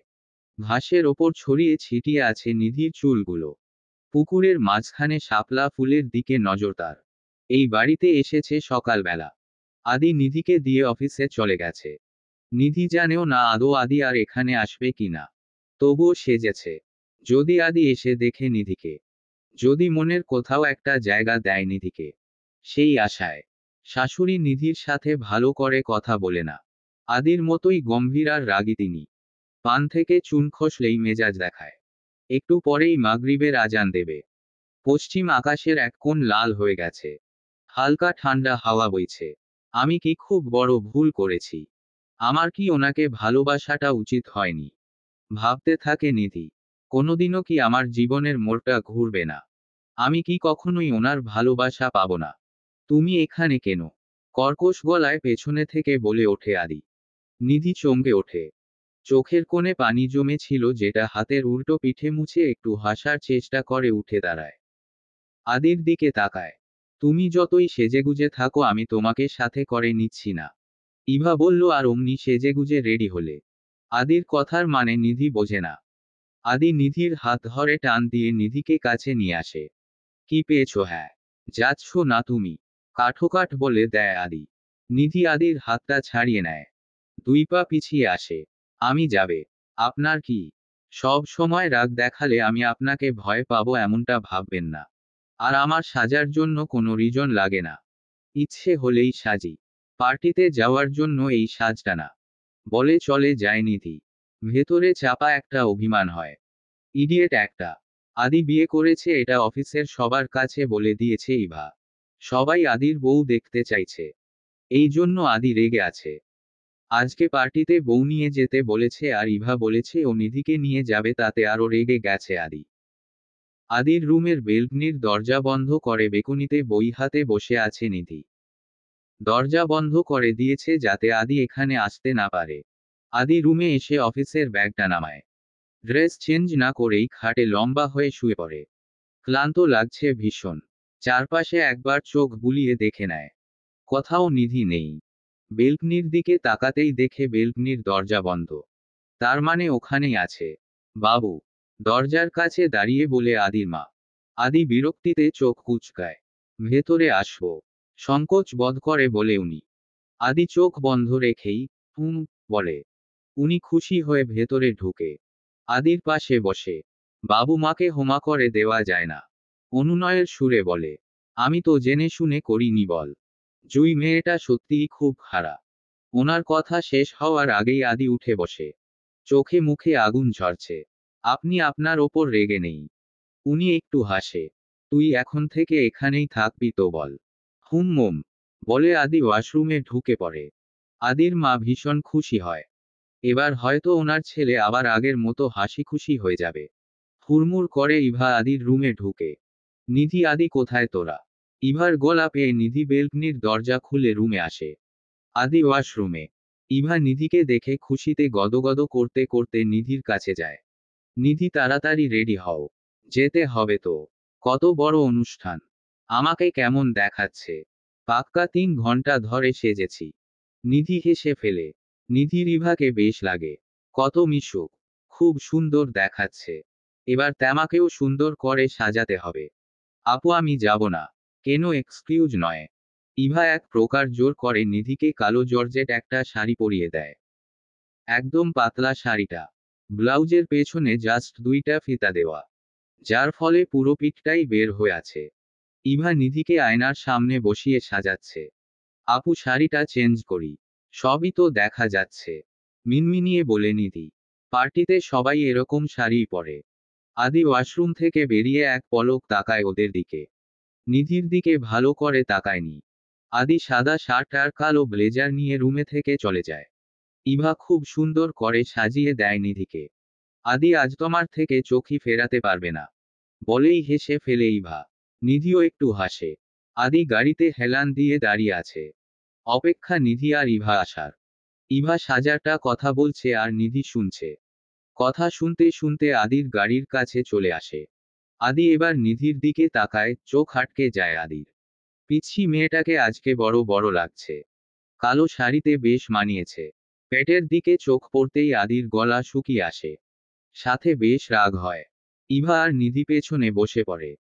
ঘাসের ওপর ছড়িয়ে ছিটিয়ে আছে নিধির চুলগুলো। পুকুরের মাঝখানে শাপলা ফুলের দিকে নজর তার। এই বাড়িতে এসেছে সকালবেলা। আদি নিধিকে দিয়ে অফিসে চলে গেছে। নিধি জানেও না আদৌ আদি আর এখানে আসবে কিনা। তবুও সেজেছে। যদি আদি এসে দেখে নিধিকে, যদি মনের কোথাও একটা জায়গা দেয় নিধিকে, সেই আশায়। শাশুড়ি নিধির সাথে ভালো করে কথা বলে না। আদির মতোই গম্ভীর আর রাগী তিনি। পান থেকে চুন খসলেই মেজাজ দেখায়। একটু পরেই মাগরিবের আজান দেবে। পশ্চিম আকাশের এক কোণ লাল হয়ে গেছে। হালকা ঠান্ডা হাওয়া বইছে। আমি কি খুব বড় ভুল করেছি? আমার কি ওনাকে ভালোবাসাটা উচিত হয়নি? ভাবতে থাকে নিধি। কোনোদিনও কি আমার জীবনের মোড়টা ঘুরবে না? আমি কি কখনোই ওনার ভালোবাসা পাবো না? তুমি এখানে কেন? কর্কশ গলায় পেছনে থেকে বলে ওঠে আদি। নিধি চমকে ওঠে। চোখের কোণে পানি জমে ছিল যেটা হাতের উল্টো পিঠে মুছে একটু হাসার চেষ্টা করে উঠে দাঁড়ায়। আদির দিকে তাকায়। তুমি যতই সেজেগুজে থাকো আমি তোমাকে সাথে করে নিচ্ছি না। ইভা বলল আর অমনি সেজেগুজে রেডি হলে। আদির কথার মানে নিধি বোঝে না। আদি নিধির হাত ধরে টান দিয়ে নিধিকে কাছে নিয়ে আসে। কি পেয়েছো? হ্যাঁ, যাচ্ছ না তুমি? কাঠোকাঠ বলে দেয় আদি। নিধি আদির হাতটা ছাড়িয়ে নেয়। 2 পা পিছিয়ে আসে। আমি যাবে? আপনার কি? সব সময় রাগ দেখালে আমি আপনাকে ভয় পাবো এমনটা ভাববেন না। আর আমার সাজার জন্য কোনো রিজন লাগে না। ইচ্ছে হলেই সাজি। পার্টিতে যাওয়ার জন্য এই সাজটা না। বলে চলে যায় নিধি। ভেতরে চাপা একটা অভিমান হয়। ইডিয়েট একটা। আদি বিয়ে করেছে এটা অফিসের সবার কাছে বলে দিয়েছে ইভা। সবাই আদির বউ দেখতে চাইছে। এই জন্য আদি রেগে আছে। আজকে পার্টিতে বউ নিয়ে যেতে বলেছে আর ইভা বলেছে ও নিধিকে নিয়ে যাবে, তাতে আরও রেগে গেছে আদি। আদির রুমের বেলকনির দরজা বন্ধ করে বেকুনিতে বই হাতে বসে আছে নিধি। দরজা বন্ধ করে দিয়েছে যাতে আদি এখানে আসতে না পারে। আদি রুমে এসে অফিসের ব্যাগটা নামায়। ড্রেস চেঞ্জ না করেই খাটে লম্বা হয়ে শুয়ে পড়ে। ক্লান্ত লাগছে ভীষণ। চারপাশে একবার চোখ বুলিয়ে দেখে নেয়। কোথাও নিধি নেই। বেলকনির দিকে তাকাতেই দেখে বেলকনির দরজা বন্ধ। তার মানে ওখানেই আছে। বাবু। দরজার কাছে দাঁড়িয়ে বলে আদির মা। আদি বিরক্তিতে চোখ কুঁচকায়। ভেতরে আসবো? সংকোচ বোধ করে বলে উনি। আদি চোখ বন্ধ রেখেই হুম বলে। উনি খুশি হয়ে ভেতরে ঢুকে আদির পাশে বসে। বাবু, মাকে হোমা করে দেওয়া যায় না। অনুনয়ের সুরে বলে। আমি তো জেনে শুনে করিনি বল। জুই মেয়েটা সত্যিই খুব খারাপ। ওনার কথা শেষ হওয়ার আগেই আদি উঠে বসে। চোখে মুখে আগুন ঝরছে। আপনি আপনার ওপর রেগে নেই? উনি একটু হাসে। তুই এখন থেকে এখানেই থাকবি তো বল? হুম মোম। বলে আদি ওয়াশরুমে ঢুকে পড়ে। আদির মা ভীষণ খুশি হয়। এবার হয়তো ওনার ছেলে আবার আগের মতো হাসি খুশি হয়ে যাবে। হুড়মুড় করে ইভা আদির রুমে ঢুকে। নিধি, আদি কোথায় তোরা? ইভার গলা পেয়ে নিধি বেলকনির দরজা খুলে রুমে আসে। আদি ওয়াশরুমে। ইভা নিধিকে দেখে খুশিতে গদগদ করতে করতে নিধির কাছে যায়। নিধি, তাড়াতাড়ি রেডি হও, যেতে হবে তো। কত বড় অনুষ্ঠান, আমাকে কেমন দেখাচ্ছে। পাক্কা 3 ঘন্টা ধরে সেজেছি। নিধি হেসে ফেলে। নিধির ইভাকে বেশ লাগে। কত মিশুক, খুব সুন্দর দেখাচ্ছে। এবার তেমাকেও সুন্দর করে সাজাতে হবে। আপু, আমি যাব না। কেন এক্সকিউজ নয়? ইভা এক প্রকার জোর করে নিধিকে কালো জর্জেট একটা শাড়ি পরিয়ে দেয়। একদম পাতলা শাড়িটা। ব্লাউজের পেছনে জাস্ট 2টা ফিতা দেওয়া, যার ফলে পুরো পিঠটাই বের হয়ে আছে। ইভা নিধিকে আয়নার সামনে বসিয়ে সাজাচ্ছে। আপু, শাড়িটা চেঞ্জ করি, সবই তো দেখা যাচ্ছে, মিনমিনিয়ে বলে নিধি। পার্টিতে সবাই এরকম শাড়িই পরে। আদি ওয়াশরুম থেকে বেরিয়ে এক পলক তাকায় ওদের দিকে। নিধির দিকে ভালো করে তাকায়নি। আদি সাদা শার্ট আর কালো ব্লেজার নিয়ে রুমে থেকে চলে যায়। ইভা খুব সুন্দর করে সাজিয়ে দেয় নিধিকে। আদি আজ তোমার থেকে চোখই ফেরাতে পারবে না, বলেই হেসে ফেলে ইভা। নিধিও একটু হাসে। আদি গাড়িতে হেলান দিয়ে দাঁড়িয়ে আছে, অপেক্ষা নিধি আর ইভা আসার। ইভা সাজাটা কথা বলছে আর নিধি শুনছে। কথা শুনতে শুনতে আদির গাড়ির কাছে চলে আসে। আদি এবার নিধির দিকে তাকায়, চোখ আটকে যায় আদির। পিচ্ছি মেয়েটাকে আজকে বড় বড় লাগছে। কালো শাড়িতে বেশ মানিয়েছে। পেটের দিকে চোখ পড়তেই আদির গলা শুকিয়ে আসে, সাথে বেশ রাগ হয়। ইভা আর নিধি পেছনে বসে পড়ে।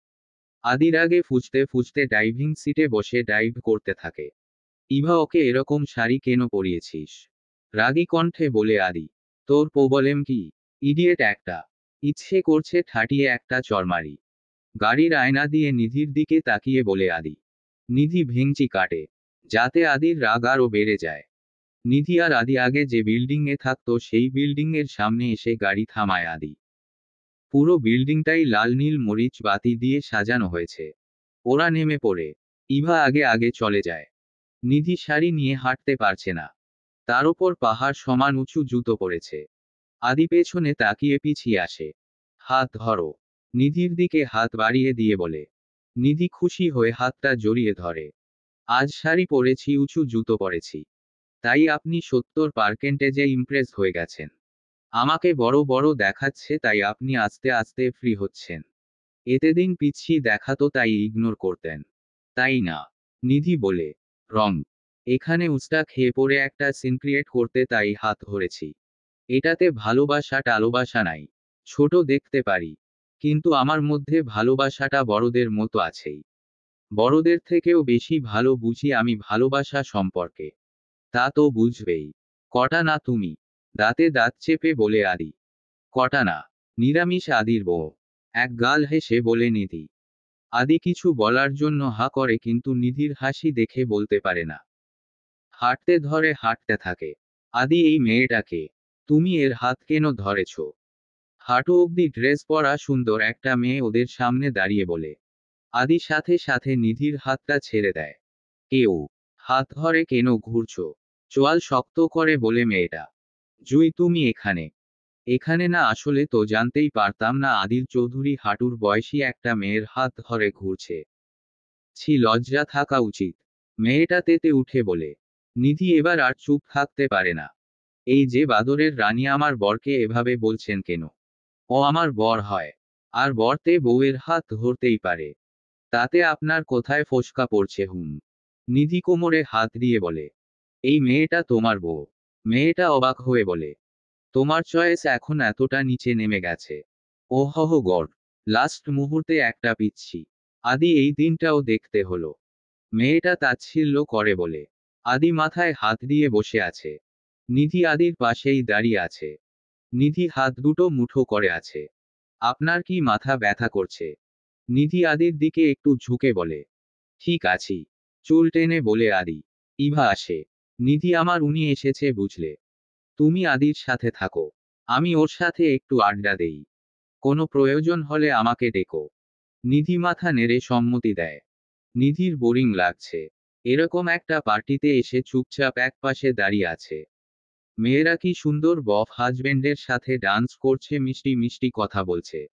আদির আগে ফুঁচতে ফুঁচতে ডাইভিং সিটে বসে ডাইভ করতে থাকে। ইভা, ওকে এরকম শাড়ি কেন পরিয়েছিস? রাগী কণ্ঠে বলে আদি। তোর প্রবলেম কি, ইডিয়েট একটা? ইচ্ছে করছে ঠাটিয়ে একটা চড়মারি। গাড়ির আয়না দিয়ে নিধির দিকে তাকিয়ে বলে আদি। নিধি ভেঙচি কাটে, যাতে আদির রাগ আরও বেড়ে যায়। নিধি আর আদি আগে যে বিল্ডিংয়ে থাকতো সেই বিল্ডিংয়ের সামনে এসে গাড়ি থামায় আদি। পুরো বিল্ডিংটাই লাল নীল মরিচ বাতি দিয়ে সাজানো হয়েছে। ওরা নেমে পড়ে। ইভা আগে আগে চলে যায়। নিধি শাড়ি নিয়ে হাঁটতে পারছে না, তার ওপর পাহাড় সমান উঁচু জুতো পড়েছে। আদি পেছনে তাকিয়ে পিছিয়ে আসে। হাত ধরো, নিধির দিকে হাত বাড়িয়ে দিয়ে বলে। নিধি খুশি হয়ে হাতটা জড়িয়ে ধরে। আজ শাড়ি পরেছি, উঁচু জুতো পরেছি, তাই আপনি 70% ইমপ্রেস হয়ে গেছেন। আমাকে বড় বড় দেখাচ্ছে তাই আপনি আস্তে আস্তে ফ্রি হচ্ছেন। এতে দিন পিছিয়ে দেখাতো তাই ইগনোর করতেন, তাই না? নিধি বলে। রং। এখানে উস্তা খেয়ে পড়ে একটা সিন ক্রিয়েট করতে তাই হাত ধরেছি। এটাতে ভালোবাসা টালোবাসা নাই। ছোট দেখতে পারি, কিন্তু আমার মধ্যে ভালোবাসাটা বড়দের মতো আছেই। বড়দের থেকেও বেশি ভালো বুঝি আমি ভালোবাসা সম্পর্কে। তা তো বুঝবেই। কটা না তুমি? দাঁতে দাঁত চেপে বলে আদি। কটা না? নিরামিষ আদির বউ। এক গাল হেসে বলে নিধি। আদি কিছু বলার জন্য হা করে কিন্তু নিধির হাসি দেখে বলতে পারে না। হাঁটতে ধরে হাঁটতে থাকে। আদি, এই মেয়েটাকে তুমি এর হাত কেন ধরেছ? হাঁটু অব্দি ড্রেস পরা সুন্দর একটা মেয়ে ওদের সামনে দাঁড়িয়ে বলে। আদি সাথে সাথে নিধির হাতটা ছেড়ে দেয়। কেউ হাত ধরে কেন ঘুরছো? চোয়াল শক্ত করে বলে মেয়েটা। জুই, তুমি এখানে? এখানে না, আসলে তো জানতেই পারতাম না আদিল চৌধুরী হাঁটুর বয়সী একটা মেয়ের হাত ধরে ঘুরছে। ছি, লজ্জা থাকা উচিত। মেয়েটা তেতে উঠে বলে। নিধি এবার আর চুপ থাকতে পারে না। এই যে বাদরের রানী আমার বরকে এভাবে বলছেন কেন? ও আমার বর হয়, আর বরতে বউয়ের হাত ধরতেই পারে। তাতে আপনার কোথায় ফোসকা পড়ছে? নিধি কোমরে হাত দিয়ে বলে। এই মেয়েটা তোমার বউ? মেয়েটা অবাক হয়ে বলে। তোমার চয়েস এখন এতটা নিচে নেমে গেছে? ও হহ গড, লাস্ট মুহূর্তে একটা পিচ্ছি। আদি, এই দিনটাও দেখতে হলো। মেয়েটা তাচ্ছিল্য করে বলে। আদি মাথায় হাত দিয়ে বসে আছে। নিধি আদির পাশেই দাঁড়িয়ে আছে। নিধি হাত দুটো মুঠো করে আছে। আপনার কি মাথা ব্যথা করছে? নিধি আদির দিকে একটু ঝুঁকে বলে। ঠিক আছি। চুল টেনে বলে আদি। ইভা আসে। নিধি, আমার উনি এসেছে বুঝলে। তুমি আদির সাথে থাকো, আমি ওর সাথে একটু আড্ডা দেই। কোনো প্রয়োজন হলে আমাকে ডেকো। নিধি মাথা নেড়ে সম্মতি দেয়। নিধির বোরিং লাগছে। এরকম একটা পার্টিতে এসে চুপচাপ একপাশে দাঁড়িয়ে আছে। মেয়েরা কি সুন্দর বফ হাজবেন্ডের সাথে ডান্স করছে, মিষ্টি মিষ্টি কথা বলছে।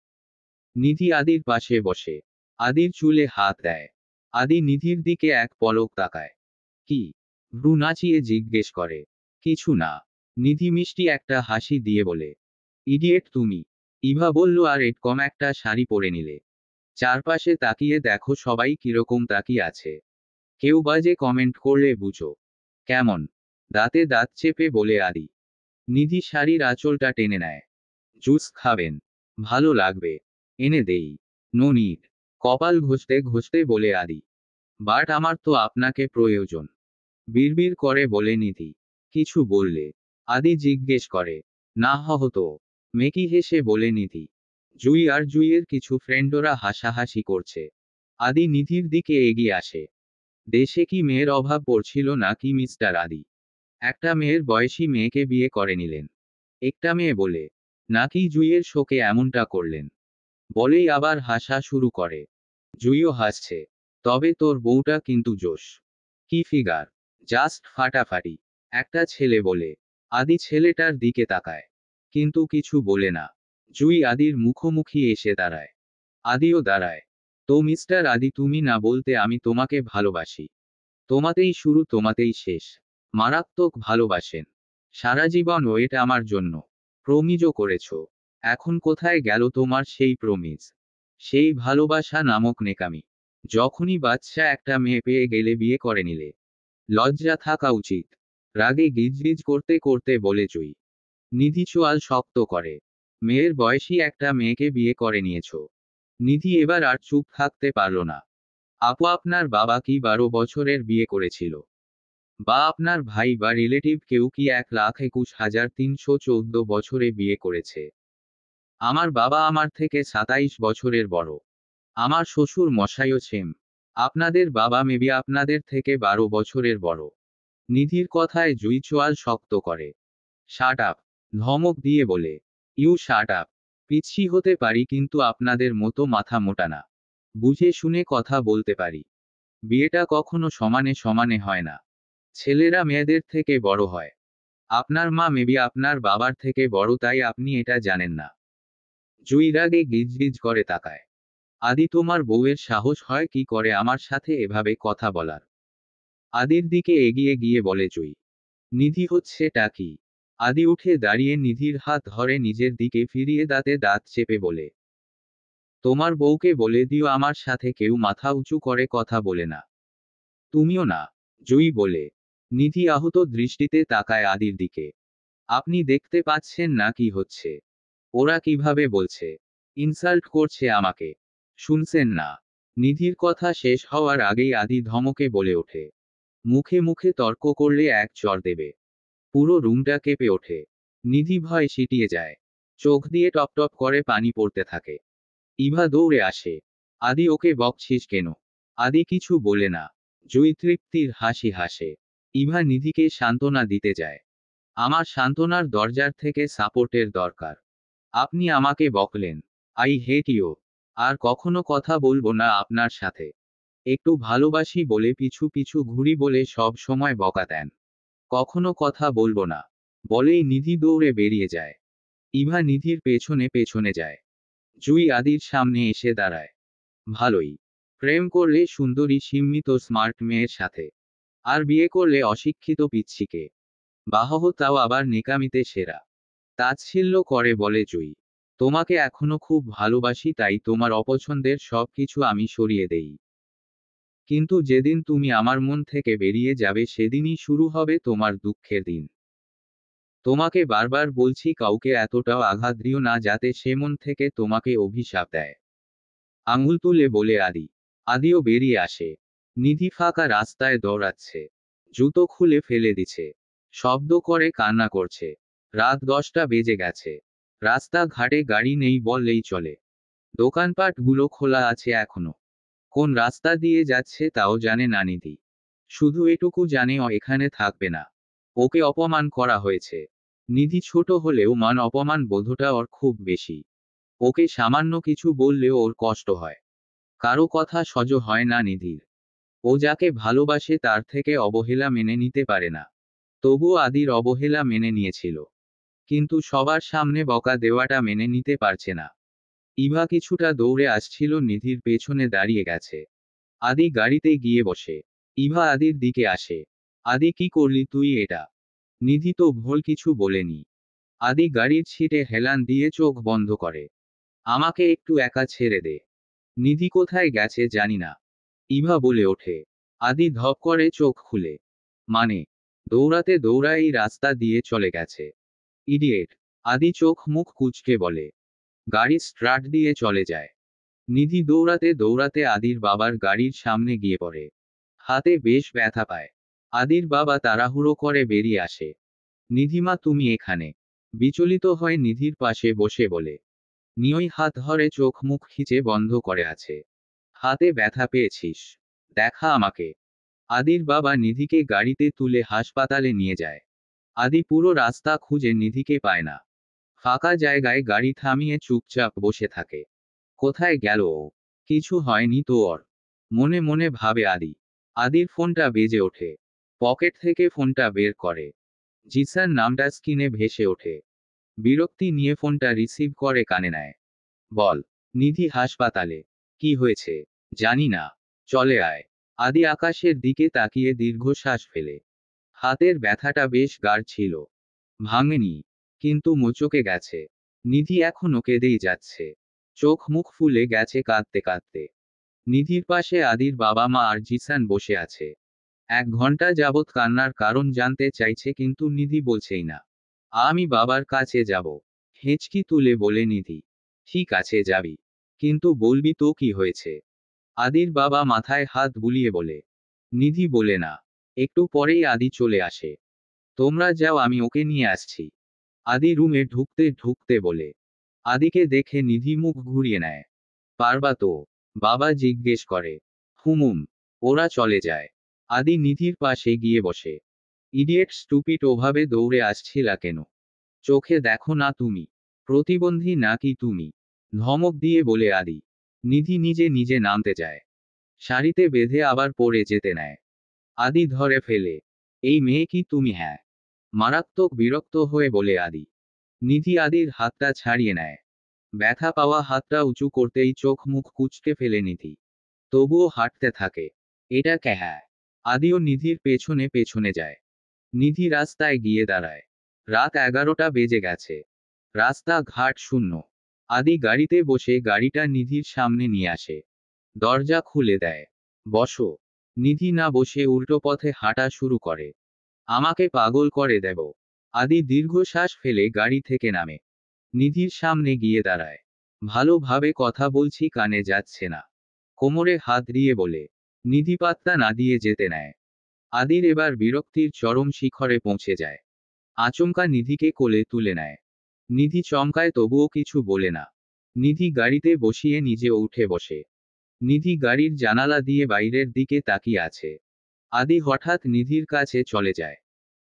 নিধি আদির পাশে বসে আদির চুলে হাত দেয়। আদি নিধির দিকে এক পলক তাকায়। কি? ভ্রু নাচিয়ে জিজ্ঞেস করে। কিছু না। নিধি মিষ্টি একটা হাসি দিয়ে বলে। ইডিয়েট তুমি। ইভা বলল, আর এরকম একটা শাড়ি পরে নিলে। চারপাশে তাকিয়ে দেখো সবাই কিরকম তাকিয়ে আছে। কেউ বাজে কমেন্ট করলে বুঝো। কেমন? দাঁতে দাঁত চেপে বলে আদি। নিধি শাড়ির আঁচলটা টেনে নেয়। জুস খাবেন? ভালো লাগবে। এনে দেই। No need. কপাল ঘষতে ঘষতে বলে আদি। বাট আমার তো আপনাকে প্রয়োজন। বিড়বিড় করে বলে নিধি। কিছু বললে? আদি জিজ্ঞেস করে। না হতো। মেকি হেসে বলে নিধি। জুই আর জুইয়ের কিছু ফ্রেন্ডরা হাসাহাসি করছে। আদি নিধির দিকে এগিয়ে আসে। দেশে কি মেয়ের অভাব পড়ছিল নাকি মিস্টার আদি? একটা মেয়ের বয়সী মেয়েকে বিয়ে করে নিলেন। একটা মেয়ে বলে। নাকি জুইয়ের শোকে এমনটা করলেন? বলেই আবার হাসা শুরু করে। জুইও হাসছে। তবে তোর বউটা কিন্তু জোশ। কি ফিগার! জাস্ট ফাটাফাটি। একটা ছেলে বলে। আদি ছেলেটার দিকে তাকায়। কিন্তু কিছু বলে না। জুই আদির মুখোমুখি এসে দাঁড়ায়। আদিও দাঁড়ায়। তো মিস্টার আদি, তুমি না বলতে আমি তোমাকে ভালোবাসি। তোমাতেই শুরু, তোমাতেই শেষ। মারাত্মক ভালোবাসেন। সারা জীবন ওয়েট আমার জন্য। প্রমিজও করেছ। এখন কোথায় গেল তোমার সেই প্রমিজ? সেই ভালোবাসা নামক নেকামি। যখনই বাচ্চা একটা মেয়ে পেয়ে গেলে বিয়ে করে নিলে। লজ্জা থাকা উচিত। রাগে গিজগিজ করতে করতে বলে জুই। নিধি চোয়াল শক্ত করে। মেয়ের বয়সী একটা মেয়েকে বিয়ে করে নিয়েছ। নিধি এবার আর চুপ থাকতে পারল না। আপু, আপনার বাবা কি 12 বছরের বিয়ে করেছিল? বা আপনার ভাই বা রিলেটিভ কেউ কি 1,21,314 বছরে বিয়ে করেছে? আমার বাবা আমার থেকে 27 বছরের বড়। আমার শ্বশুর মশাইও সেম। আপনাদের বাবা মেবি আপনাদের থেকে 12 বছরের বড়। নিধির কথায় জুই চোয়াল শক্ত করে। Shut up. ধমক দিয়ে বলে। You shut up. পিচ্ছি হতে পারি কিন্তু আপনাদের মতো মাথা মোটা না। বুঝে শুনে কথা বলতে পারি। বিয়েটা কখনো সমানে সমানে হয় না। ছেলেরা মেয়েদের থেকে বড় হয়। আপনার মা মেবি আপনার বাবার থেকে বড়, তাই আপনি এটা জানেন না। জুই রাগে গিজগিজ করে তাকায়। আদি, তোমার বউয়ের সাহস হয় কি করে আমার সাথে এভাবে কথা বলার? আদির দিকে এগিয়ে গিয়ে বলে জুই। নিধি হচ্ছেটা কি? আদি উঠে দাঁড়িয়ে নিধির হাত ধরে নিজের দিকে ফিরিয়ে দাঁতে দাঁত চেপে বলে। তোমার বউকে বলে দিও আমার সাথে কেউ মাথা উঁচু করে কথা বলে না। তুমিও না। জুই বলে। নিধি আহত দৃষ্টিতে তাকায় আদির দিকে। আপনি দেখতে পাচ্ছেন না কি হচ্ছে? ওরা কিভাবে বলছে? ইনসাল্ট করছে আমাকে। শুনছেন না? নিধির কথা শেষ হওয়ার আগেই আদি ধমকে বলে ওঠে। মুখে মুখে তর্ক করলে এক চড় দেবে। পুরো রুমটা কেঁপে ওঠে। নিধি ভয় সিটিয়ে যায়। চোখ দিয়ে টপটপ করে পানি পড়তে থাকে। ইভা দৌড়ে আসে। আদি, ওকে বকছিস কেন? আদি কিছু বলে না। জুই তৃপ্তির হাসি হাসে। ইভা নিধিকে সান্ত্বনা দিতে যায়। আমার সান্ত্বনার দরজার থেকে সাপোর্টের দরকার। আপনি আমাকে বকলেন। I hate you. আর কখনো কথা বলবো না আপনার সাথে। একটু ভালোবাসি বলে পিছু পিছু ঘুরি বলে সব সময় বকা দেন। কখনো কথা বলবো না। বলেই নিধি দৌড়ে বেরিয়ে যায়। ইভা নিধির পেছনে পেছনে যায়। জুই আদির সামনে এসে দাঁড়ায়। ভালোই। প্রেম করলে সুন্দরী সিম্মিত স্মার্ট মেয়ের সাথে। আর বিয়ে করলে অশিক্ষিত পিচ্ছিকে। বাহহ, তাও আবার নেকামিতে সেরা। তাচ্ছিল্য করে বলে জুই। তোমাকে এখনো খুব ভালোবাসি, তাই তোমার অপছন্দের সব কিছু আমি সরিয়ে দেই। কিন্তু যেদিন তুমি আমার মন থেকে বেরিয়ে যাবে সেদিনই শুরু হবে তোমার দুঃখের দিন। তোমাকে বারবার বলছি কাউকে এতটাও আঘাত দিও না যাতে সে মন থেকে তোমাকে অভিশাপ দেয়। আঙুল তুলে বলে আদি। আদিও বেরিয়ে আসে। নিধি ফাঁকা রাস্তায় দৌড়াচ্ছে। জুতো খুলে ফেলে দিছে। শব্দ করে কান্না করছে। রাত 10টা বেজে গেছে। রাস্তাঘাটে গাড়ি নেই বললেই চলে। দোকানপাটগুলো খোলা আছে এখনো। কোন রাস্তা দিয়ে যাচ্ছে তাও জানে না নিধি। শুধু এটুকু জানে ও এখানে থাকবে না। ওকে অপমান করা হয়েছে। নিধি ছোট হলেও মান অপমান বোধটা ওর খুব বেশি। ওকে সামান্য কিছু বললেও ওর কষ্ট হয়। কারো কথা সহ্য হয় না নিধির। ও যাকে ভালোবাসে তার থেকে অবহেলা মেনে নিতে পারে না। তবুও আদির অবহেলা মেনে নিয়েছিল, কিন্তু সবার সামনে বকা দেওয়াটা মেনে নিতে পারছে না। ইভা কিছুটা দৌড়ে আসছিল, নিধির পেছনে দাঁড়িয়ে গেছে। আদি গাড়িতে গিয়ে বসে। ইভা আদির দিকে আসে। আদি, কি করলি তুই এটা? নিধি তো ভুল কিছু বলেনি। আদি গাড়ির সিটে হেলান দিয়ে চোখ বন্ধ করে। আমাকে একটু একা ছেড়ে দে। নিধি কোথায় গেছে জানি না, ইভা বলে ওঠে। আদি ধপ করে চোখ খুলে। মানে? দৌড়াতে দৌড়ায় এই রাস্তা দিয়ে চলে গেছে। ইডিয়েট। আদি চোখ মুখ কুঁচকে বলে। গাড়ি স্টার্ট দিয়ে চলে যায়। নিধি দৌড়াতে দৌড়াতে আদির বাবার গাড়ির সামনে গিয়ে পড়ে। হাতে বেশ ব্যথা পায়। আদির বাবা তাড়াহুড়ো করে বেরিয়ে আসে। নিধিমা, তুমি এখানে? বিচলিত হয়ে নিধির পাশে বসে বলে। নিয়ই হাত ধরে চোখ মুখ খিচে বন্ধ করে আছে। হাতে ব্যথা পেয়েছিস? দেখা আমাকে। আদির বাবা নিধিকে গাড়িতে তুলে হাসপাতালে নিয়ে যায়। আদি পুরো রাস্তা খুঁজে নিধিকে পায় না। ফাঁকা জায়গায় গাড়ি থামিয়ে চুপচাপ বসে থাকে। কোথায় গেল ও? কিছু হয়নি তো ওর? মনে মনে ভাবে আদি। আদির ফোনটা বেজে ওঠে। পকেট থেকে ফোনটা বের করে। জিসান নামটা স্ক্রিনে ভেসে ওঠে। বিরক্তি নিয়ে ফোনটা রিসিভ করে কানে নেয়। বল। নিধি হাসপাতালে? কি হয়েছে? জানি না। চলে আয়। আদি আকাশের দিকে তাকিয়ে দীর্ঘশ্বাস ফেলে। হাতের ব্যথাটা বেশ গাঢ় ছিল। ভাঙেনি, কিন্তু মোচকে গেছে। নিধি এখনো কেঁদেই যাচ্ছে। চোখ মুখ ফুলে গেছে কাঁদতে কাঁদতে। নিধির পাশে আদির বাবা মা আর জিসান বসে আছে। 1 ঘন্টা যাবৎ কান্নার কারণ জানতে চাইছে, কিন্তু নিধি বলছেই না। আমি বাবার কাছে যাব। হেঁচকি তুলে বলে নিধি। ঠিক আছে যাবি, কিন্তু বলবি তো কি হয়েছে। আদির বাবা মাথায় হাত বুলিয়ে বলে। নিধি বলে না। একটু পরেই আদি চলে আসে। তোমরা যাও, আমি ওকে নিয়ে আসছি। আদি রুমে ঢুকতে ঢুকতে বলে। আদিকে দেখে নিধি মুখ ঘুরিয়ে নেয়। পারবা তো? বাবা জিজ্ঞেস করে। হুমুম। ওরা চলে যায়। আদি নিধির পাশে গিয়ে বসে। ইডিয়েট স্টুপিড, ওভাবে দৌড়ে আসছিলা কেন? চোখে দেখো না তুমি? প্রতিবন্ধী নাকি তুমি? ধমক দিয়ে বলে আদি। নিধি নিজে নিজে নামতে যায়। শাড়িতে বেঁধে আবার পড়ে যেতে নেয়। আদি ধরে ফেলে। এই মেয়ে কি তুমি? হ্যাঁ। মারাত্মক বিরক্ত হয়ে বলে আদি। নিধি আদির হাতটা ছাড়িয়ে নেয়। ব্যথা পাওয়া হাতটা উঁচু করতেই চোখ মুখ কুঁচকে ফেলে নিধি। তবুও হাঁটতে থাকে। এটা কে? হ্যাঁ। আদিও নিধির পেছনে পেছনে যায়। নিধি রাস্তায় গিয়ে দাঁড়ায়। রাত 11টা বেজে গেছে। রাস্তা ঘাট শূন্য। আদি গাড়িতে বসে গাড়িটা নিধির সামনে নিয়ে আসে। দরজা খুলে দেয়। বসো। নিধি না বসে উল্টো পথে হাঁটা শুরু করে। আমাকে পাগল করে দেব। আদি দীর্ঘশ্বাস ফেলে গাড়ি থেকে নামে। নিধির সামনে গিয়ে দাঁড়ায়। ভালোভাবে কথা বলছি, কানে যাচ্ছে না। কোমরে হাত দিয়ে বলে। নিধি পাত্তা না দিয়ে যেতে নেয়। আদির এবার বিরক্তির চরম শিখরে পৌঁছে যায়। আচমকা নিধিকে কোলে তুলে নেয়। নিধি চমকায়, তবুও কিছু বলে না। নিধি গাড়িতে বসিয়ে নিজে উঠে বসে। নিধি গাড়ির জানালা দিয়ে বাইরের দিকে তাকিয়ে আছে। আদি হঠাৎ নিধির কাছে চলে যায়।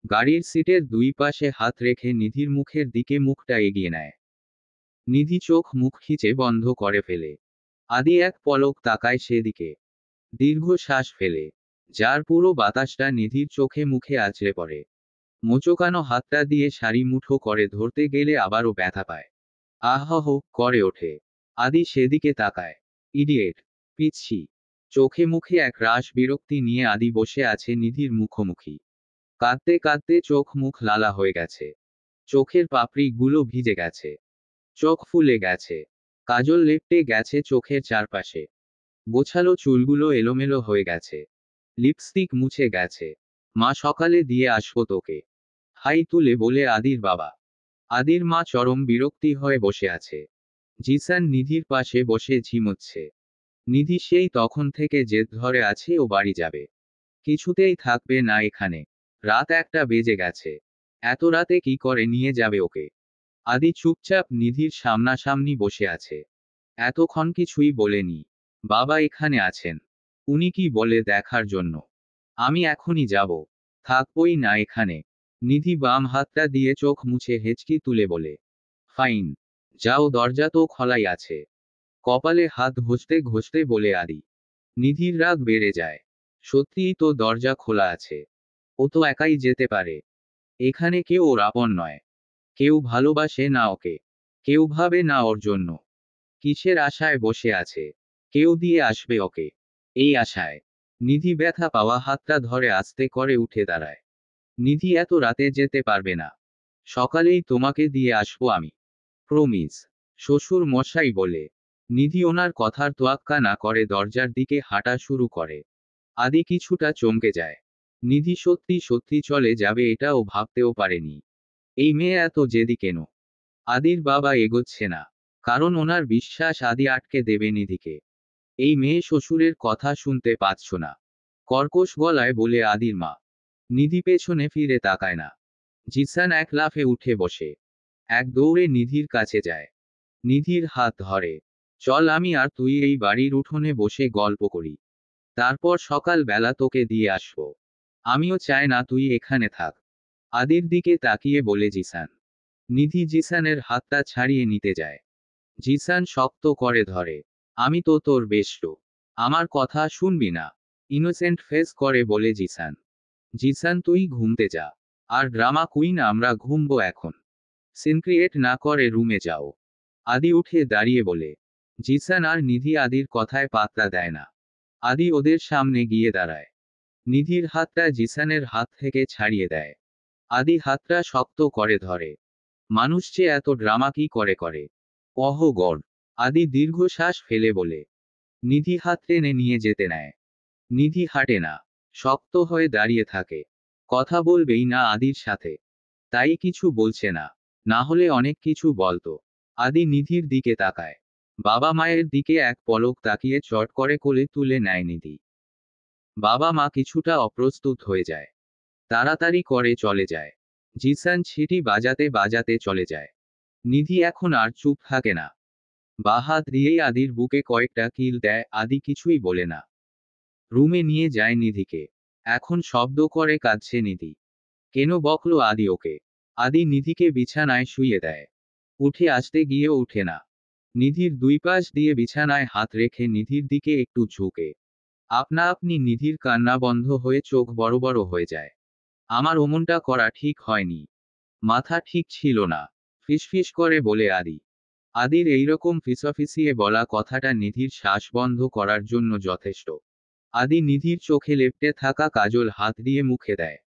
গাড়ির সিটের দুই পাশে হাত রেখে নিধির মুখের দিকে মুখটা এগিয়ে নেয়। নিধি চোখ মুখ খিচে বন্ধ করে ফেলে। আদি এক পলক তাকায় সেদিকে। দীর্ঘ শ্বাস ফেলে। যার পুরো বাতাসটা নিধির চোখে মুখে আছড়ে পড়ে। মোচকানো হাতটা দিয়ে শাড়ি মুঠো করে ধরতে গেলে আবারও ব্যথা পায়। আহহ করে ওঠে। আদি সেদিকে তাকায়। ইডিয়েট। পিচ্ছি। চোখে মুখে এক রাশ বিরক্তি নিয়ে আদি বসে আছে নিধির মুখোমুখি। কাঁদতে কাঁদতে চোখ মুখ লালা হয়ে গেছে। চোখের পাপড়ি গুলো ভিজে গেছে। চোখ ফুলে গেছে। কাজল লেপ্টে গেছে চোখের চারপাশে। গোছালো চুলগুলো এলোমেলো হয়ে গেছে। লিপস্টিক মুছে গেছে। মা সকালে দিয়ে আসবো তোকে। হাই তুলে বলে আদির বাবা। আদির মা চরম বিরক্তি হয়ে বসে আছে। জিসান নিধির পাশে বসে ঝিমোচ্ছে। নিধি সেই তখন থেকে জেদ ধরে আছে ও বাড়ি যাবে। কিছুতেই থাকবে না এখানে। রাত 1টা বেজে গেছে। এত রাতে কি করে নিয়ে যাবে ওকে? আদি চুপচাপ নিধির সামনাসামনি বসে আছে। এতক্ষণ কিছুই বলেনি। বাবা এখানে আছেন। উনি কি বলে দেখার জন্য। আমি এখনই যাব। থাকবই না এখানে। নিধি বাম হাতটা দিয়ে চোখ মুছে হেঁচকি তুলে বলে। ফাইন। যাও, দরজা তো খোলাই আছে। কপালে হাত ঘষতে ঘষতে বলে আদি। নিধির রাগ বেড়ে যায়। সত্যিই তো দরজা খোলা আছে। ও তো একাই যেতে পারে। এখানে কেউ ওর আপন নয়। কেউ ভালোবাসে না ওকে। কেউ ভাবে না ওর জন্য। কিসের আশায় বসে আছে? কেউ দিয়ে আসবে ওকে। এই আশায়। নিধি ব্যথা পাওয়া হাতটা ধরে আস্তে করে উঠে দাঁড়ায়। নিধি এত রাতে যেতে পারবে না। সকালেই তোমাকে দিয়ে আসবো আমি। প্রমিস। শ্বশুর মশাই বলে। নিধি ওনার কথার তোয়াক্কা না করে দরজার দিকে হাঁটা শুরু করে। আদি কিছুটা চমকে যায়। নিধি সত্যি সত্যি চলে যাবে এটা ও ভাবতেও পারেনি। এই মেয়ে এত জেদি কেন? আদির বাবা এগোচ্ছে না। কারণ ওনার বিশ্বাস আদি আটকে দেবে নিধিকে। এই মেয়ে শ্বশুরের কথা শুনতে পাচ্ছ না। কর্কশ গলায় বলে আদির মা। নিধি পেছনে ফিরে তাকায় না। জিসান এক লাফে উঠে বসে। এক দৌড়ে নিধির কাছে যায়। নিধির হাত ধরে। চল আমি আর তুই এই বাড়ির উঠোনে বসে গল্প করি। তারপর সকাল বেলা তোকে দিয়ে আসবো। আমিও চাই না তুই এখানে থাক। আদির দিকে তাকিয়ে বলে জিসান। নিধি জিসানের হাতটা ছাড়িয়ে নিতে যায়। জিসান শক্ত করে ধরে। আমি তো তোর বেষ্ট। আমার কথা শুনবি না? ইনোসেন্ট ফেস করে বলে জিসান। জিসান তুই ঘুমতে যা। আর ড্রামা কুইন আমরা ঘুমবো এখন। সিন ক্রিয়েট না করে রুমে যাও। আদি উঠে দাঁড়িয়ে বলে। জিসান আর নিধি আদির কথায় পাত্তা দেয় না। আদি ওদের সামনে গিয়ে দাঁড়ায়। নিধির হাতটা জিসানের হাত থেকে ছাড়িয়ে দেয়। আদি হাতটা শক্ত করে ধরে। মানুষ যে এত ড্রামা কি করে। অহ গড। আদি দীর্ঘশ্বাস ফেলে বলে। নিধি হাত টেনে নিয়ে যেতে নেয়। নিধি হাঁটে না। শক্ত হয়ে দাঁড়িয়ে থাকে। কথা বলবেই না আদির সাথে। তাই কিছু বলছে না। না হলে অনেক কিছু বলতো। আদি নিধির দিকে তাকায়। বাবা মায়ের দিকে এক পলক তাকিয়ে চট করে কোলে তুলে নেয় নিধি। বাবা মা কিছুটা অপ্রস্তুত হয়ে যায়। তাড়াতাড়ি করে চলে যায়। জিসান ছিটি বাজাতে বাজাতে চলে যায়। নিধি এখন আর চুপ থাকে না। বা হাত দিয়েই আদির বুকে কয়েকটা কিল দেয়। আদি কিছুই বলে না। রুমে নিয়ে যায় নিধিকে। এখন শব্দ করে কাঁদছে নিধি। কেন বকলো আদি ওকে? আদি নিধিকে বিছানায় শুইয়ে দেয়। উঠে আসতে গিয়েও উঠে না। নিধির দুই পাশ দিয়ে বিছানায় হাত রেখে নিধির দিকে একটু ঝুঁকে। আপনা আপনি নিধির কান্না বন্ধ হয়ে চোখ বড় বড় হয়ে যায়। আমার অমনটা করা ঠিক হয়নি। মাথা ঠিক ছিল না। ফিসফিস করে বলে আদি। আদির এইরকম ফিসফিসিয়ে বলা কথাটা নিধির শ্বাস বন্ধ করার জন্য যথেষ্ট। আদি নিধির চোখে লেপ্টে থাকা কাজল হাত দিয়ে মুখে দেয়।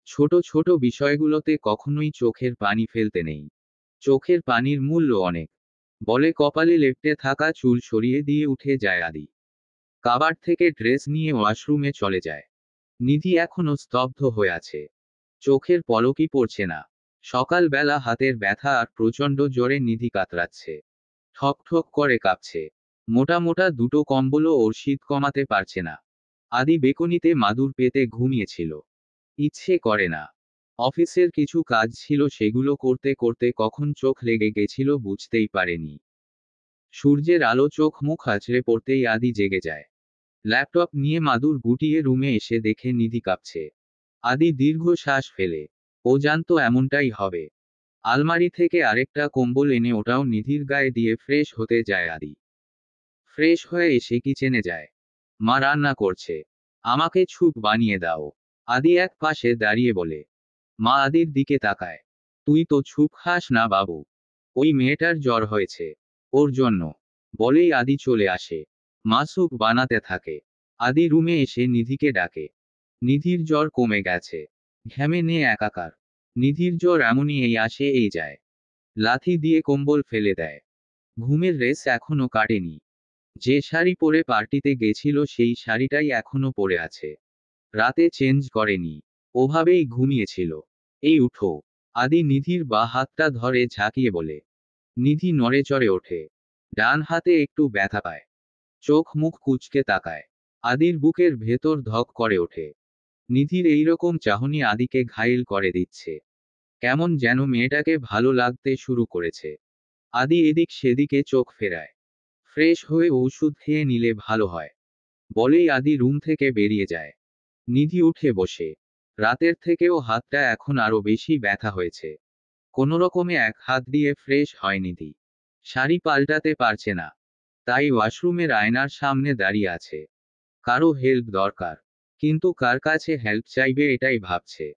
ছোট ছোট বিষয়গুলোতে কখনোই চোখের পানি ফেলতে নেই। চোখের পানির মূল্য অনেক। বলে কপালে লেপ্টে থাকা চুল সরিয়ে দিয়ে উঠে যায় আদি। কাবার্ড থেকে ড্রেস নিয়ে ওয়াশরুমে চলে যায়। নিধি এখনো স্তব্ধ হয়ে আছে। চোখের পলকই পড়ছে না। সকালবেলা হাতের ব্যথা আর প্রচণ্ড জ্বরে নিধি কাতরাচ্ছে। ঠক ঠক করে কাঁপছে। মোটা মোটা দুটো কম্বলও ওর শীত কমাতে পারছে না। আদি বেকনিতে মাদুর পেতে ঘুমিয়েছিল। ইচ্ছে করে না। অফিসের কিছু কাজ ছিল সেগুলো করতে করতে কখন চোখ লেগে গেছিল বুঝতেই পারেনি। সূর্যের আলো চোখ মুখ আছড়ে পড়তেই আদি জেগে যায়। ল্যাপটপ নিয়ে মাদুর গুটিয়ে রুমে এসে দেখে নিধি কাঁপছে। আদি দীর্ঘ শ্বাস ফেলে। ও জানতো এমনটাই হবে। আলমারি থেকে আরেকটা কম্বল এনে ওটাও নিধির গায়ে দিয়ে ফ্রেশ হতে যায় আদি। ফ্রেশ হয়ে এসে কিচেনে যায়। মা রান্না করছে। আমাকে স্যুপ বানিয়ে দাও। আদি এক পাশে দাঁড়িয়ে বলে। মা আদির দিকে তাকায়। তুই তো স্যুপ খাস না বাবু। ওই মেয়েটার জ্বর হয়েছে। ওর জন্য। বলেই আদি চলে আসে। মা স্যুপ বানাতে থাকে। আদি রুমে এসে নিধিকে ডাকে। নিধির জ্বর কমে গেছে। ঘ্যামে নিয়ে একাকার। নিধির জ্বর এমনই এই আসে এই যায়। লাথি দিয়ে কম্বল ফেলে দেয়। ঘুমের রেস এখনো কাটেনি। যে শাড়ি পরে পার্টিতে গেছিল সেই শাড়িটাই এখনো পরে আছে। রাতে চেঞ্জ করেনি। ওভাবেই ঘুমিয়েছিল। এই উঠো। আদি নিধির বা হাতটা ধরে ঝাঁকিয়ে বলে। নিধি নড়ে চড়ে ওঠে। ডান হাতে একটু ব্যথা পায়। চোখ মুখ কুঁচকে তাকায়। আদির বুকের ভেতর ধক করে ওঠে। নিধির এইরকম চাহনি আদিকে ঘায়েল করে দিচ্ছে। কেমন যেন মেয়েটাকে ভালো লাগতে শুরু করেছে। আদি এদিক সেদিকে চোখ ফেরায়। ফ্রেশ হয়ে ওষুধ খেয়ে নিলে ভালো হয়। বলেই আদি রুম থেকে বেরিয়ে যায়। নিধি উঠে বসে। রাতের থেকেও হাতটা এখন আরো বেশি ব্যথা হয়েছে। কোনোরকমে এক হাত দিয়ে ফ্রেশ হয় নিধি। শাড়ি পাল্টাতে পারছে না। তাই ওয়াশরুমের আয়নার সামনে দাঁড়িয়ে আছে। কারো হেল্প দরকার। কিন্তু কার কাছে হেল্প চাইবে এটাই ভাবছে।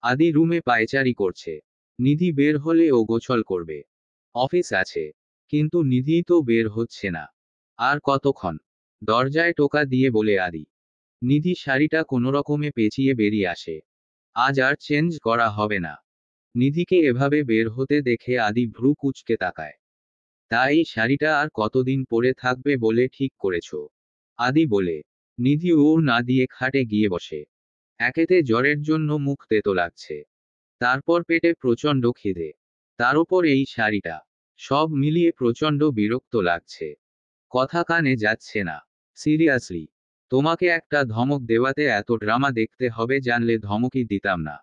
আদি রুমে পায়চারি করছে। নিধি বের হলে ও গোছল করবে। অফিস আছে। কিন্তু নিধি তো বের হচ্ছে না। আর কতক্ষণ? দরজায় টোকা দিয়ে বলে আদি। নিধি শাড়িটা কোনোরকমে পেঁচিয়ে বেরিয়ে আসে। আজ আর চেঞ্জ করা হবে না। নিধিকে এভাবে বের হতে দেখে আদি ভ্রু কুঁচকে তাকায়। তা এই শাড়িটা আর কতদিন পরে থাকবে বলে ঠিক করেছো? আদি বলে। নিধি ওর না দিয়ে খাটে গিয়ে বসে। একেতে জ্বরের জন্য মুখ তেতো লাগছে। তারপর পেটে প্রচণ্ড খিদে। তার উপর এই শাড়িটা। সব মিলিয়ে প্রচণ্ড বিরক্ত লাগছে। কথা কানে যাচ্ছে না। সিরিয়াসলি। তোমাকে একটা ধমক দেওয়াতে এত ড্রামা দেখতে হবে জানলে ধমকই দিতাম না।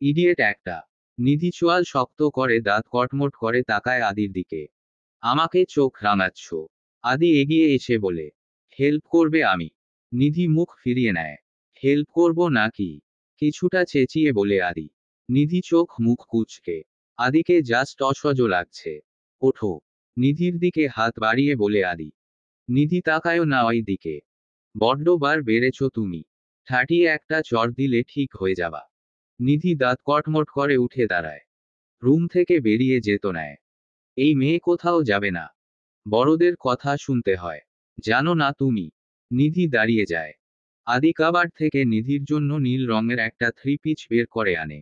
ইডিয়েট একটা। নিধি চোয়াল শক্ত করে দাঁত কটমট করে তাকায় আদির দিকে। আমাকে চোখ রাঙাচ্ছ? আদি এগিয়ে এসে বলে। হেল্প করবে আমি? নিধি মুখ ফিরিয়ে নেয়। হেল্প করব নাকি? কিছুটা চেঁচিয়ে বলে আদি। নিধি চোখ মুখ কুঁচকে। আদিকে জাস্ট অসহ্য লাগছে। ওঠো। নিধির দিকে হাত বাড়িয়ে বলে আদি। নিধি তাকায়ও না ওই দিকে। বড্ড বার বেড়েছ তুমি। ঠাটিয়ে একটা চর দিলে ঠিক হয়ে যাবা। নিধি দাঁত কটমট করে উঠে দাঁড়ায়। রুম থেকে বেরিয়ে যেত নেয়। এই মেয়ে কোথাও যাবে না। বড়দের কথা শুনতে হয়। জানো না তুমি? নিধি দাঁড়িয়ে যায়। আদি কাবার্ড থেকে নিধির জন্য নীল রঙের একটা থ্রি পিচ বের করে আনে।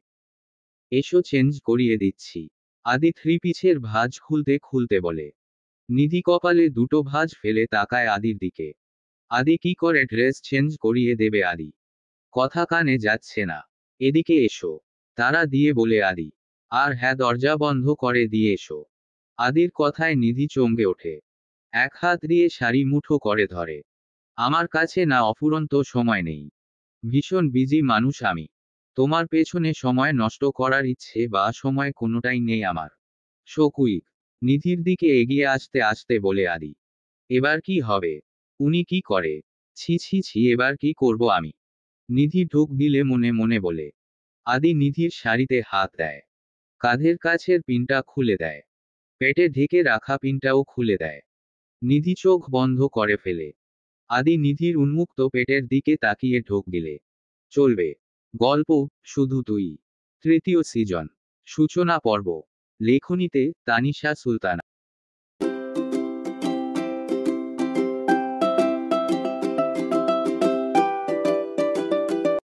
এসো চেঞ্জ করিয়ে দিচ্ছি। আদি থ্রি পিচের ভাঁজ খুলতে খুলতে বলে। নিধি কপালে দুটো ভাঁজ ফেলে তাকায় আদির দিকে। আদি কি করে ড্রেস চেঞ্জ করিয়ে দেবে আদি? কথা কানে যাচ্ছে না। এদিকে এসো। তারা দিয়ে বলে আদি। আর হ্যাঁ, দরজা বন্ধ করে দিয়ে এসো। আদির কথায় নিধি চমকে ওঠে। এক হাত দিয়ে শাড়ি মুঠো করে ধরে। আমার কাছে না অফুরন্ত সময় নেই। ভীষণ বিজি মানুষ আমি। তোমার পেছনে সময় নষ্ট করার ইচ্ছে বা সময় কোনোটাই নেই আমার। So quick. নিধির দিকে এগিয়ে আসতে আসতে বলে আদি। এবার কি হবে? উনি কি করে? ছি ছি ছি, এবার কি করব আমি? নিধি ঢোক গিলে মনে মনে বলে। আদি নিধির শাড়িতে হাত দেয়। কাঁধের কাছের পিনটা খুলে দেয়। পেটে ঢেকে রাখা পিনটাও খুলে দেয়। নিধি চোখ বন্ধ করে ফেলে। আদি নিধির উন্মুক্ত পেটের দিকে তাকিয়ে ঢোক গিলে। চলবে। গল্প শুধু তুই। তৃতীয় সিজন। সূচনা পর্ব। লেখনীতে তানিশা সুলতানা।